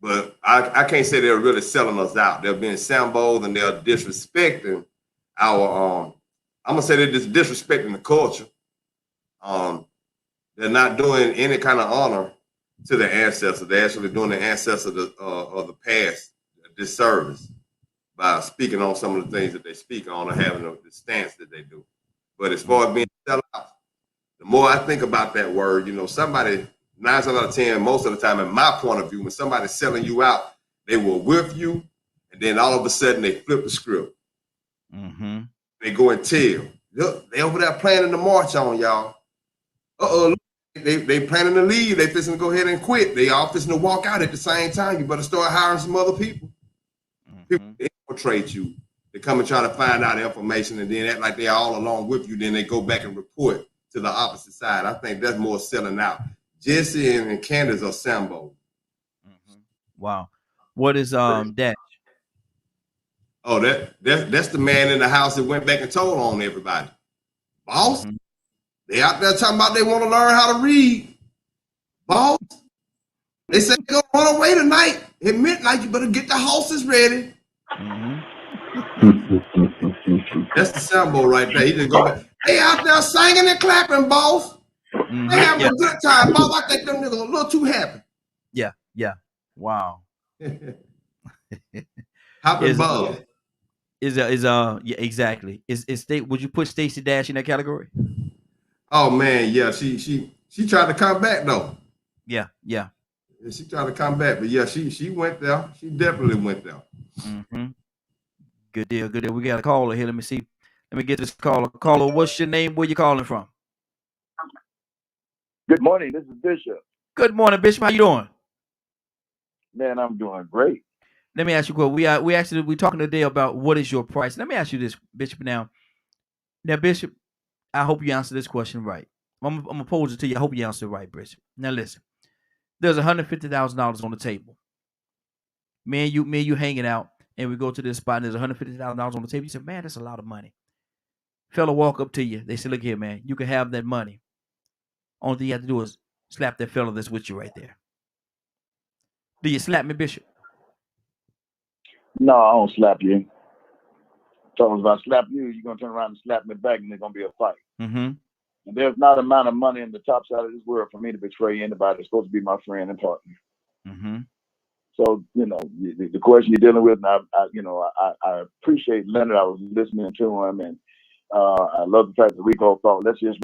but I can't say they're really selling us out. They're being sambos and they're disrespecting our. I'm gonna say they're just disrespecting the culture. Um, they're not doing any kind of honor to the ancestors. They're actually doing the ancestors of the past a disservice by speaking on some of the things that they speak on or having the stance that they do. But as far as being sellout, the more I think about that word, somebody 9 times out of 10, most of the time, in my point of view, when somebody's selling you out, they were with you, and then all of a sudden they flip the script. Mm-hmm. They go and tell, look, they over there planning to march on y'all. They planning to leave. They fixing to go ahead and quit. They all fixing to walk out at the same time. You better start hiring some other people. People Mm-hmm. infiltrate you. They come and try to find out information and then act like they're all along with you. Then they go back and report to the opposite side. I think that's more selling out. Jesse and Candace are Sambo. Mm-hmm. Wow. What is Dash? Oh, that's the man in the house that went back and told on everybody. Boss, Mm-hmm. they out there talking about they want to learn how to read. Boss, they say they're gonna run away tonight. At midnight, you better get the horses ready. Mm-hmm. That's the Sambo right there. He just go back. They out there singing and clapping, boss. They Mm-hmm. having Yeah. a good time, boss. I think them niggas a little too happy. Yeah. Yeah. Wow. Happy Is buzz. yeah, exactly. Is state would you put Stacey Dash in that category? Oh man, yeah. She tried to come back though. Yeah. Yeah. Yeah, she tried to come back, but yeah, she went there. She definitely went there. Mm-hmm. Good deal. Good deal. We got a caller here. Let me see. Let me get this caller. Caller, what's your name? Where you calling from? Good morning. This is Bishop. Good morning, Bishop. How you doing? Man, I'm doing great. Let me ask you a question. We're talking today about what is your price. Let me ask you this, Bishop. Now, Bishop, I hope you answer this question right. I'm gonna pose it to you. I hope you answer it right, Bishop. Now, listen. There's $150,000 on the table. Me and you hanging out, and we go to this spot, and there's $150,000 on the table. You say, man, that's a lot of money. Fella walk up to you. They say, look here, man, you can have that money. Only thing you have to do is slap that fella that's with you right there. Do you slap me, Bishop? No, I don't slap you. So if I slap you, you're gonna turn around and slap me back, and there's gonna be a fight. Mm-hmm. And there's not an amount of money in the top side of this world for me to betray anybody that's supposed to be my friend and partner. Mm-hmm. So, you know, the question you're dealing with, and I appreciate Leonard. I was listening to him, and I love the fact that Rico thought, let's just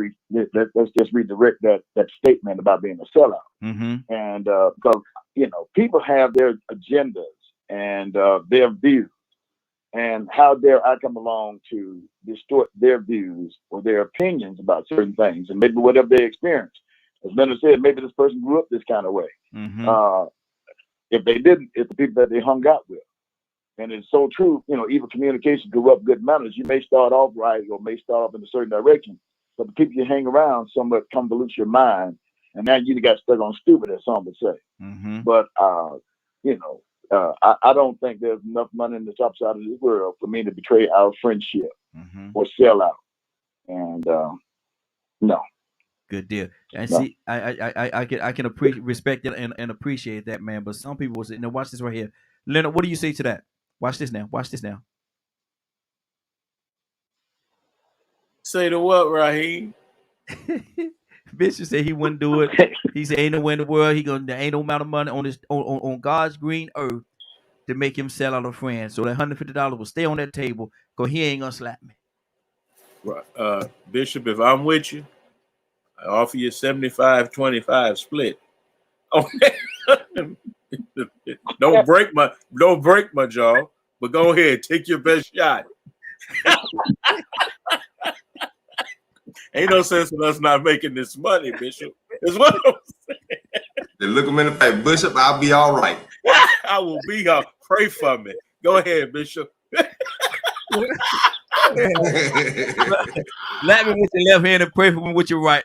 redirect that statement about being a sellout. Mm-hmm. And because, you know, people have their agendas and their views, and how dare I come along to distort their views or their opinions about certain things, and maybe whatever they experience. As Leonard said, maybe this person grew up this kind of way. Mm-hmm. If they didn't, it's the people that they hung out with. And it's so true, you know, even communication grew up good manners. You may start off right or may start off in a certain direction, but the people you hang around somewhat convolutes your mind, and now you got stuck on stupid, as some would say. Mm-hmm. But, you know, I don't think there's enough money in the top side of this world for me to betray our friendship or sell out. And no. Good deal. And No. see, I can respect it and appreciate that, man. But some people will say, now watch this right here. Leonard, what do you say to that? Watch this now. Watch this now. Say to what, Raheem? Bishop said he wouldn't do it. He said ain't no way in the world there ain't no amount of money on this on God's green earth to make him sell out a friend. So that $150 will stay on that table because he ain't gonna slap me. Bishop, if I'm with you, I offer you 75-25 split. Don't break my jaw, but go ahead, take your best shot. Ain't no sense in us not making this money, Bishop. Is what I'm saying. They look him in the face, Bishop. I'll be all right. I will be here. Pray for me. Go ahead, Bishop. Slap me with your left hand and pray for me with your right.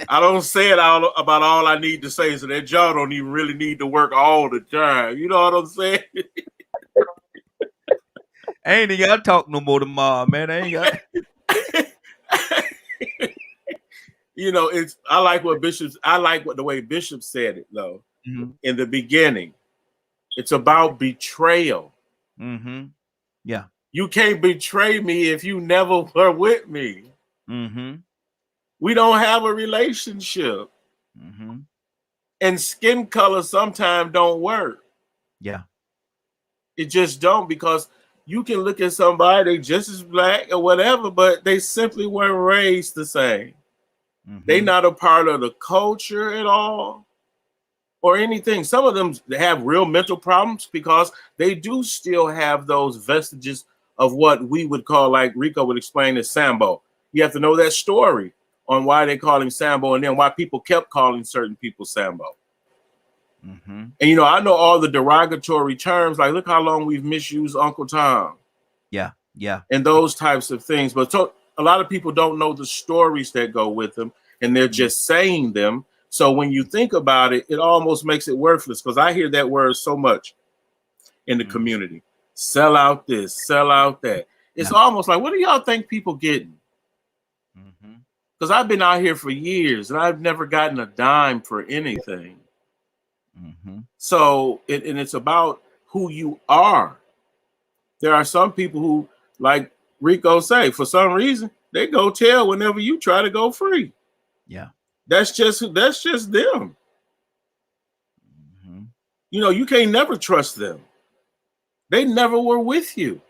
I don't say it about all I need to say, so that jaw don't even really need to work all the time. You know what I'm saying? I ain't even gotta talk no more tomorrow, man. I ain't got. You know, I like the way Bishop said it though. Mm-hmm. In the beginning. It's about betrayal. Mm-hmm. Yeah. You can't betray me if you never were with me. Mm-hmm. We don't have a relationship. Mm-hmm. And skin color sometimes don't work. Yeah. It just don't, because you can look at somebody, they just as black or whatever, but they simply weren't raised the same. Mm-hmm. They not a part of the culture at all or anything. Some of them have real mental problems because they do still have those vestiges of what we would call, like Rico would explain, as Sambo. You have to know that story on why they call him Sambo and then why people kept calling certain people Sambo. Mm-hmm. And, you know, I know all the derogatory terms, like look how long we've misused Uncle Tom. Yeah, yeah. And those types of things. But a lot of people don't know the stories that go with them, and they're just saying them. So when you think about it, it almost makes it worthless, because I hear that word so much in the community. Sell out this, sell out that. It's almost like, what do y'all think people getting? Because I've been out here for years, and I've never gotten a dime for anything. So it's about who you are. There are some people who, like Rico say, for some reason, they go tell whenever you try to go free. Yeah. That's just them. You know, you can't never trust them. They never were with you.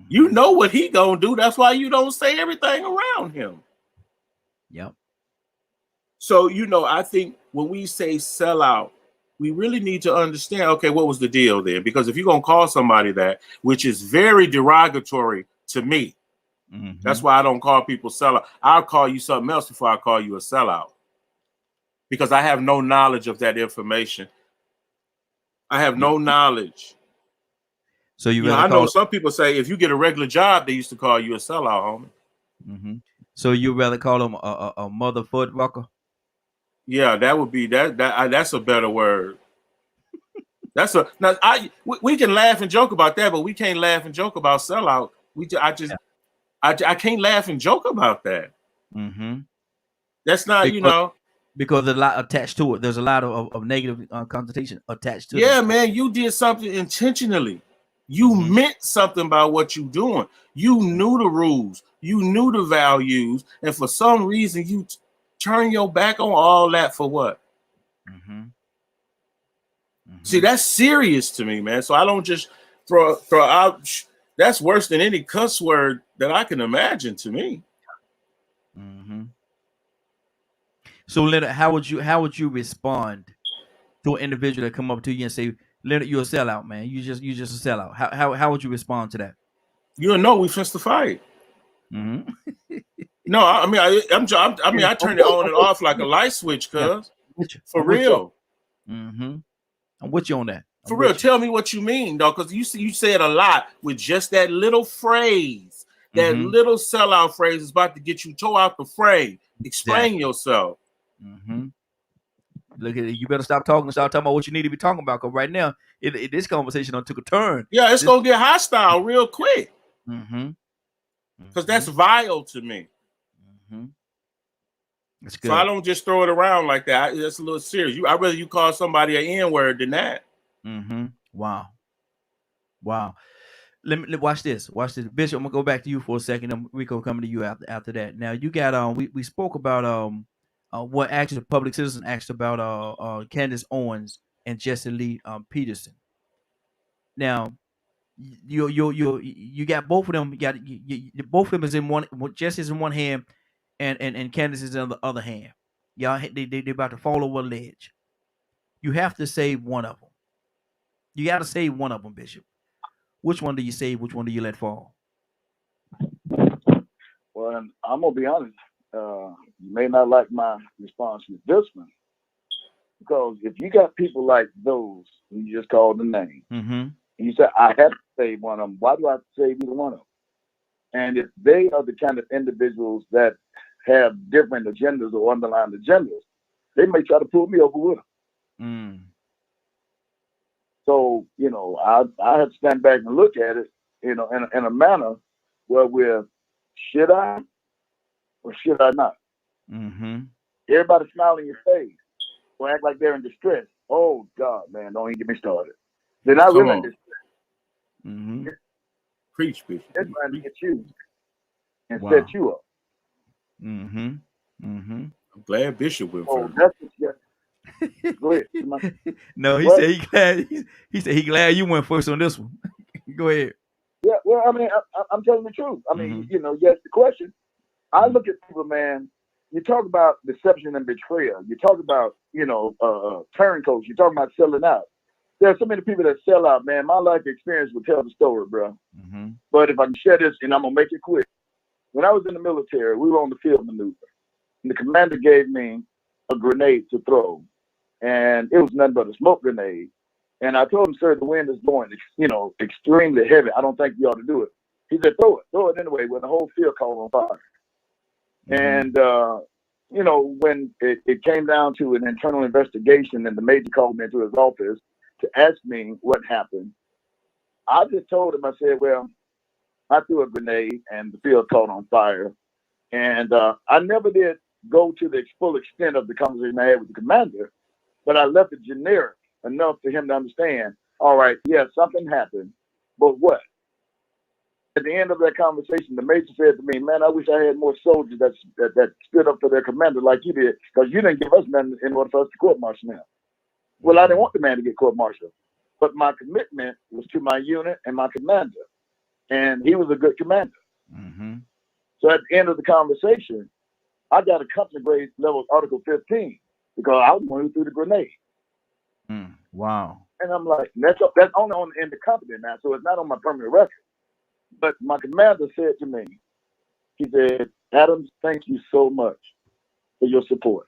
You know what he gonna do. That's why you don't say everything around him. Yep. So, you know, I think when we say sell out, we really need to understand, okay, what was the deal there? Because if you're going to call somebody that, which is very derogatory to me, that's why I don't call people sellout. I'll call you something else before I call you a sellout, because I have no knowledge of that information. I have no knowledge. So you You know, rather I know call some people say if you get a regular job, they used to call you a sellout, homie. mm-hmm. So you rather call them a mother foot rocker? Yeah, that would be that's a better word. That's a now we can laugh and joke about that, but we can't laugh and joke about sellout. Yeah. I can't laugh and joke about that. Mm-hmm. That's not, you Because know. because there's a lot attached to it. There's a lot of negative connotation attached to Yeah, that. man, you did something intentionally. You Mm-hmm. meant something by what you doing. You knew the rules. You knew the values, and for some reason, you turn your back on all that for what? Mm-hmm. See, Mm-hmm. that's serious to me, man. So I don't just throw out. That's worse than any cuss word that I can imagine to me. Mm-hmm. So Leonard, how would you respond to an individual that come up to you and say, Leonard, you're a sellout, man. You just a sellout. How would you respond to that? You know we finna fight. Mm-hmm. No, I mean I turn it on and off like a light switch, Yeah, cuz I'm with you. for I'm with you. real. Mm-hmm. I'm with you on that. For I'm real, with you. tell me what you mean, though, because you say it a lot with just that little phrase. That Mm-hmm. little sellout phrase is about to get you tore out the fray. Explain Exactly. yourself. Mm-hmm. Look at it. You better stop talking and start talking about what you need to be talking about. Because right now, this conversation done took a turn. Yeah, it's This. gonna get hostile real quick Mm-hmm. because Mm-hmm. that's vile to me. Mm-hmm. That's So I good. don't just throw it around like that. That's a little serious. I'd rather you call somebody an N-word than that. Mm-hmm. Wow. Wow. Let watch this. Watch this, Bishop. I'm gonna go back to you for a second. And Rico coming to you after that. Now you got we spoke about what actually the public citizen asked about Candace Owens and Jesse Lee Peterson. Now you got both of them. You got both of them is in one. Jesse's in one hand, and Candace is in the other hand. Y'all they about to fall over a ledge. You have to save one of them. You got to save one of them, Bishop. Which one do you save? Which one do you let fall? Well, and I'm gonna be honest. You may not like my response with this one because if you got people like those who you just called the name, Mm-hmm. and you say I have to save one of them, why do I have to save either one of them? And if they are the kind of individuals that have different agendas or underlying agendas, they may try to pull me over with them. Mm. So, I have to stand back and look at it, in a manner where should I or should I not? Mm-hmm. Everybody smile in your face or act like they're in distress. Oh God, man, don't even get me started. They're not Come really in on, distress. Mm-hmm. preach, Bishop. They're trying to get you and Wow. set you up. Mm-hmm. Mm-hmm. I'm glad Bishop went So first. that's what go ahead. No, he What? said he glad. He said he glad you went first on this one. Go ahead. Yeah, well, I mean, I'm telling the truth. I mean, Mm-hmm. you asked the question. I look at people, man. You talk about deception and betrayal. You talk about, turncoats. You talk about selling out. There are so many people that sell out, man. My life experience will tell the story, bro. Mm-hmm. But if I can share this, and I'm gonna make it quick. When I was in the military, we were on the field maneuver, and the commander gave me a grenade to throw, and it was nothing but a smoke grenade. And I told him, sir, the wind is blowing, extremely heavy. I don't think you ought to do it. He said, throw it anyway. When the whole field caught on fire. Mm-hmm. And, when it came down to an internal investigation and the major called me into his office to ask me what happened, I just told him, I said, well, I threw a grenade and the field caught on fire. And I never did go to the full extent of the conversation I had with the commander, but I left it generic enough for him to understand, all right, yeah, something happened, but what? At the end of that conversation, the major said to me, man, I wish I had more soldiers that stood up for their commander like you did, because you didn't give us nothing in order for us to court-martial him. Well, I didn't want the man to get court-martialed, but my commitment was to my unit and my commander, and he was a good commander. Mm-hmm. So at the end of the conversation, I got a company grade level Article 15 because I was the one who threw the grenade. Wow. And I'm like, that's only in the company now, so it's not on my permanent record. But my commander said to me, he said, Adams, thank you so much for your support.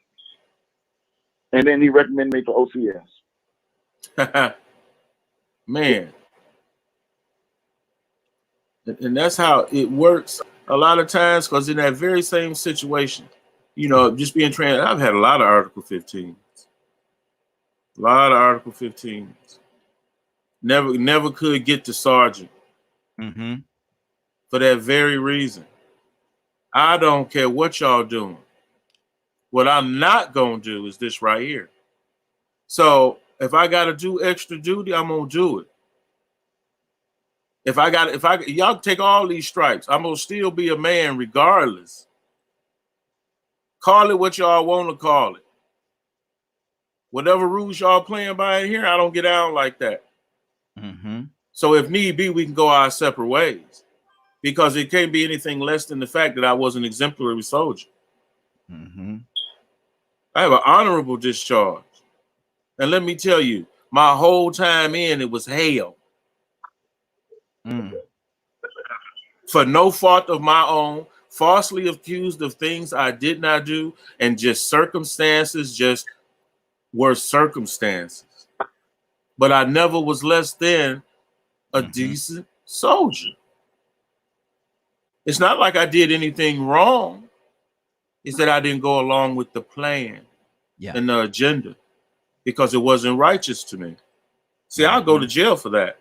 And then he recommended me for OCS. man. And that's how it works a lot of times, because in that very same situation, you know, just being trained, I've had a lot of Article 15s. A lot of Article 15s. Never could get to sergeant for that very reason. I don't care what y'all doing. What I'm not going to do is this right here. So if I got to do extra duty, I'm going to do it. If y'all take all these stripes, I'm going to still be a man regardless. Call it what y'all want to call it. Whatever rules y'all playing by in here, I don't get down like that. So if need be, we can go our separate ways, because it can't be anything less than the fact that I was an exemplary soldier. I have an honorable discharge. And let me tell you, my whole time in, it was hell. For no fault of my own, falsely accused of things I did not do, and just circumstances just were circumstances. But I never was less than a decent soldier. It's not like I did anything wrong. It's that I didn't go along with the plan and the agenda, because it wasn't righteous to me. See, I'll go to jail for that.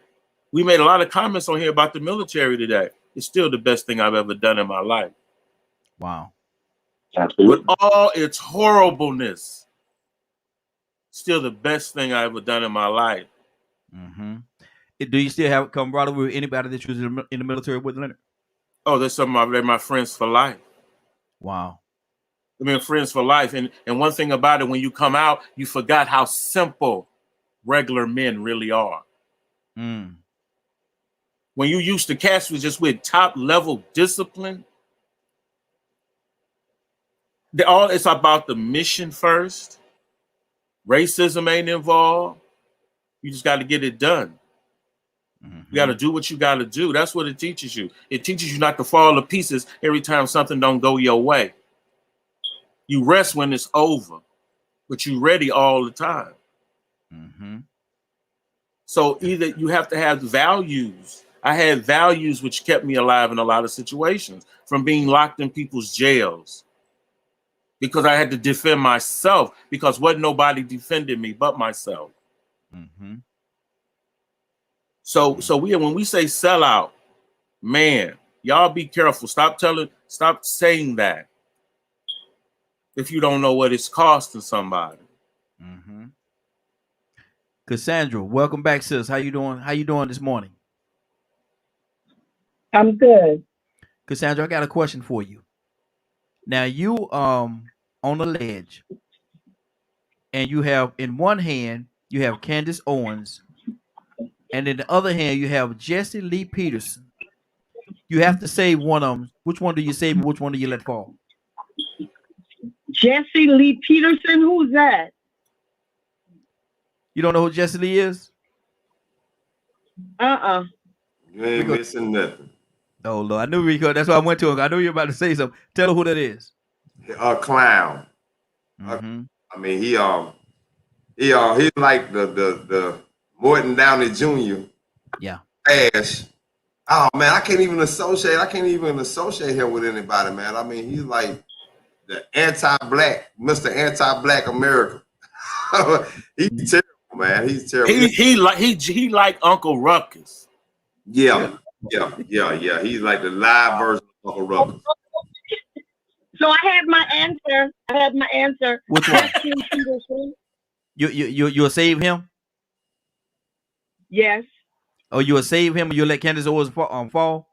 We made a lot of comments on here about the military today. It's still the best thing I've ever done in my life. Wow. With all its horribleness, still the best thing I ever done in my life. Do you still have camaraderie with anybody that was in the military with, Leonard? Oh, they're my friends for life. Wow. I mean, friends for life. And one thing about it, when you come out, you forgot how simple regular men really are. When you used to cast with just with top level discipline, it's about the mission first. Racism ain't involved. You just got to get it done. You got to do what you got to do. That's what it teaches you. It teaches you not to fall to pieces every time something don't go your way. You rest when it's over, but you ready all the time. So either you have to have values. I had values which kept me alive in a lot of situations, from being locked in people's jails, because I had to defend myself, because wasn't nobody defending me but myself. So when we say sellout, man, y'all be careful. Stop saying that if you don't know what it's costing somebody. Cassandra, welcome back, sis. How you doing? How you doing this morning? I'm good. Cassandra, I got a question for you. Now you on the ledge, and you have in one hand you have Candace Owens, and in the other hand you have Jesse Lee Peterson. You have to save one of them. Which one do you save and which one do you let fall? Jesse Lee Peterson, who's that? You don't know who Jesse Lee is? You ain't missing nothing. Oh Lord, I knew Rico. That's why I went to him. I knew you were about to say something. Tell her who that is. A clown. I mean, he's like the Morton Downey Jr. Yeah. Ash. Oh man, I can't even associate him with anybody, man. I mean, he's like the anti-black, Mr. Anti-Black America. He's terrible, man. He's terrible. He like Uncle Ruckus. Yeah. He's like the live version of Uncle Ruckus. So I have my answer. Which one? You'll save him? Yes. Oh, you'll save him and you'll let Candace Owens fall?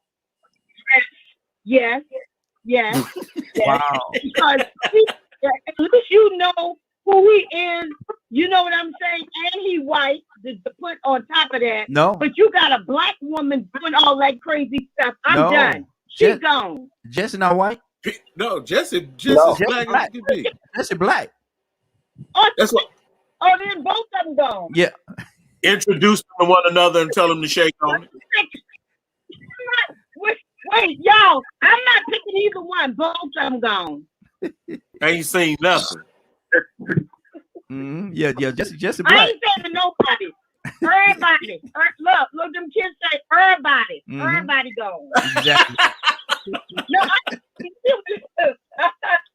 Yes. Wow. Because at least you know who he is. You know what I'm saying? And he white to put on top of that. No. But you got a black woman doing all that crazy stuff. I'm done. She's gone. Jesse not white? No, Jesse as black as he can be. Jesse black. That's what. Oh, then both of them gone. Yeah. Introduce them to one another and tell them to shake on it. Wait, y'all. I'm not picking either one. Both of them gone. Ain't seen nothing. Yeah. Jesse black. I ain't saying to nobody. Everybody. Look, them kids say everybody. Everybody go. Exactly. No,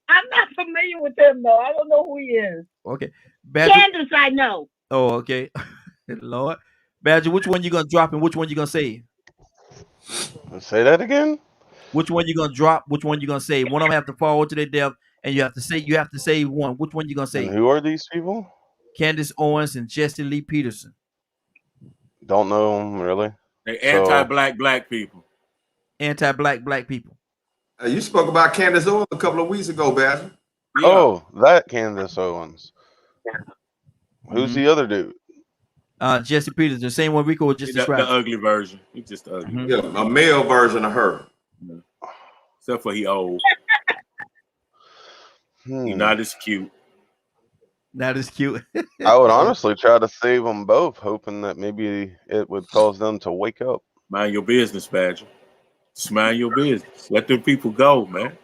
I'm not familiar with him though. I don't know who he is. Okay. Badger. Candace, I know. Oh, okay. Lord. Badger, which one you gonna drop and which one you gonna save? Say that again. Which one you gonna drop? Which one you gonna save? One of them have to fall to their death, and you have to save one. Which one you gonna And save? who are these people? Candace Owens and Jesse Lee Peterson. Don't know them really. They anti-black people. Anti-black people. You spoke about Candace Owens a couple of weeks ago, Badger. Yeah. Oh, that Candace Owens. Who's the other dude? Jesse Peterson, the same one Rico just described. The ugly version. He's just the ugly. Yeah, a male version of her. Yeah. Except for he old. He's not as cute. Not as cute. I would honestly try to save them both, hoping that maybe it would cause them to wake up. Mind your business, Badger. Just mind your business. Let them people go, man.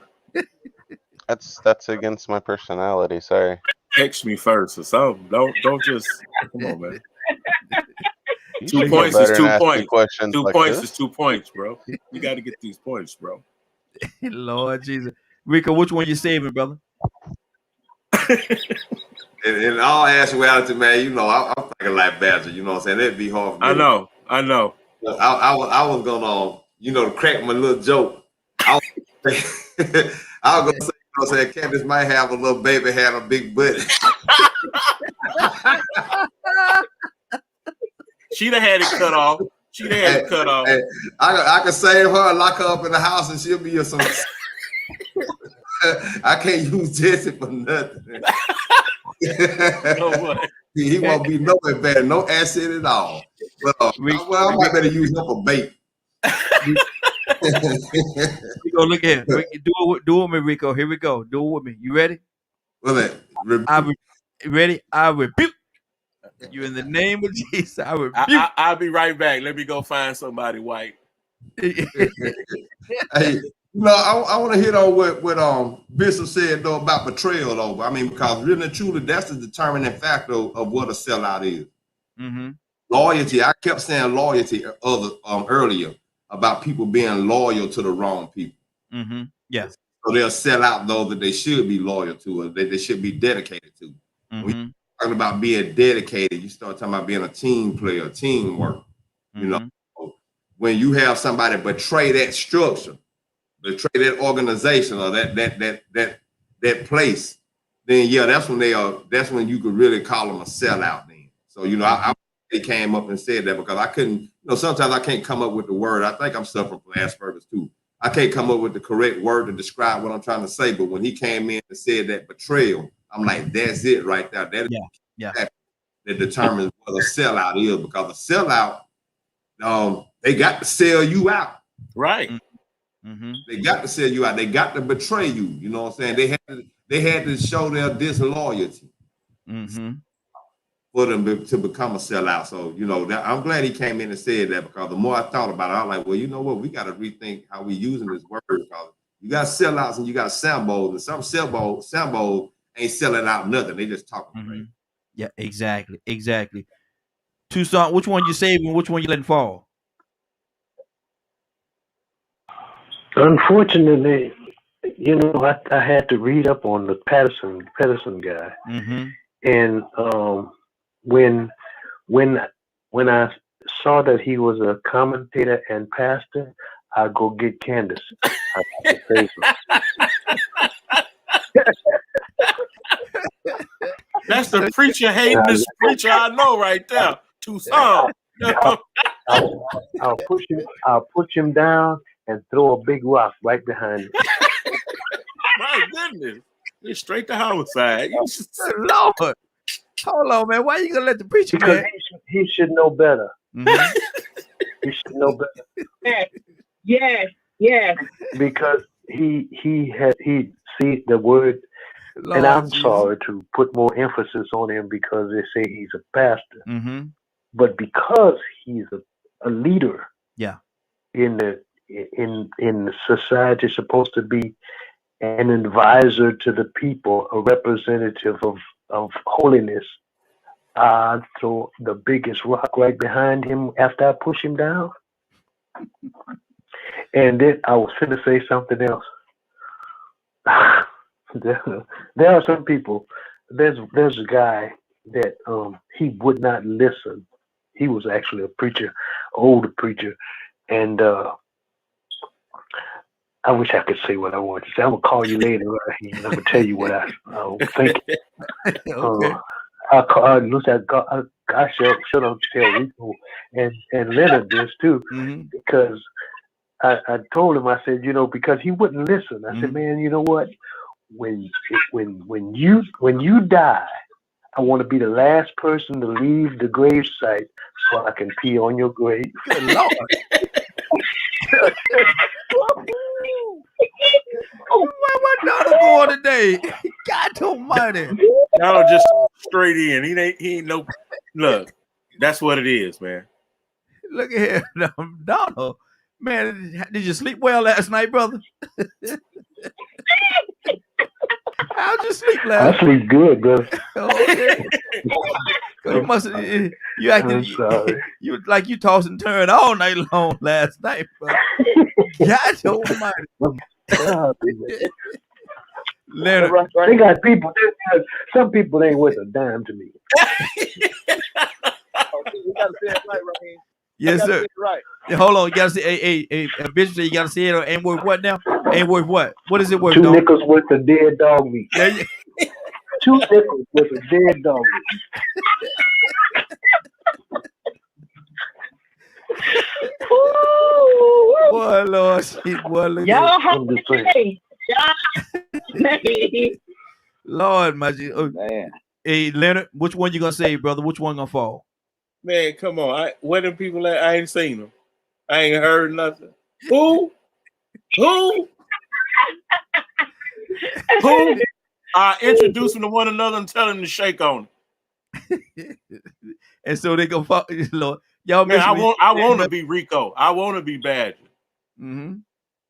That's against my personality. Sorry. Text me first or something. Don't just come on, man. 2 You points should is get 2 better and ask me points. questions 2 like points this. is 2 points, bro. You got to get these points, bro. Lord Jesus. Rico, which one you saving, brother? In all actuality, man, you know, I'm thinking like Badger. You know what I'm saying? That'd be hard for me. I know. I was gonna, you know, to crack my little joke. I was gonna say, you know what I'm saying, Candace might have a little baby, had a big butt. She'd have had it cut off. Hey, I could save her, lock her up in the house, and she'll be some. I can't use Jesse for nothing. No way. He won't be nowhere better, no asset at all. But, I might better use him for bait. Rico, look here. Do it with me, Rico. Here we go. Do it with me. You ready? Ready? I rebuke you in the name of Jesus. I rebuke. I'll be right back. Let me go find somebody white. Hey, you know, I want to hit on what Bishop said though about betrayal though. I mean, because really and truly, that's the determining factor of what a sellout is. Loyalty. I kept saying loyalty earlier about people being loyal to the wrong people. Yes. So they'll sell out those that they should be loyal to, or that they should be dedicated to. When you're talking about being dedicated, you start talking about being a team player, teamwork. You know, when you have somebody betray that structure, betray that organization or that place, then yeah, that's when you could really call them a sellout. Then, so you know, they came up and said that because I couldn't. You know, sometimes I can't come up with the word. I think I'm suffering from Asperger's too. I can't come up with the correct word to describe what I'm trying to say. But when he came in and said that betrayal, I'm like, that's it right there. That is that determines what a sellout is, because a sellout, they got to sell you out. Right. They got to sell you out. They got to betray you. You know what I'm saying? They had to show their disloyalty for them to become a sellout. So, you know, I'm glad he came in and said that, because the more I thought about it, I was like, well, you know what? We got to rethink how we using this word, because you got sellouts and you got sambos, and some sambos ain't selling out nothing. They just talking crazy. Yeah, exactly. Tucson, which one you saving? Which one you letting fall? Unfortunately, you know, I had to read up on the Patterson guy, and when I saw that he was a commentator and pastor, I go get Candace. That's the preacher hating preacher I know right there. Tucson. I'll push him down and throw a big rock right behind him. My goodness. It's straight to homicide. Lord. Hold on, man. Why you gonna let the preacher, because man? He should know better. He should know better. Yes. Because he sees the word, Lord, and I'm sorry to put more emphasis on him because they say he's a pastor. But because he's a leader, in the society, supposed to be an advisor to the people, a representative of holiness. I throw the biggest rock right behind him after I push him down. And then I was finna say something else. there are some people. There's a guy that he would not listen. He was actually a preacher, older preacher, and I wish I could say what I want to say. I'm gonna call you later, right here, and I'm gonna tell you what I think. Okay. I should tell Rico and Leonard this too, Mm-hmm. because I told him, I said, because he wouldn't listen. I said, man, you know what? When you die, I want to be the last person to leave the grave site so I can pee on your grave. Good Lord. Where Donald going today? God almighty. Donald just straight in. He ain't no look. That's what it is, man. Look at here. Donald. Man, did you sleep well last night, brother? How'd you sleep last night? I sleep good, brother. Okay. You must you acted I'm sorry. you like you toss and turn all night long last night, brother. God almighty. Leonard. They got people. Some people ain't worth a dime to me. You gotta say it right, Raheem. Yes, Gotta sir. say it right. Yeah, hold on, you gotta say a Bishop said you gotta say it ain't worth what now? Ain't worth what? What is it worth, 2 dog? nickels worth of dead dog meat. Yeah. 2 nickels worth of dead dog meat. Boy, Lord, shit, boy, look Y'all at have to say. Y'all. Lord, my G. Man. Hey, Leonard, which one you gonna say, brother? Which one gonna fall? Man, come on. Where them people at? I ain't seen them. I ain't heard nothing. Who? Introduce them to one another and tell them to shake on it. And so they go fall. Lord, y'all man, I want to be Rico. I want to be Badger. Mm-hmm.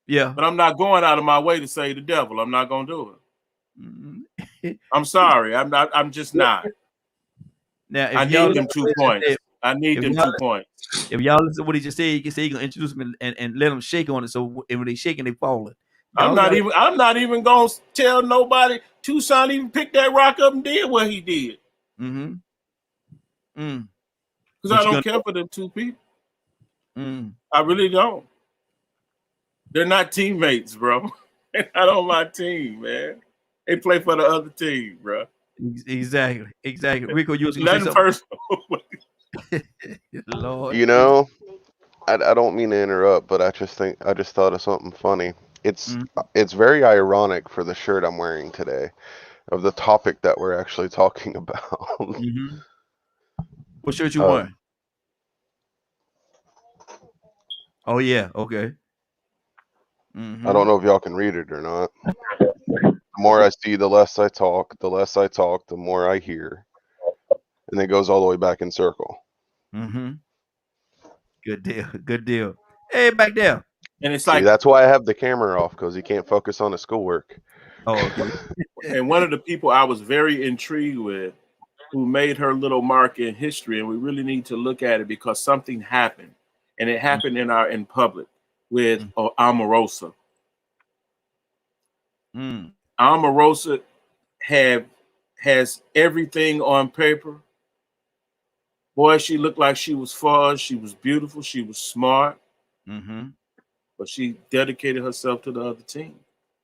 Yeah. But I'm not going out of my way to say the devil. I'm not gonna do it. Mm-hmm. I'm sorry. I'm not. I'm just not. Now, if I need them 2 points. I need them 2 points. If y'all listen to what he just said, you can say you're gonna introduce them and let them shake on it. So when they shaking, they falling. I'm not even gonna tell nobody Tucson even picked that rock up and did what he did. Mm-hmm. Because I don't care for them 2 people. I really don't. They're not teammates, bro. They're not on my team, man. They play for the other team, bro. Exactly. Rico, you was gonna nothing say personal. Lord. You know, I don't mean to interrupt, but I just thought of something funny. It's very ironic for the shirt I'm wearing today, of the topic that we're actually talking about. What shirt you wearing? Oh yeah, okay. I don't know if y'all can read it or not. The more I see, the less I talk. The less I talk, the more I hear. And it goes all the way back in circle. Good deal. Hey, back there. And it's See, that's why I have the camera off, because he can't focus on his schoolwork. Oh, okay. And one of the people I was very intrigued with, who made her little mark in history, and we really need to look at it because something happened, and it happened in public with Omarosa. Omarosa has everything on paper. Boy, she looked like she was fun. She was beautiful. She was smart. But she dedicated herself to the other team.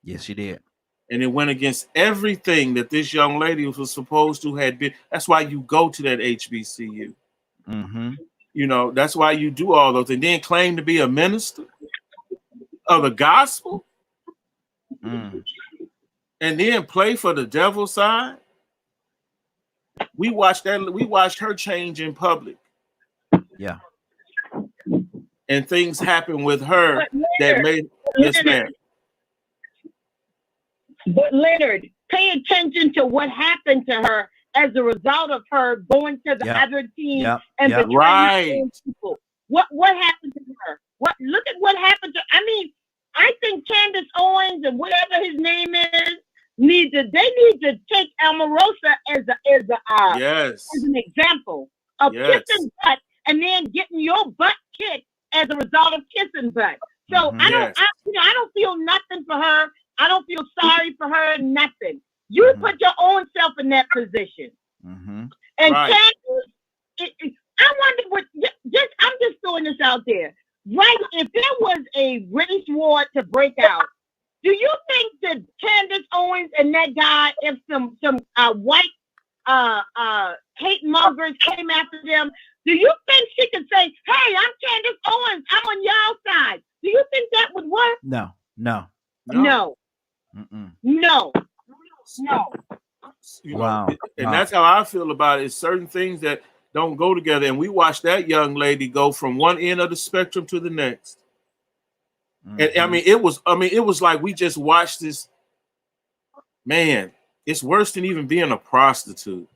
Yes, she did. And it went against everything that this young lady was supposed to have been. That's why you go to that HBCU. You know, that's why you do all those and then claim to be a minister of the gospel and then play for the devil's side. We watched her change in public. Yeah. And things happened with her that made yes, ma'am. But Leonard, pay attention to what happened to her as a result of her going to the other team and betraying people. What happened to her? Look at what happened to. I mean, I think Candace Owens and whatever his name is need to take Omarosa as as Yes. an example of Yes. kissing butt and then getting your butt kicked as a result of kissing butt. So Mm-hmm. Yes. I don't feel nothing for her. I don't feel sorry for her. Nothing. You Mm-hmm. put your own self in that position. Mm-hmm. And Right. I wonder what. I'm just throwing this out there. Right? If there was a race war to break out, do you think that Candace Owens and that guy, if some white hate mongers came after them, do you think she could say, "Hey, I'm Candace Owens. I'm on y'all side"? Do you think that would work? No. No. No. No, Mm-mm. no, no. You know, Wow. and Wow. that's how I feel about it. It's certain things that don't go together. And we watched that young lady go from one end of the spectrum to the next. And Mm-hmm. it was like we just watched this. Man, it's worse than even being a prostitute.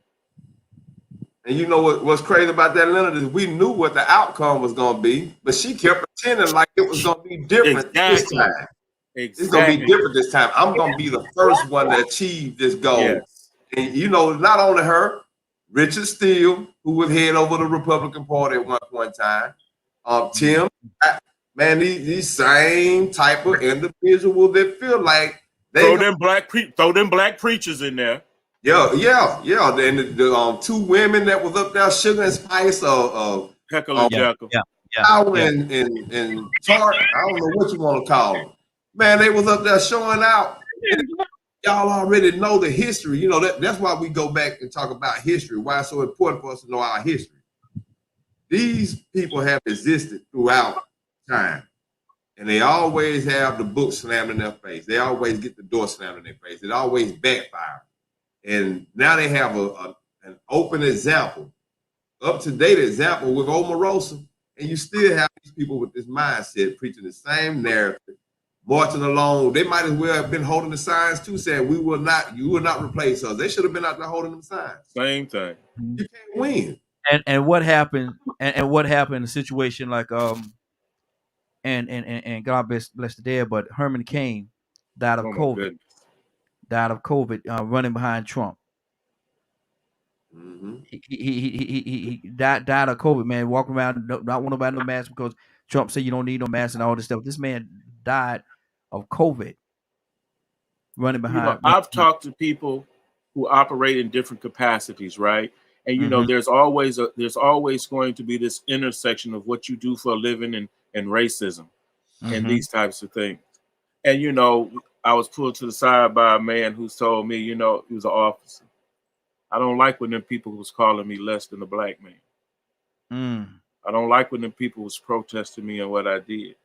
And you know what's crazy about that, Leonard, is we knew what the outcome was going to be, but she kept pretending like it was going to be different this Exactly. time. It's going to be Exactly. different this time. I'm going to be the first one to achieve this goal. Yes. And you know, not only her, Richard Steele, who was head over the Republican Party at one point in time, Tim, man, these same type of individuals that feel like they Throw them black preachers in there. yeah. And the two women that was up there, Sugar and Spice, Heckle and Yeah. Jekyll. Yeah. Yeah. Power Yeah. and Tart, I don't know what you want to call them. Man, they was up there showing out. And y'all already know the history. You know, that's why we go back and talk about history, why it's so important for us to know our history. These people have existed throughout time. And they always have the book slammed in their face. They always get the door slammed in their face. It always backfires. And now they have an open example, up-to-date example with Omarosa. And you still have these people with this mindset preaching the same narrative, marching along. They might as well have been holding the signs too, saying you will not replace us. They should have been out there holding them signs. Same thing. You can't win. And what happened? And what happened in a situation like and God bless the dead, but Herman Cain died of Oh my COVID. goodness. Running behind Trump. Mm-hmm. He died of COVID, man. Walking around, not want nobody no mask because Trump said you don't need no mask and all this stuff. This man died of COVID. Running behind. I've talked to people who operate in different capacities, right? And Mhm. there's always going to be this intersection of what you do for a living and racism and Mhm. these types of things. And I was pulled to the side by a man who told me, he was an officer. I don't like when them people was calling me less than a black man. Mm. I don't like when them people was protesting me and what I did.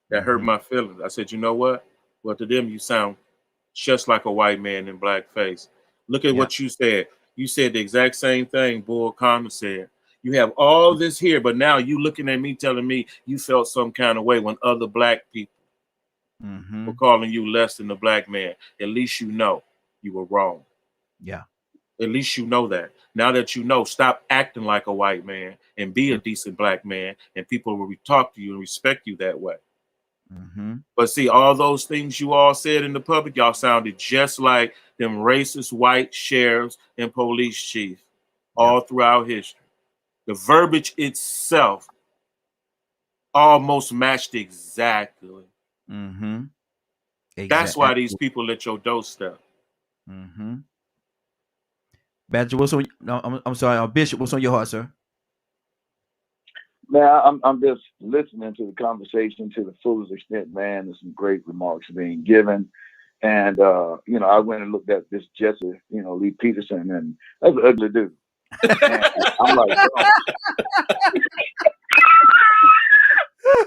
That hurt my feelings. I said, you know what? Well, to them, you sound just like a white man in blackface. Look at what you said. You said the exact same thing Bull Connor said. You have all this here, but now you looking at me telling me you felt some kind of way when other black people were calling you less than a black man. At least you know you were wrong. Yeah. At least you know that. Now that you know, stop acting like a white man and be a decent black man, and people will talk to you and respect you that way. But see, all those things you all said in the public, y'all sounded just like them racist white sheriffs and police chiefs all throughout history. The verbiage itself almost matched exactly. That's why these people at your doorstep. Badger, what's on? No, I'm sorry, Bishop. What's on your heart, sir? Man, I'm just listening to the conversation to the fullest extent, man. There's some great remarks being given. And, I went and looked at this Jesse, Lee Peterson, and that's an ugly dude. And I'm like,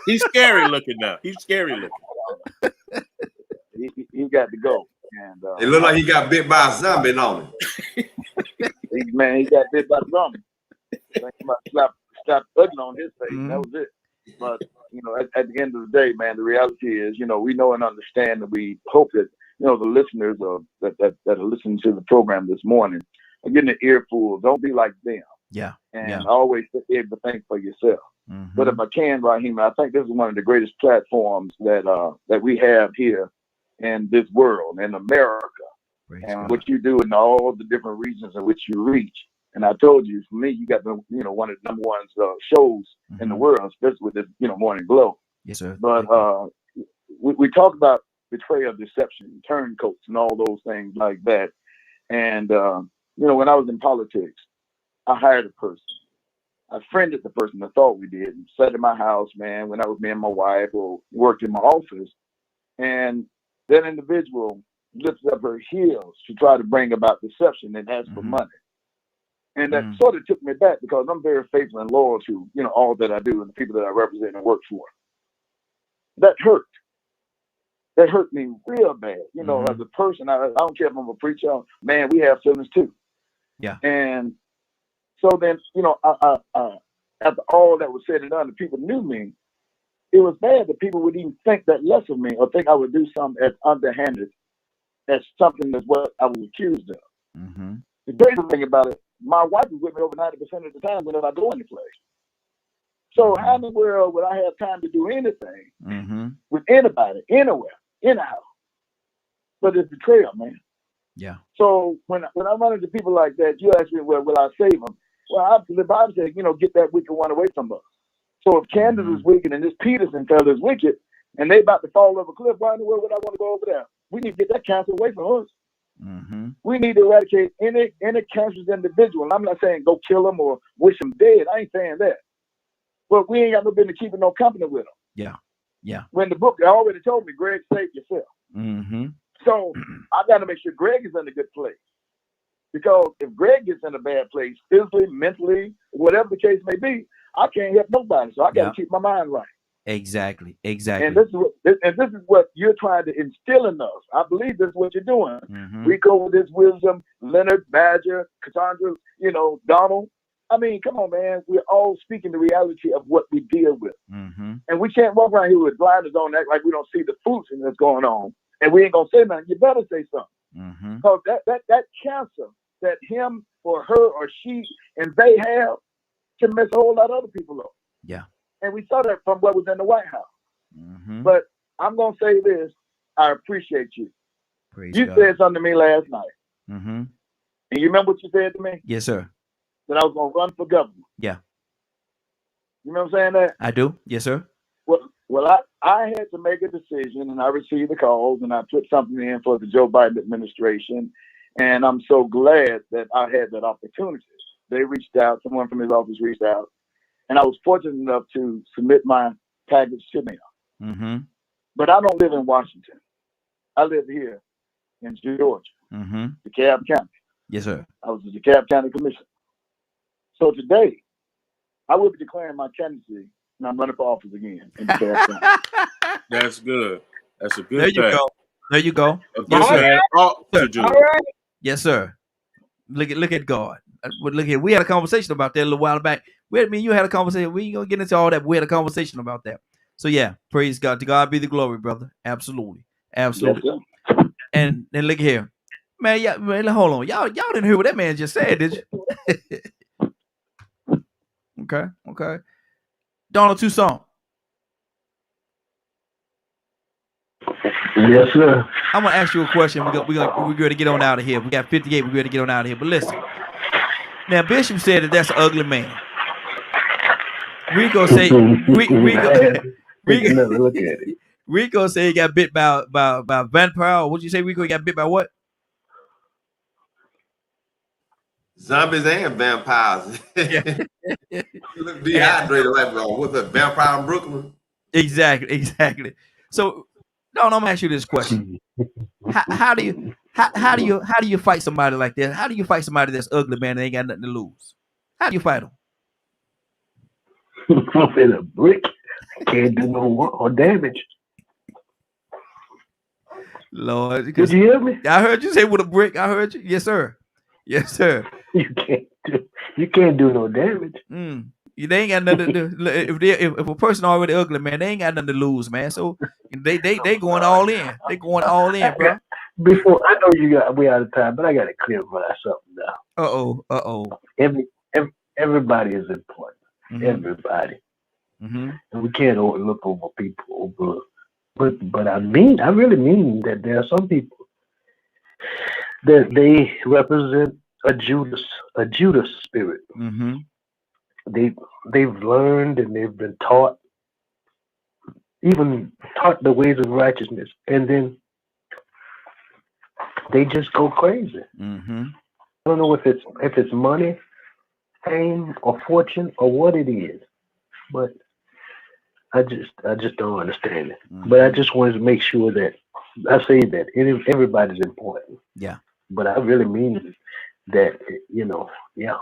he's scary looking now. He's scary looking. He got to go. And it looked like he got bit by a zombie on him. He got bit by a zombie. Stop putting on his face. That was it. But at the end of the day, man, the reality is, we know and understand, and we hope that the listeners that are listening to the program this morning are getting an earful. Don't be like them. Yeah. And always be able to think for yourself. But if I can, Raheem, I think this is one of the greatest platforms that we have here in this world, in America. Praise and God. what you do in all the different regions in which you reach. And I told you, for me, you got the one of the number one shows in the world, especially with this Morning Glow. Yes, sir. But we talk about betrayal, deception, turncoats, and all those things like that. And when I was in politics, I hired a person. I friended the person. I thought we did. And sat in my house, man, when I was me and my wife, or worked in my office, and that individual lifted up her heels to try to bring about deception and ask for money. And that sort of took me back, because I'm very faithful and loyal to, all that I do and the people that I represent and work for. That hurt. That hurt me real bad. As a person, I don't care if I'm a preacher, man, we have feelings too. Yeah. And so then, I after all that was said and done, the people knew me. It was bad that people would even think that less of me, or think I would do something as underhanded as something that's what I was accused of. The crazy thing about it, my wife is with me over 90% of the time whenever I go any place. So how in the world would I have time to do anything with anybody, anywhere, in the house? But it's betrayal, man. Yeah. So when I run into people like that, you ask me, well, will I save them? Well, the Bible says, get that wicked one away from us. So if Candace is wicked and this Peterson fellow is wicked, and they about to fall off a cliff, why in the world would I want to go over there? We need to get that cancer away from us. We need to eradicate any cancerous individual. I'm not saying go kill them or wish them dead. I ain't saying that. But we ain't got no business keeping no company with them. Yeah. Yeah. When the book already told me, Greg, save yourself. So I got to make sure Greg is in a good place. Because if Greg gets in a bad place, physically, mentally, whatever the case may be, I can't help nobody. So I got to keep my mind right. Exactly. And this is what you're trying to instill in us. I believe this is what you're doing. Rico with his wisdom, Leonard, Badger, Cassandra, Donald. I mean, come on, man. We're all speaking the reality of what we deal with. And we can't walk around here with blinders on, act like we don't see the foolishness that's going on. And we ain't going to say nothing. You better say something. Because that cancer that him or her or she and they have can mess a whole lot of other people up. Yeah. And we saw that from what was in the White House. But I'm going to say this. I appreciate you. Praise you God. said something to me last night. And you remember what you said to me? Yes, sir. That I was going to run for governor. Yeah. You remember saying that? I do. Yes, sir. Well, I had to make a decision, and I received the calls, and I put something in for the Joe Biden administration. And I'm so glad that I had that opportunity. They reached out. Someone from his office reached out. And I was fortunate enough to submit my package to them. But I don't live in Washington. I live here in Georgia, DeKalb County. Yes, sir. I was the DeKalb County Commissioner. So today, I will be declaring my candidacy, and I'm running for office again in DeKalb County. That's good. That's a good There you fact. go. There you go. Yes, sir. All right. Yes, sir. Look at God. Look here. We had a conversation about that a little while back. You had a conversation. We ain't gonna get into all that, but we had a conversation about that. So yeah, praise God. To God be the glory, brother. Absolutely. Absolutely. Yes, and look here. Man, hold on. Y'all didn't hear what that man just said, did you? Okay. Donald Toussaint. Yes, sir. I'm gonna ask you a question. We're going to get on out of here. We got 58. We're going to get on out of here. But listen, now Bishop said that's an ugly man. Rico say Rico say he got bit by vampire. What'd you say, Rico? He got bit by what? Zombies and vampires. You look dehydrated like what's a vampire in Brooklyn? Exactly. So, I'm gonna ask you this question: How do you fight somebody like that? How do you fight somebody that's ugly, man, and ain't got nothing to lose? How do you fight them? With a brick, can't do no damage. Lord, did you hear me? I heard you say with a brick. I heard you. Yes, sir. Yes, sir. You can't do no damage. They ain't got nothing to do. If a person already ugly, man, they ain't got nothing to lose, man. So they going all in. They going all in, bro. Before I know we out of time, but I got to clarify something now. Uh-oh. Everybody is important. Everybody. And we can't look over people. But I really mean that there are some people that they represent a Judas spirit. Mm-hmm. They they've learned and they've been taught, even taught the ways of righteousness, and then they just go crazy. Mm-hmm. I don't know if it's money, fame, or fortune, or what it is, but I just don't understand it. But I Mm-hmm. just wanted to make sure that I say that everybody's important, Yeah. but I really mean that yeah,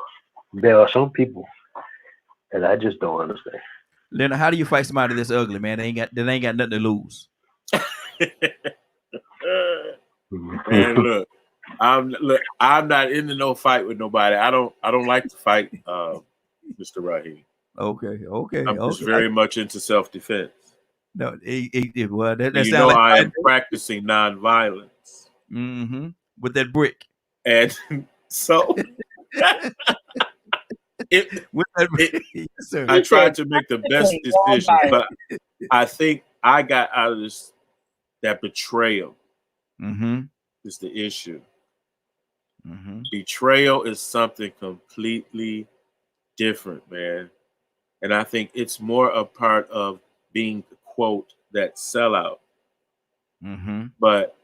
there are some people that I just don't understand. Leonard, how do you fight somebody that's ugly, man? They ain't got nothing to lose. Man, I'm not into no fight with nobody. I don't like to fight, Mr. Raheem. Okay. I'm just very much into self-defense. No, well, that You sounds know like I am practicing nonviolence. mm-hmm. With that brick. And so it, With that it yes, sir. I He said tried to make the best practically decisions, nonviolent. but I think I got out of this. That betrayal Mm-hmm. is the issue. Mm-hmm. Betrayal is something completely different, man. And I think it's more a part of being, quote, that sellout. Mm-hmm. But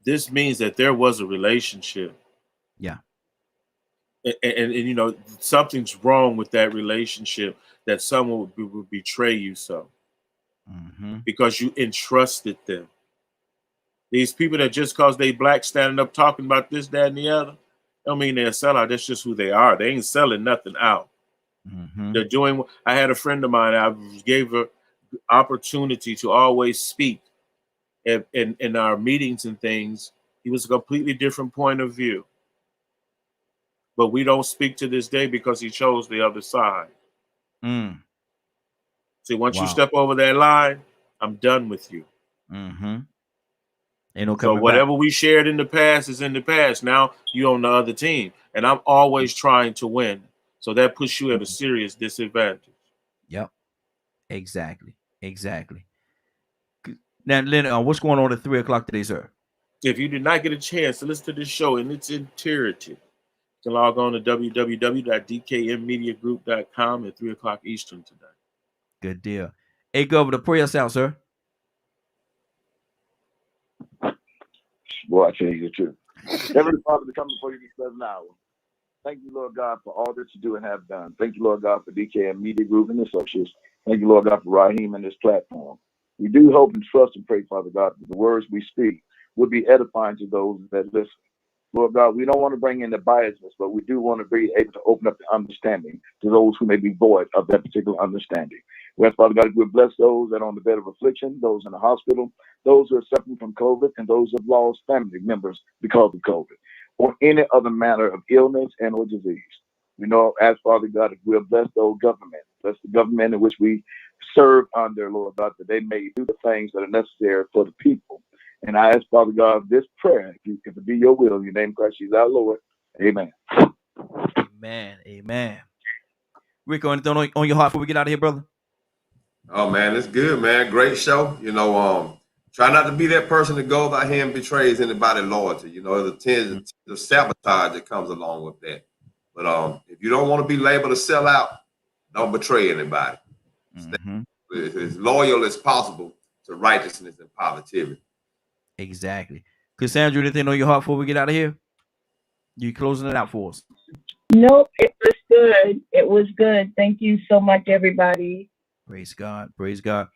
this means that there was a relationship. Yeah. And something's wrong with that relationship that someone would betray you so Mm-hmm. because you entrusted them. These people that just cause they black standing up talking about this, that, and the other, don't mean they're a sellout. That's just who they are. They ain't selling nothing out. Mm-hmm. They're doing. I had a friend of mine. I gave her opportunity to always speak in our meetings and things. He was a completely different point of view, but we don't speak to this day because he chose the other side. Mm. See, once you Wow. step over that line, I'm done with you. Mm-hmm. Ain't no So coming back. whatever we shared in the past is in the past. Now you on the other team, and I'm always trying to win. So that puts you at a serious disadvantage. Yep. Exactly. Now, Leonard, what's going on at 3 o'clock today, sir? If you did not get a chance to listen to this show in its entirety, you can log on to www.dkmmediagroup.com at 3 o'clock Eastern today. Good deal. Hey, Governor, pray us out, sir. Boy, I tell you the truth. Heavenly Father, we come before you this present hour. Thank you, Lord God, for all that you do and have done. Thank you, Lord God, for DKM Media Group and Associates. Thank you, Lord God, for Raheem and this platform. We do hope and trust and pray, Father God, that the words we speak will be edifying to those that listen. Lord God, we don't want to bring in the biasness, but we do want to be able to open up the understanding to those who may be void of that particular understanding. We ask, Father God, if you would bless those that are on the bed of affliction, those in the hospital, those who are suffering from COVID, and those who have lost family members because of COVID, or any other manner of illness and or disease. We know, as Father God, if we'll bless those government, bless the government in which we serve under, Lord God, that they may do the things that are necessary for the people. And I ask, Father God, this prayer, if it be your will, in your name, Christ Jesus our Lord. Amen. Amen. Rico, anything on your heart before we get out of here, brother? Oh man, it's good, man. Great show. Try not to be that person that goes out here and betrays anybody loyalty. The tends to sabotage that comes along with that. But if you don't want to be labeled a sellout, don't betray anybody. Stay Mm-hmm. as loyal as possible to righteousness and positivity. Exactly. Cassandra, anything on your heart before we get out of here? You closing it out for us? Nope, it was good. It was good. Thank you so much, everybody. Praise God. Praise God.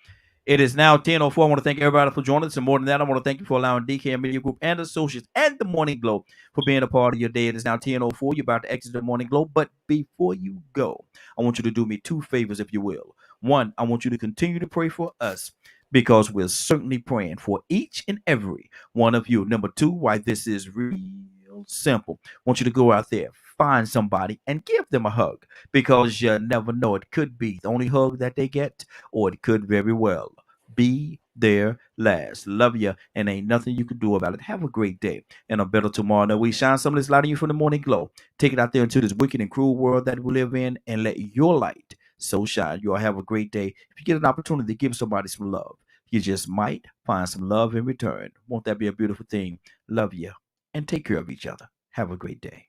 It is now 10:04. I want to thank everybody for joining us. And more than that, I want to thank you for allowing DK Media Group and Associates and the Morning Glow for being a part of your day. It is now 10:04. You're about to exit the Morning Glow. But before you go, I want you to do me two favors, if you will. One, I want you to continue to pray for us because we're certainly praying for each and every one of you. Number two, why this is real simple. I want you to go out there, find somebody, and give them a hug because you never know. It could be the only hug that they get, or it could very well be their last. Love you, and ain't nothing you can do about it. Have a great day and a better tomorrow. Now we shine some of this light on you from the Morning Glow. Take it out there into this wicked and cruel world that we live in, and let your light so shine. You all have a great day. If you get an opportunity to give somebody some love, you just might find some love in return. Won't that be a beautiful thing? Love you. and take care of each other. Have a great day.